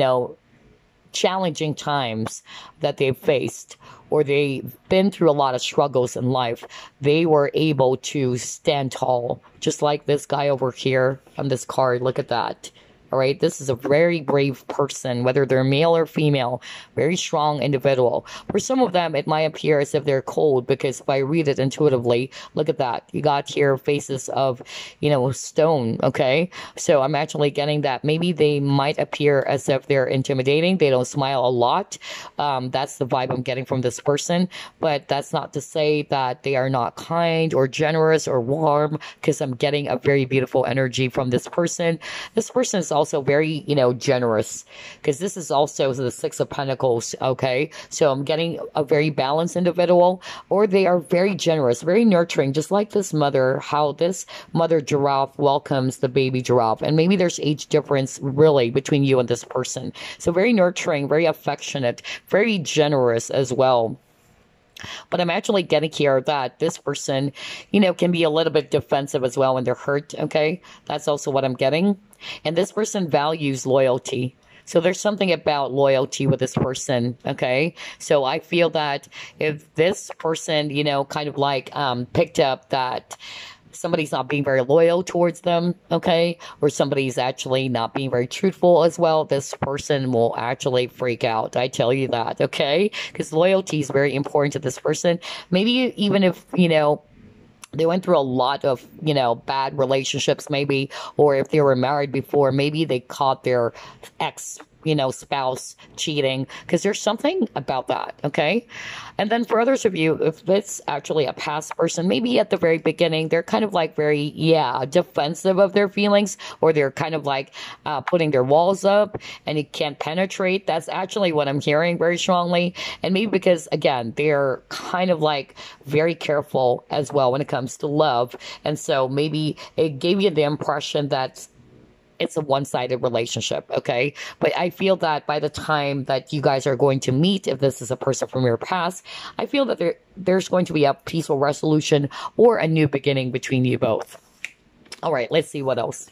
challenging times that they've faced or they've been through a lot of struggles in life, they were able to stand tall, just like this guy over here on this card. Look at that. All right, this is a very brave person, whether they're male or female, very strong individual. For some of them, it might appear as if they're cold because if I read it intuitively, look at that. You got here faces of, stone, okay? So I'm actually getting that maybe they might appear as if they're intimidating. They don't smile a lot. That's the vibe I'm getting from this person. But that's not to say that they are not kind or generous or warm because I'm getting a very beautiful energy from this person. This person is also very, generous because this is also the Six of Pentacles. Okay. So I'm getting a very balanced individual, or they are very generous, very nurturing, just like this mother, how this mother giraffe welcomes the baby giraffe. And maybe there's age difference really between you and this person. So very nurturing, very affectionate, very generous as well. But I'm actually getting here that this person, can be a little bit defensive as well when they're hurt, okay? That's also what I'm getting. And this person values loyalty. So there's something about loyalty with this person, okay? So I feel that if this person, kind of like picked up that somebody's not being very loyal towards them, okay? Or somebody's actually not being very truthful as well, this person will actually freak out. I tell you that, okay? Because loyalty is very important to this person. Maybe even if, they went through a lot of, bad relationships maybe, or if they were married before, maybe they caught their ex, spouse cheating, because there's something about that, okay? And then for others of you, if it's actually a past person, maybe at the very beginning, they're kind of like very, defensive of their feelings, or they're kind of like putting their walls up and you can't penetrate. That's actually what I'm hearing very strongly. And maybe because, again, they're kind of like very careful as well when it comes to love. And so maybe it gave you the impression that it's a one-sided relationship, okay? But I feel that by the time that you guys are going to meet, if this is a person from your past, I feel that there's going to be a peaceful resolution or a new beginning between you both. All right, let's see what else.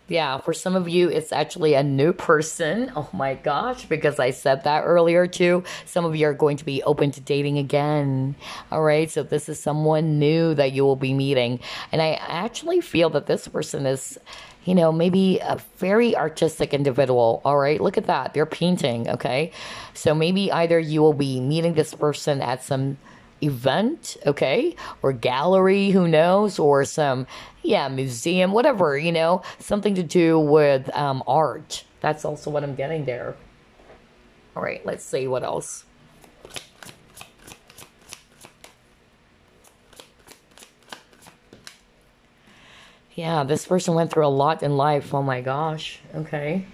Yeah, for some of you, it's actually a new person. Oh my gosh, because I said that earlier too. Some of you are going to be open to dating again. All right, so this is someone new that you will be meeting. And I actually feel that this person is, maybe a very artistic individual. All right, look at that. They're painting, okay? So maybe either you will be meeting this person at some event, okay, or gallery, who knows, or some museum, whatever, something to do with art. That's also what I'm getting there. All right, let's see what else. Yeah, this person went through a lot in life. Oh my gosh. Okay.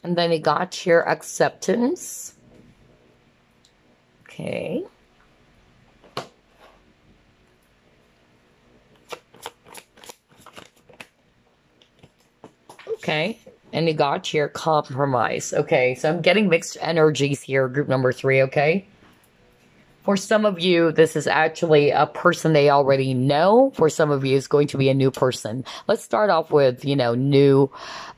And then you got your acceptance. Okay. Okay. And you got your compromise. Okay. So I'm getting mixed energies here, group number 3. Okay. For some of you, this is actually a person they already know. For some of you, it's going to be a new person. Let's start off with, new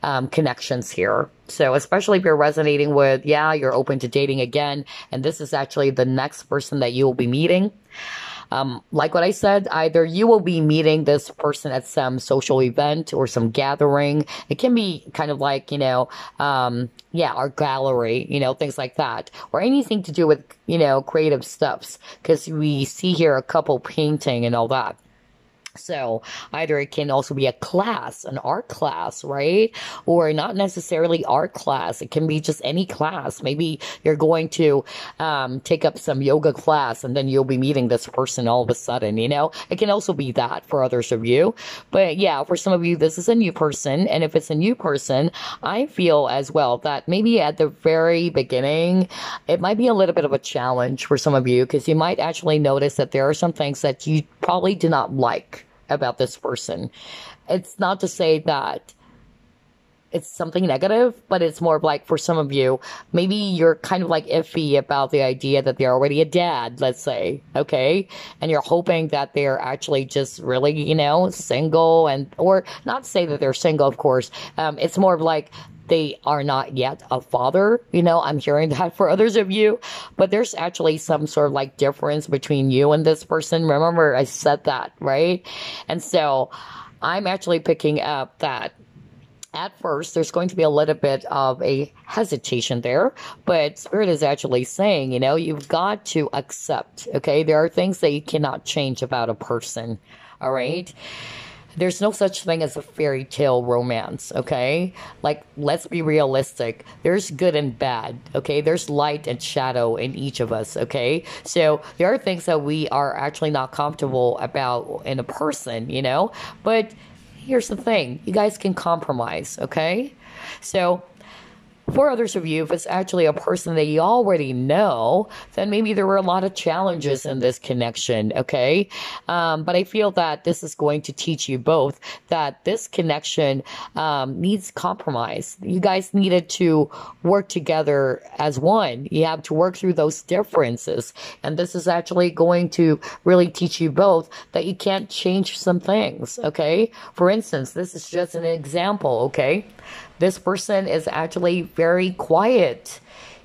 connections here. So especially if you're resonating with, yeah, you're open to dating again, and this is actually the next person that you will be meeting. Like what I said, either you will be meeting this person at some social event or some gathering. It can be kind of like, art gallery, things like that, or anything to do with, creative stuffs. Because we see here a couple painting and all that. So either it can also be a class, an art class, right? Or not necessarily art class. It can be just any class. Maybe you're going to take up some yoga class and then you'll be meeting this person all of a sudden, It can also be that for others of you. But yeah, for some of you, this is a new person. And if it's a new person, I feel as well that maybe at the very beginning, it might be a little bit of a challenge for some of you because you might actually notice that there are some things that you probably do not like about this person. It's not to say that it's something negative, but it's more of like for some of you, maybe you're kind of like iffy about the idea that they're already a dad, let's say, okay? And you're hoping that they're actually just really, single or not say that they're single, of course. It's more of like they are not yet a father. I'm hearing that for others of you, but there's actually some sort of like difference between you and this person. Remember, I said that, right? And so I'm actually picking up that at first, there's going to be a little bit of a hesitation there, but Spirit is actually saying, you've got to accept, okay? There are things that you cannot change about a person, all right? There's no such thing as a fairy tale romance, okay? Like, let's be realistic. There's good and bad, okay? There's light and shadow in each of us, okay? So there are things that we are actually not comfortable about in a person, But here's the thing. You guys can compromise, okay? So for others of you, if it's actually a person that you already know, then maybe there were a lot of challenges in this connection, okay? But I feel that this is going to teach you both that this connection needs compromise. You guys needed to work together as one. You have to work through those differences. And this is actually going to really teach you both that you can't change some things, okay? For instance, this is just an example, okay? This person is actually very quiet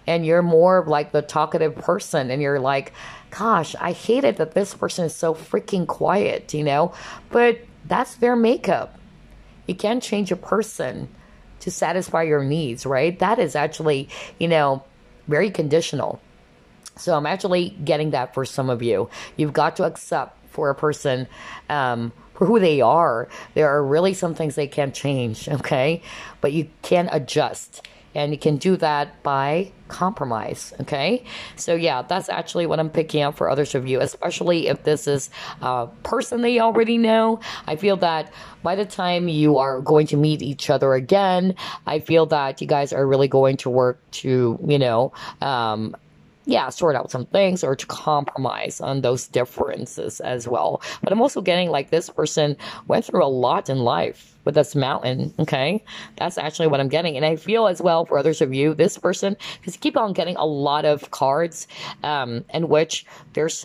and you're more of like the talkative person and you're like, gosh, I hate it that this person is so freaking quiet, but that's their makeup. You can't change a person to satisfy your needs, right? That is actually, very conditional. So I'm actually getting that for some of you. You've got to accept for a person, for who they are. There are really some things they can't change, okay? But you can adjust. And you can do that by compromise, okay? So yeah, that's actually what I'm picking up for others of you, especially if this is a person they already know. I feel that by the time you are going to meet each other again, I feel that you guys are really going to work to, sort out some things or to compromise on those differences as well. But I'm also getting like this person went through a lot in life with this mountain, okay? That's actually what I'm getting. And I feel as well for others of you, this person, because you keep on getting a lot of cards in which there's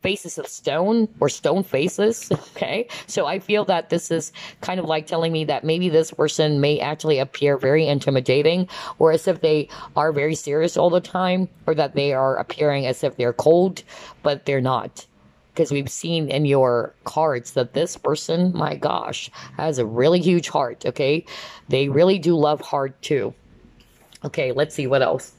faces of stone or stone faces, okay? So I feel that this is kind of like telling me that maybe this person may actually appear very intimidating or as if they are very serious all the time or that they are appearing as if they're cold, but they're not. Because we've seen in your cards that this person, my gosh, has a really huge heart, okay? They really do love hard too. Okay, let's see what else.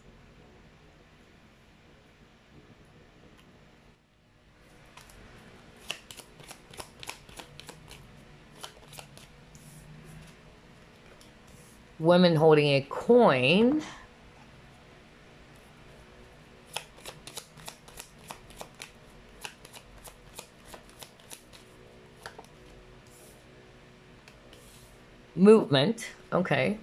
Women holding a coin. Movement. Okay.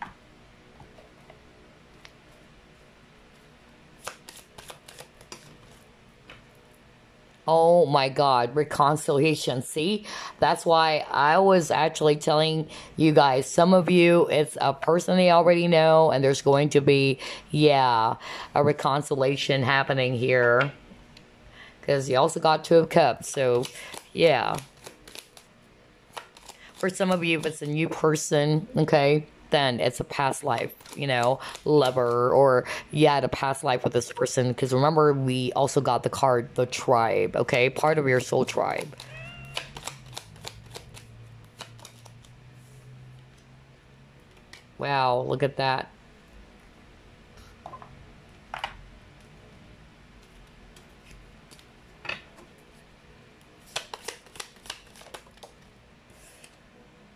Oh my God, reconciliation. See, that's why I was actually telling you guys, some of you, it's a person they already know, and there's going to be, yeah, a reconciliation happening here. Because you also got Two of Cups, so yeah. For some of you, if it's a new person, okay, then it's a past life, lover, or yeah, the past life with this person. Because remember, we also got the card, the tribe, okay, part of your soul tribe. Wow, look at that.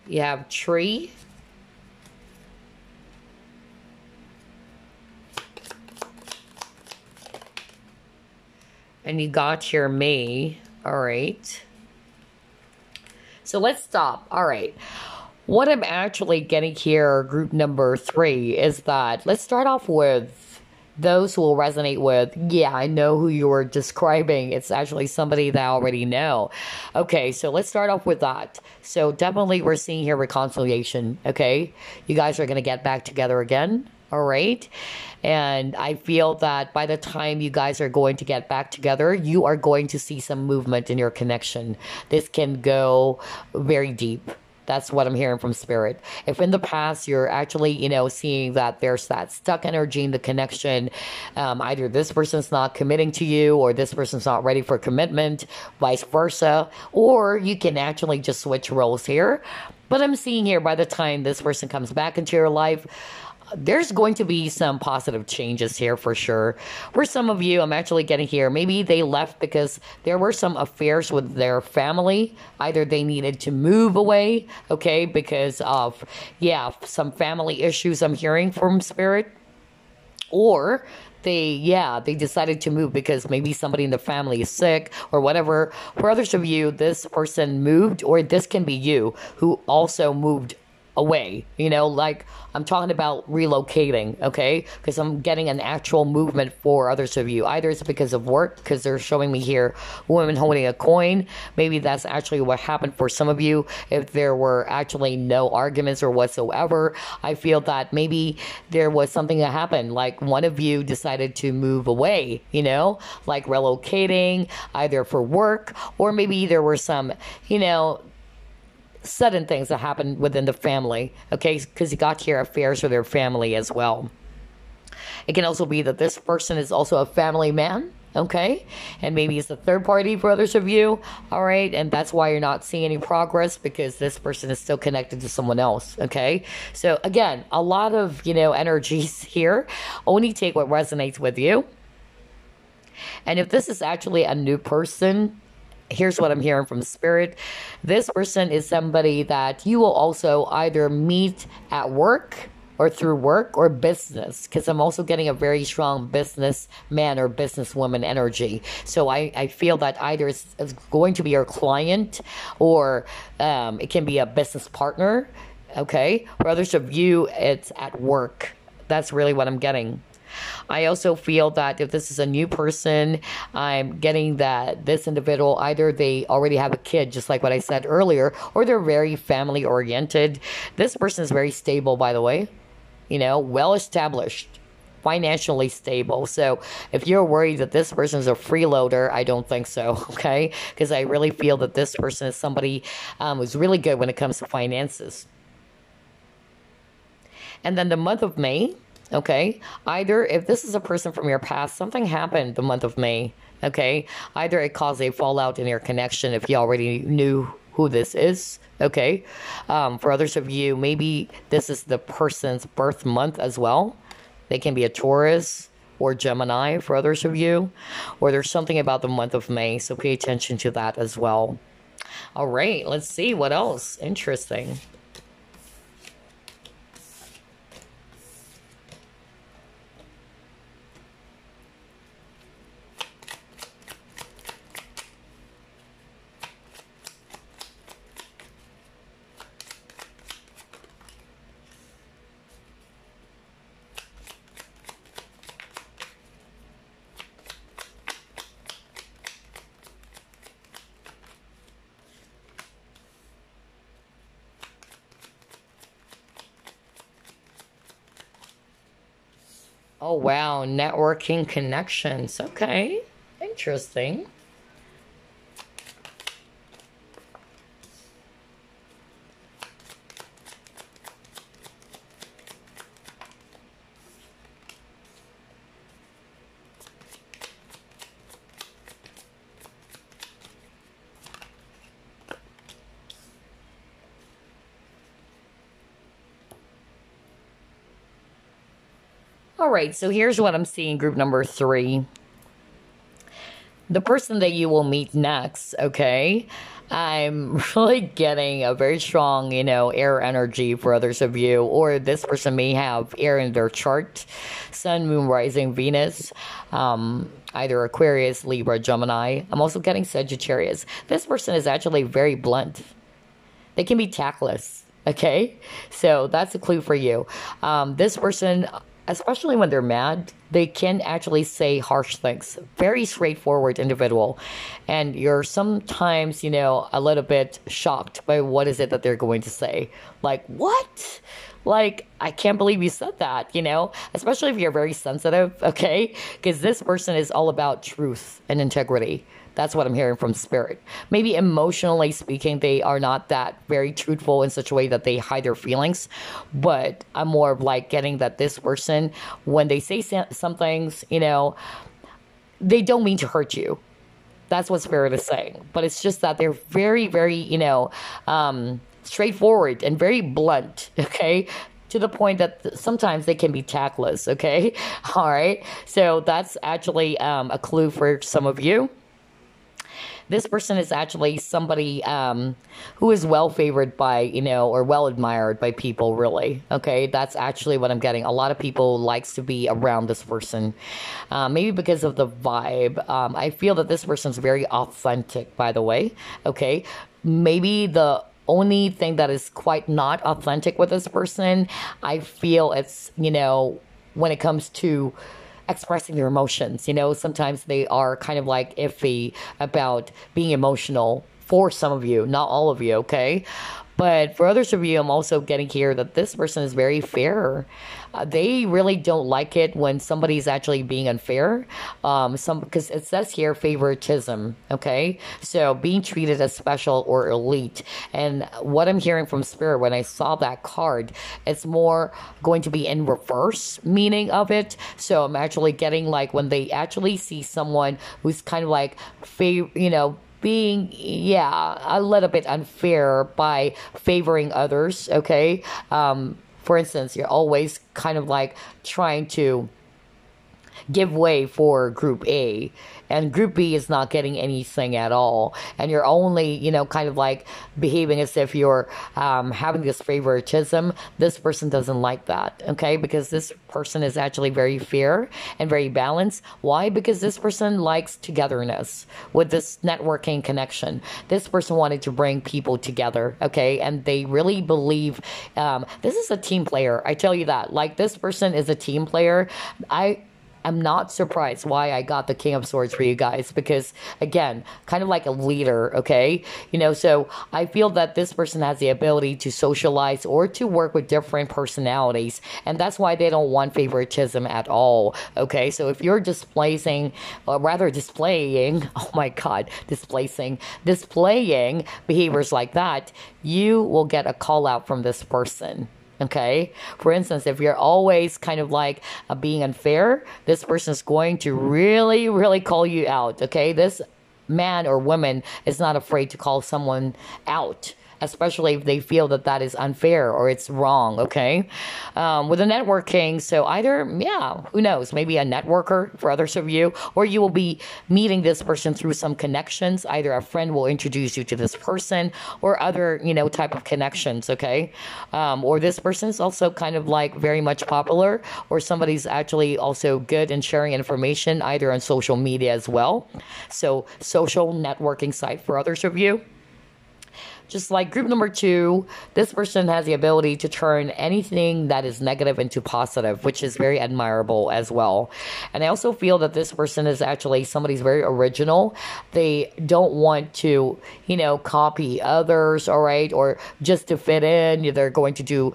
You have tree. And you got your me. All right. So let's stop. All right. What I'm actually getting here, group number 3, is that let's start off with those who will resonate with, yeah, I know who you were describing. It's actually somebody that I already know. Okay, so let's start off with that. So definitely we're seeing here reconciliation, okay? You guys are going to get back together again, all right? And I feel that by the time you guys are going to get back together, you are going to see some movement in your connection. This can go very deep. That's what I'm hearing from spirit. If in the past you're actually, seeing that there's that stuck energy in the connection, either this person's not committing to you or this person's not ready for commitment, vice versa, or you can actually just switch roles here. But I'm seeing here by the time this person comes back into your life, there's going to be some positive changes here for sure. For some of you, I'm actually getting here, maybe they left because there were some affairs with their family. Either they needed to move away, okay, because of, yeah, some family issues I'm hearing from spirit. Or they decided to move because maybe somebody in the family is sick or whatever. For others of you, this person moved, or this can be you who also moved away, like I'm talking about relocating, okay? Because I'm getting an actual movement for others of you. Either it's because of work, because they're showing me here women holding a coin. Maybe that's actually what happened for some of you. If there were actually no arguments or whatsoever, I feel that maybe there was something that happened. Like one of you decided to move away, like relocating, either for work, or maybe there were some, sudden things that happen within the family, okay? Because you got here affairs with their family as well. It can also be that this person is also a family man, okay? And maybe it's a third party for others of you, all right? And that's why you're not seeing any progress, because this person is still connected to someone else, okay? So again, a lot of, energies here. Only take what resonates with you. And if this is actually a new person, here's what I'm hearing from spirit. This person is somebody that you will also either meet at work or through work or business, because I'm also getting a very strong businessman or businesswoman energy. So I feel that either it's going to be your client, or it can be a business partner, okay? For others of you, it's at work. That's really what I'm getting. I also feel that if this is a new person, I'm getting that this individual, either they already have a kid, just like what I said earlier, or they're very family oriented. This person is very stable, by the way, well established, financially stable. So if you're worried that this person is a freeloader, I don't think so, okay? Because I really feel that this person is somebody who's really good when it comes to finances. And then the month of May, okay, either if this is a person from your past, something happened the month of May, okay, either it caused a fallout in your connection if you already knew who this is, okay. For others of you, maybe this is the person's birth month as well. They can be a Taurus or Gemini for others of you, or there's something about the month of May, so pay attention to that as well. All right, let's see what else interesting. Oh, wow. Networking connections. Okay. Interesting. All right. So here's what I'm seeing, group number three. The person that you will meet next, okay? I'm really getting a very strong, air energy for others of you, or this person may have air in their chart, Sun, Moon, Rising, Venus, either Aquarius, Libra, Gemini. I'm also getting Sagittarius. This person is actually very blunt. They can be tactless. Okay, so that's a clue for you. This person, especially when they're mad, they can actually say harsh things. Very straightforward individual, and you're sometimes, a little bit shocked by what is it that they're going to say. Like, what? Like, I can't believe you said that, especially if you're very sensitive, okay? Because this person is all about truth and integrity. That's what I'm hearing from spirit. Maybe emotionally speaking, they are not that very truthful in such a way that they hide their feelings. But I'm more of like getting that this person, when they say some things, they don't mean to hurt you. That's what spirit is saying. But it's just that they're very, very, straightforward and very blunt, okay? To the point that sometimes they can be tactless, okay? All right. So that's actually a clue for some of you. This person is actually somebody who is well favored by, or well admired by people, really. Okay, that's actually what I'm getting. A lot of people likes to be around this person, maybe because of the vibe. I feel that this person's very authentic, by the way. Okay, maybe the only thing that is quite not authentic with this person, I feel it's, when it comes to expressing their emotions. Sometimes they are kind of like iffy about being emotional for some of you, not all of you, okay? But for others of you, I'm also getting here that this person is very fair. They really don't like it when somebody's actually being unfair. Because it says here favoritism. Okay, so being treated as special or elite. And what I'm hearing from spirit when I saw that card, it's more going to be in reverse meaning of it. So I'm actually getting like when they actually see someone who's kind of like being, a little bit unfair by favoring others, okay? For instance, you're always kind of like trying to give way for group A, and group B is not getting anything at all, and you're only kind of like behaving as if you're having this favoritism. This person doesn't like that, okay? Because this person is actually very fair and very balanced. Why? Because this person likes togetherness with this networking connection. This person wanted to bring people together, okay? And they really believe this is a team player. I tell you that. Like, this person is a team player. I'm not surprised why I got the King of Swords for you guys, because again, kind of like a leader, okay? So I feel that this person has the ability to socialize or to work with different personalities, and that's why they don't want favoritism at all, okay? So if you're displaying, oh my God, displaying behaviors like that, you will get a call out from this person. Okay. For instance, if you're always kind of like being unfair, this person is going to really, really call you out. Okay. This man or woman is not afraid to call someone out, especially if they feel that that is unfair or it's wrong, okay? With the networking, so either, who knows, maybe a networker for others of you, or you will be meeting this person through some connections. Either a friend will introduce you to this person or other, type of connections, okay? Or this person is also kind of like very much popular, or somebody's actually also good in sharing information either on social media as well. So social networking site for others of you. Just like group number two, this person has the ability to turn anything that is negative into positive, which is very admirable as well. And I also feel that this person is actually somebody's very original. They don't want to, copy others, all right, or just to fit in. They're going to do,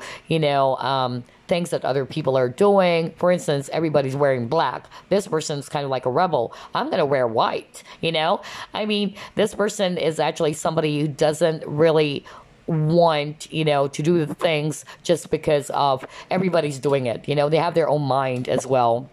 things that other people are doing. For instance, everybody's wearing black. This person's kind of like a rebel. I'm going to wear white, you know? I mean, this person is actually somebody who doesn't really want, you know, to do the things just because of everybody's doing it. You know, they have their own mind as well.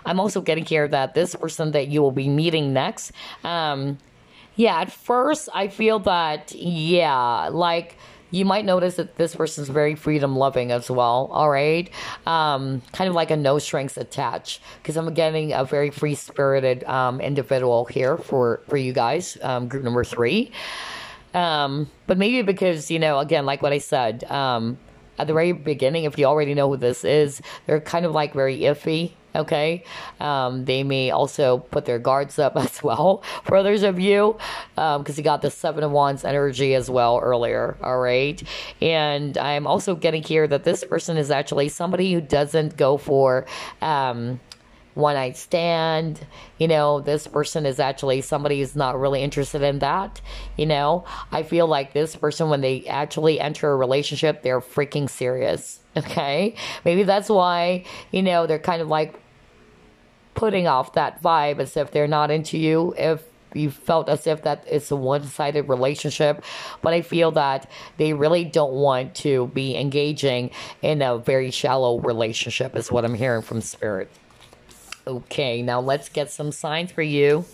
I'm also getting here that this person that you will be meeting next, yeah, at first I feel that, yeah, like you might notice that this person's very freedom loving as well. All right. Kind of like a no strings attached, because I'm getting a very free spirited individual here for you guys, group number 3. But maybe because, you know, again, like what I said, at the very beginning, if you already know who this is, they're kind of like very iffy. Okay. They may also put their guards up as well for others of you, because you got the 7 of Wands energy as well earlier. All right. And I'm also getting here that this person is actually somebody who doesn't go for, one night stand. You know, this person is actually somebody who's not really interested in that. You know, I feel like this person, when they actually enter a relationship, they're freaking serious. Okay. Maybe that's why, you know, they're kind of like putting off that vibe as if they're not into you, if you felt as if that it's a one-sided relationship. But I feel that they really don't want to be engaging in a very shallow relationship is what I'm hearing from Spirit. Okay, now let's get some signs for you.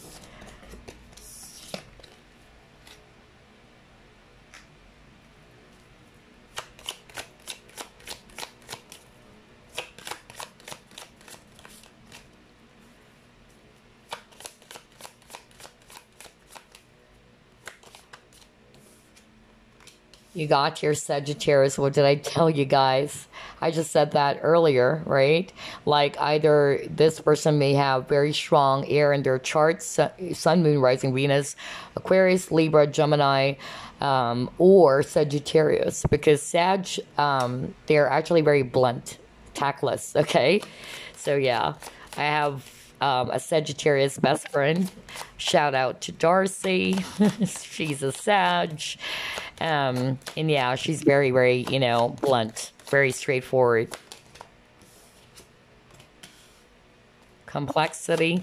You got your Sagittarius. What did I tell you guys? I just said that earlier, right? Like either this person may have very strong air in their charts, Sun, Moon, Rising, Venus, Aquarius, Libra, Gemini, or Sagittarius. Because Sag, they're actually very blunt, tactless, okay? So yeah, I have a Sagittarius best friend. Shout out to Darcy. She's a Sag. And yeah, she's very, very, you know, blunt, very straightforward. Complexity.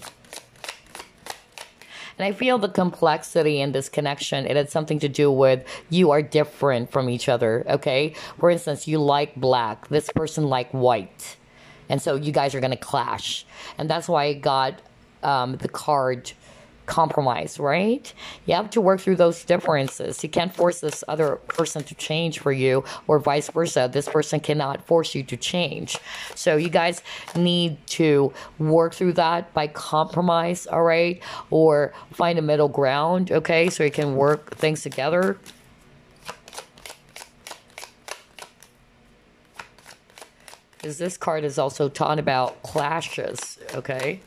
And I feel the complexity in this connection, it had something to do with you are different from each other, okay? For instance, you like black. This person like white. And so you guys are going to clash. And that's why I got the card compromise, right? You have to work through those differences. You can't force this other person to change for you, or vice versa. This person cannot force you to change. So you guys need to work through that by compromise, all right? Or find a middle ground, okay? So you can work things together. Because this card is also talking about clashes, okay?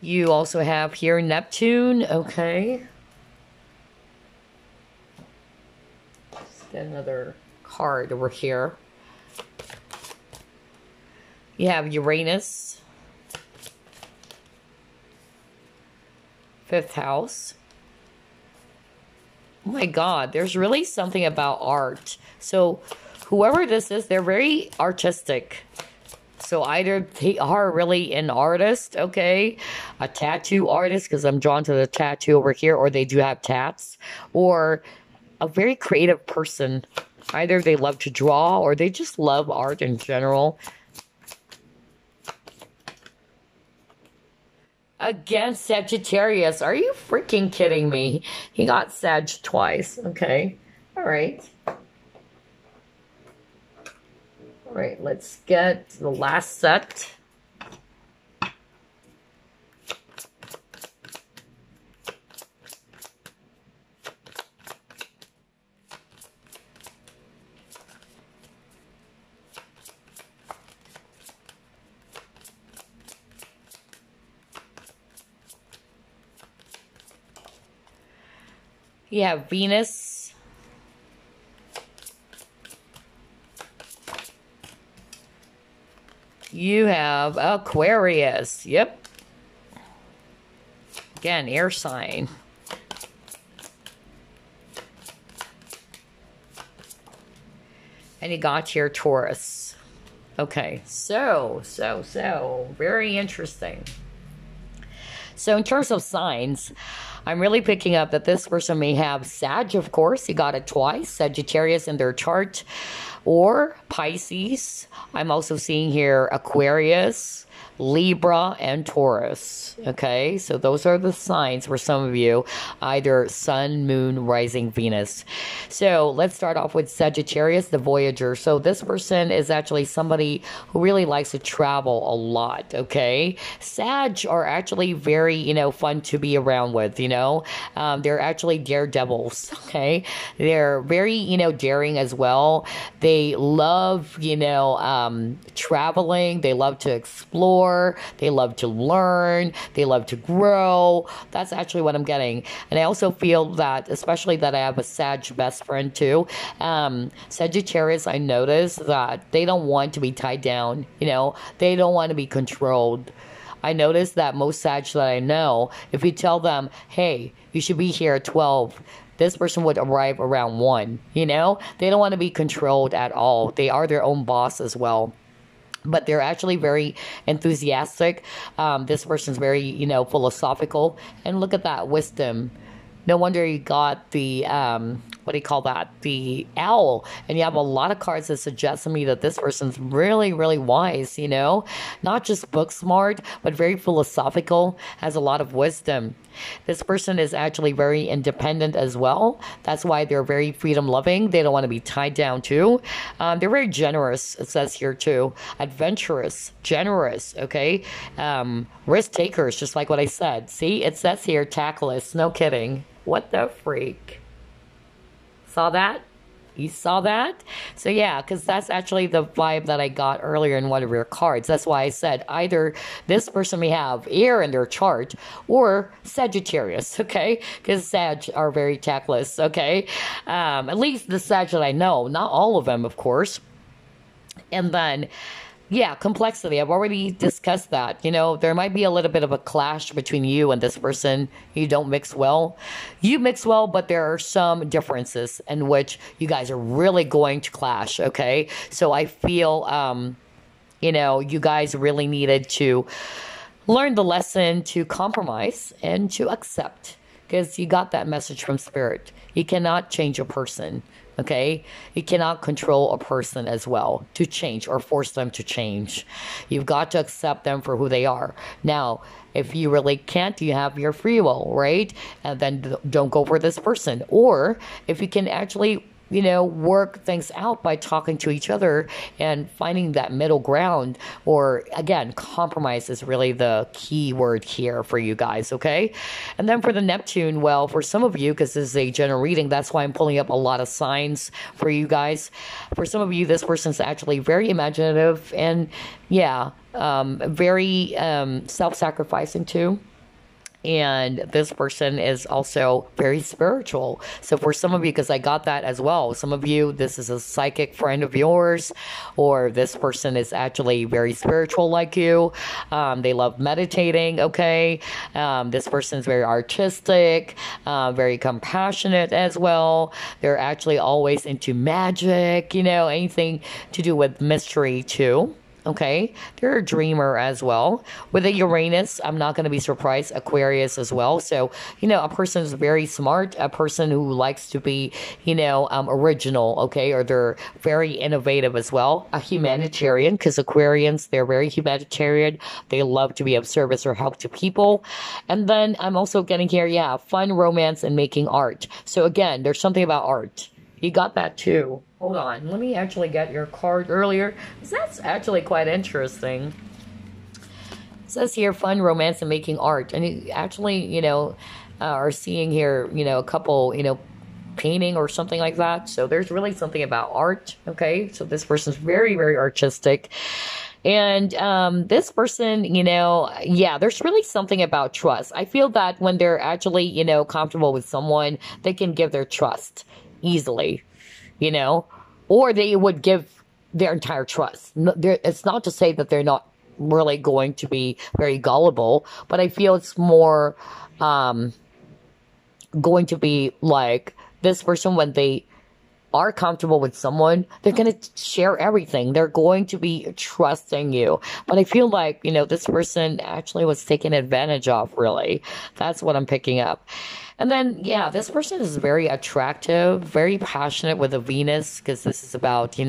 You also have here Neptune, okay? Let's get another card over here. You have Uranus, 5th house. Oh my God, there's really something about art. So whoever this is, they're very artistic. So either they are really an artist, okay, a tattoo artist, because I'm drawn to the tattoo over here, or they do have tats, or a very creative person. Either they love to draw, or they just love art in general. Again, Sagittarius. Are you freaking kidding me? He got Sag twice. Okay. All right. All right, let's get the last set. You have Venus. You have Aquarius. Yep. Again, air sign. And you got here Taurus. Okay, so, very interesting. So in terms of signs, I'm really picking up that this person may have Sag, of course. You got it twice, Sagittarius in their chart, or Pisces. I'm also seeing here Aquarius, Libra, and Taurus. Okay, so those are the signs for some of you, either Sun, Moon, Rising, Venus. So let's start off with Sagittarius, the Voyager. So this person is actually somebody who really likes to travel a lot. Okay, Sag are actually very, fun to be around with. They're actually daredevils. Okay, they're very, daring as well. They love, traveling. They love to explore. They love to learn. They love to grow. That's actually what I'm getting. And I also feel that, especially that I have a Sag best friend too. Sagittarius, I notice that they don't want to be tied down. They don't want to be controlled. I notice that most Sag that I know, if you tell them, hey, you should be here at 12, this person would arrive around 1. They don't want to be controlled at all. They are their own boss as well. But they're actually very enthusiastic. This person's very, philosophical. And look at that, wisdom. No wonder you got the, what do you call that? The owl. And you have a lot of cards that suggest to me that this person's really, really wise, Not just book smart, but very philosophical, has a lot of wisdom. This person is actually very independent as well. That's why they're very freedom loving. They don't want to be tied down too. They're very generous, it says here too. Adventurous, generous, okay? Risk takers, just like what I said. See, it says here tactless, no kidding. What the freak? Saw that? You saw that? So yeah, because that's actually the vibe that I got earlier in one of your cards. That's why I said either this person may have air in their chart or Sagittarius, okay? Because Sag are very tactless, okay? At least the Sag that I know. Not all of them, of course. And then, yeah, complexity. I've already discussed that. There might be a little bit of a clash between you and this person. You don't mix well. You mix well, but there are some differences in which you guys are really going to clash, okay? So I feel, you guys really needed to learn the lesson to compromise and to accept, because you got that message from Spirit. You cannot change a person. Okay, you cannot control a person as well to change or force them to change. You've got to accept them for who they are. Now, if you really can't, you have your free will, right? And then don't go for this person. Or if you can actually, work things out by talking to each other and finding that middle ground, or again, compromise is really the key word here for you guys, okay? And then for the Neptune, well, for some of you, because this is a general reading, that's why I'm pulling up a lot of signs for you guys. For some of you, this person's actually very imaginative and, yeah, very self-sacrificing too. And this person is also very spiritual. So for some of you, because I got that as well, some of you, this is a psychic friend of yours, or this person is actually very spiritual like you. They love meditating, okay? This person is very artistic, very compassionate as well. They're actually always into magic, anything to do with mystery too. Okay, they're a dreamer as well. With a Uranus, I'm not going to be surprised. Aquarius as well. So, a person is very smart, a person who likes to be, original, okay, or they're very innovative as well. A humanitarian, because Aquarians, they're very humanitarian. They love to be of service or help to people. And then I'm also getting here, yeah, fun, romance, and making art. So again, there's something about art. You got that too. Hold on, let me actually get your card earlier. That's actually quite interesting. It says here, fun, romance, and making art. And you actually, are seeing here, a couple, painting or something like that. So there's really something about art, okay? So this person's very, very artistic. And this person, yeah, there's really something about trust. I feel that when they're actually, comfortable with someone, they can give their trust easily, or they would give their entire trust. It's not to say that they're not really going to be very gullible, but I feel it's more going to be like this person when they are comfortable with someone, they're going to share everything. They're going to be trusting you. But I feel like, this person actually was taken advantage of, really. That's what I'm picking up. And then, yeah, this person is very attractive, very passionate with a Venus, because this is about,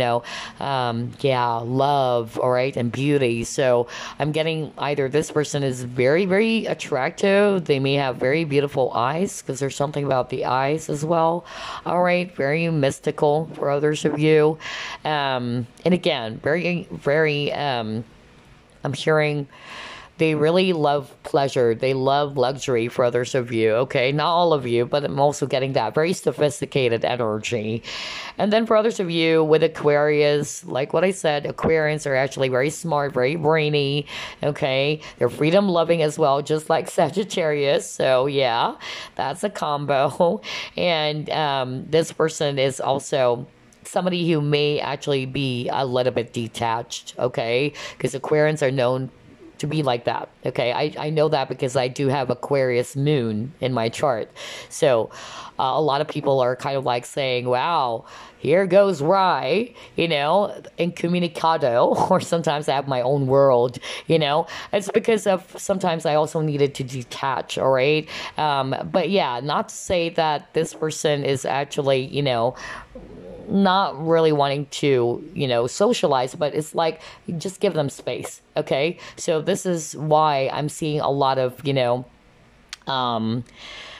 love, all right, and beauty. So I'm getting either this person is very, very attractive. They may have very beautiful eyes, because there's something about the eyes as well. All right, very mystical for others of you. And again, very, very, I'm hearing they really love pleasure. They love luxury for others of you. Okay, not all of you, but I'm also getting that very sophisticated energy. And then for others of you with Aquarius, like what I said, Aquarians are actually very smart, very brainy. Okay, they're freedom loving as well, just like Sagittarius. So yeah, that's a combo. And this person is also somebody who may actually be a little bit detached. Okay, because Aquarians are known to be like that. Okay, I know that because I do have Aquarius moon in my chart. So a lot of people are kind of like saying, wow, here goes Rye, incommunicado, or sometimes I have my own world, It's because of sometimes I also needed to detach, all right? But yeah, not to say that this person is actually, not really wanting to, socialize, but it's like, just give them space. Okay. So this is why I'm seeing a lot of,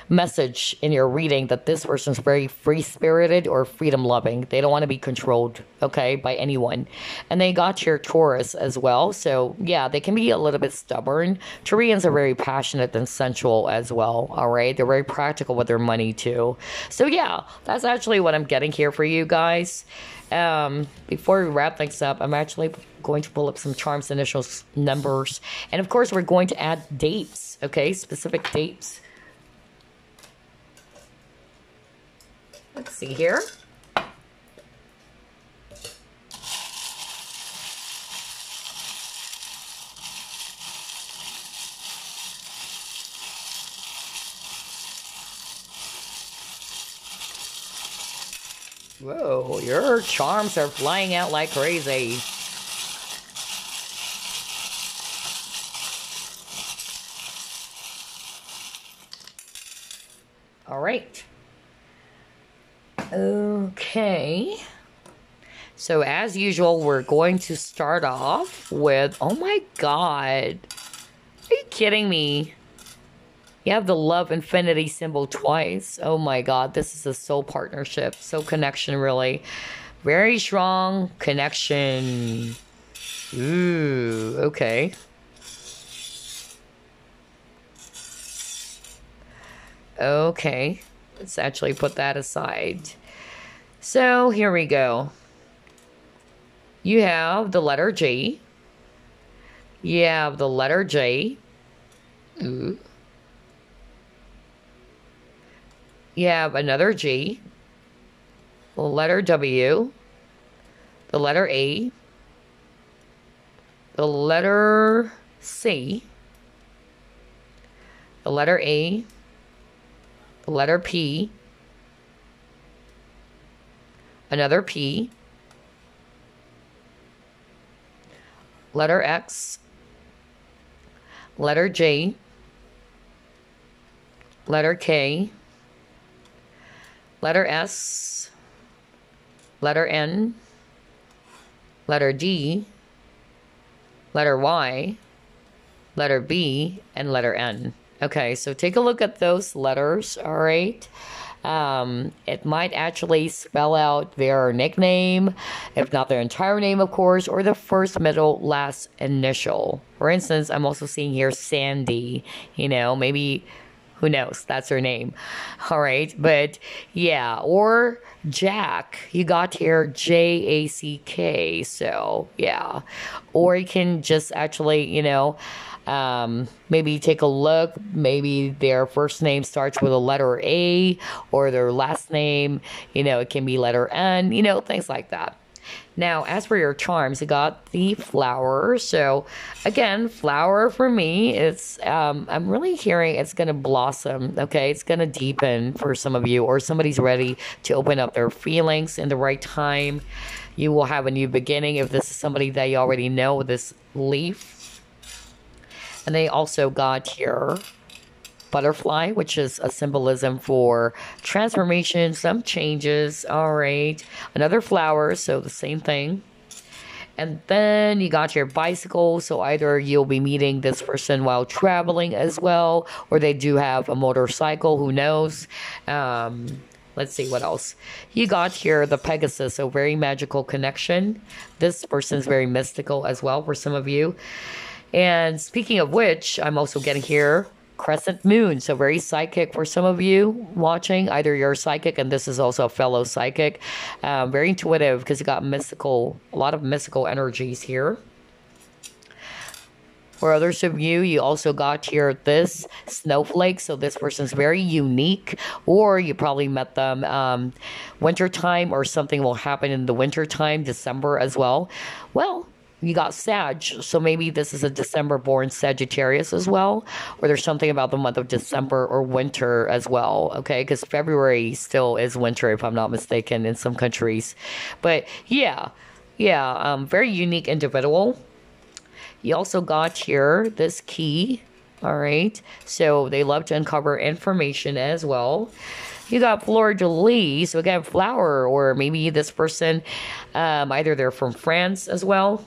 message in your reading that this person's very free spirited or freedom loving. They don't want to be controlled, okay, by anyone. And they got your Taurus as well. So yeah, they can be a little bit stubborn. Taurians are very passionate and sensual as well. All right. They're very practical with their money too. So yeah, that's actually what I'm getting here for you guys. Before we wrap things up, I'm actually going to pull up some charms, initials, numbers, and of course we're going to add dates, okay, specific dates. Let's see here. Whoa, your charms are flying out like crazy. All right. Okay. So as usual, we're going to start off with, oh my God. Are you kidding me? You have the love infinity symbol twice. Oh my God, this is a soul partnership, soul connection, really. Very strong connection. Ooh, okay. Okay, let's actually put that aside. So here we go. You have the letter G. You have the letter J. Ooh. You have another G. The letter W. The letter A. The letter C. The letter A. The letter P. Another P. Letter X. Letter J. Letter K. Letter S. Letter N. Letter D. Letter Y. Letter B. And letter N. Okay, so take a look at those letters, all right? It might actually spell out their nickname, if not their entire name, of course, or the first, middle, last initial. For instance, I'm also seeing here Sandy, maybe, who knows, that's her name. All right, but yeah, or Jack, you got here Jack, so yeah. Or you can just actually, maybe take a look. Maybe their first name starts with a letter A, or their last name, it can be letter N, things like that. Now, as for your charms, you got the flower. So, again, flower for me, it's I'm really hearing it's gonna blossom. Okay, it's gonna deepen for some of you, or somebody's ready to open up their feelings in the right time. You will have a new beginning if this is somebody that you already know with this leaf. And they also got here butterfly, which is a symbolism for transformation, some changes. All right. Another flower, so the same thing. And then you got your bicycle. So either you'll be meeting this person while traveling as well, or they do have a motorcycle. Who knows? Let's see what else. You got here the Pegasus, so very magical connection. This person's very mystical as well for some of you. And speaking of which, I'm also getting here crescent moon, so very psychic for some of you watching. Either you're psychic and this is also a fellow psychic. Very intuitive because you got mystical, a lot of mystical energies here. For others of you, you also got here this snowflake. So this person's very unique, or you probably met them wintertime, or something will happen in the wintertime, December as well. Well, you got Sag, so maybe this is a December born Sagittarius as well, or there's something about the month of December or winter as well, okay? Because February still is winter, if I'm not mistaken, in some countries. But yeah, very unique individual. You also got here this key, all right? So they love to uncover information as well. You got fleur-de-lis, so again, flower, or maybe this person, either they're from France as well.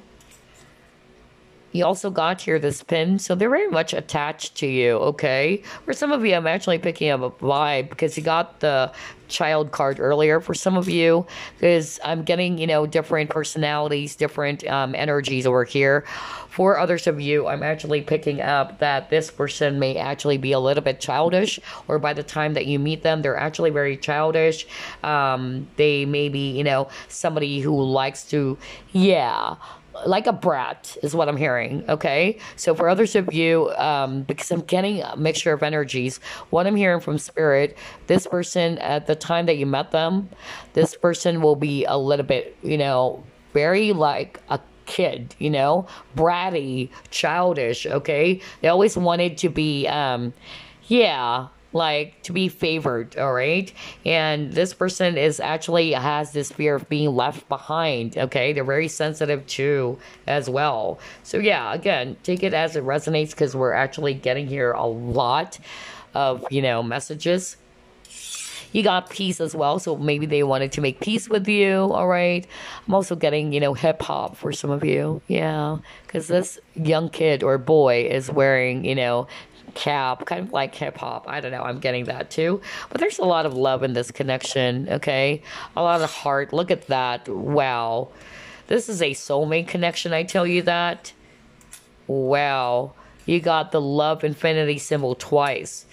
You also got here this pin, so they're very much attached to you, okay? For some of you, I'm actually picking up a vibe because you got the child card earlier for some of you, because I'm getting, different personalities, different energies over here. For others of you, I'm actually picking up that this person may actually be a little bit childish, or by the time that you meet them, they're actually very childish. They may be, somebody who likes to, like a brat is what I'm hearing, okay? So for others of you, because I'm getting a mixture of energies, what I'm hearing from Spirit, this person, at the time that you met them, this person will be a little bit, very like a kid, bratty, childish, okay? They always wanted to be, like to be favored, all right? And this person is actually has this fear of being left behind, okay? They're very sensitive too as well. So yeah, again, take it as it resonates, because we're actually getting here a lot of, messages. You got peace as well, so maybe they wanted to make peace with you, all right? I'm also getting, hip-hop for some of you, yeah, because this young kid or boy is wearing, cap, kind of like hip-hop. I don't know, I'm getting that too. But there's a lot of love in this connection, okay? A lot of heart. Look at that. Wow. This is a soulmate connection, I tell you that. Wow. You got the love infinity symbol twice.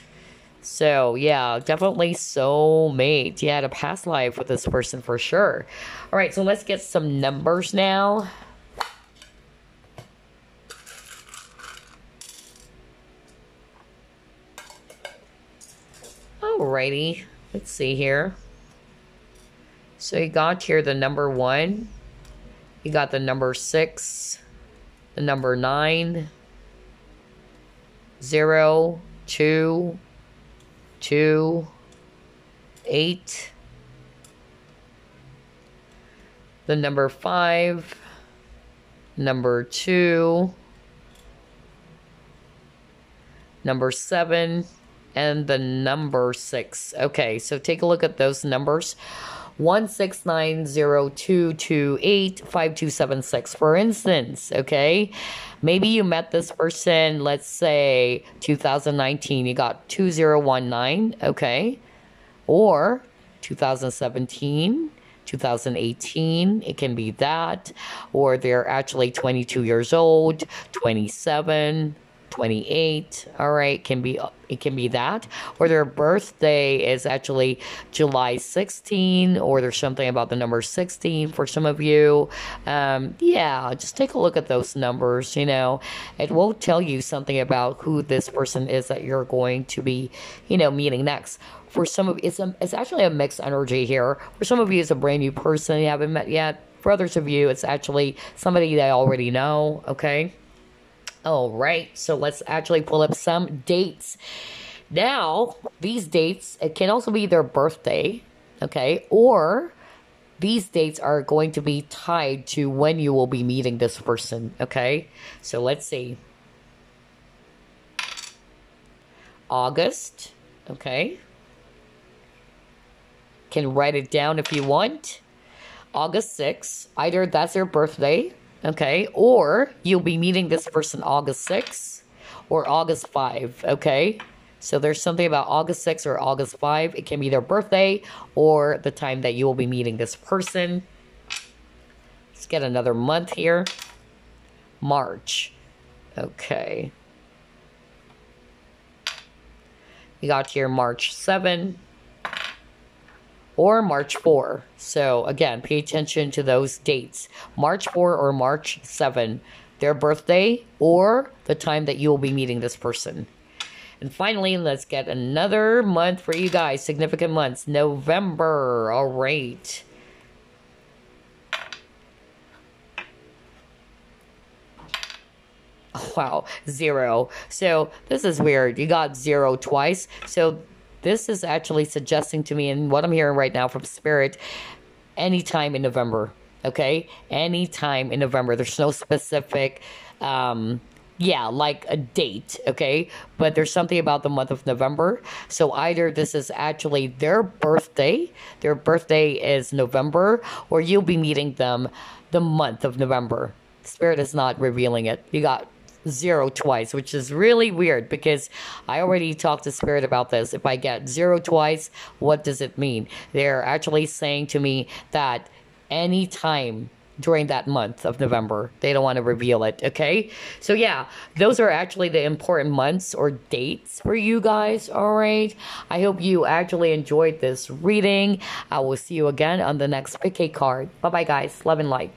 So, yeah, definitely soulmate. You had a past life with this person for sure. All right, so let's get some numbers now. Alrighty, let's see here. So you got here the number 1. You got the number 6, the number 9, 0, 2, 2, 8, the number 5, number 2, number 7, and the number 6. Okay, so take a look at those numbers. 16902285276, for instance, okay? Maybe you met this person, let's say 2019, you got 2019, okay? Or 2017, 2018, it can be that. Or they're actually 22 years old, 27, 28, all right, it can be that, or their birthday is actually July 16, or there's something about the number 16 for some of you. Just take a look at those numbers. It will tell you something about who this person is that you're going to be meeting next. For some of it's actually a mixed energy here. For some of you, it's a brand new person you haven't met yet. For others of you, it's actually somebody they already know, okay? All right, so let's actually pull up some dates. Now, these dates, it can also be their birthday, okay? Or these dates are going to be tied to when you will be meeting this person, okay? So let's see. August, okay? Can write it down if you want. August 6th, either that's their birthday, okay? Or you'll be meeting this person August 6th or August 5, okay? So there's something about August 6th or August 5. It can be their birthday or the time that you will be meeting this person. Let's get another month here. March. Okay. You got here March 7 or March 4. So again, pay attention to those dates. March 4 or March 7. Their birthday or the time that you will be meeting this person. And finally, let's get another month for you guys. Significant months. November. All right. Oh, wow. 0. So this is weird. You got 0 twice. So this is actually suggesting to me, and what I'm hearing right now from Spirit, anytime in November. Okay? Anytime in November. There's no specific... yeah, like a date, okay? But there's something about the month of November. So either this is actually their birthday is November, or you'll be meeting them the month of November. Spirit is not revealing it. You got 0 twice, which is really weird because I already talked to Spirit about this. If I get 0 twice, what does it mean? They're actually saying to me that anytime during that month of November. They don't want to reveal it, okay? So yeah, those are actually the important months or dates for you guys, all right? I hope you actually enjoyed this reading. I will see you again on the next pick a card. Bye-bye, guys. Love and light.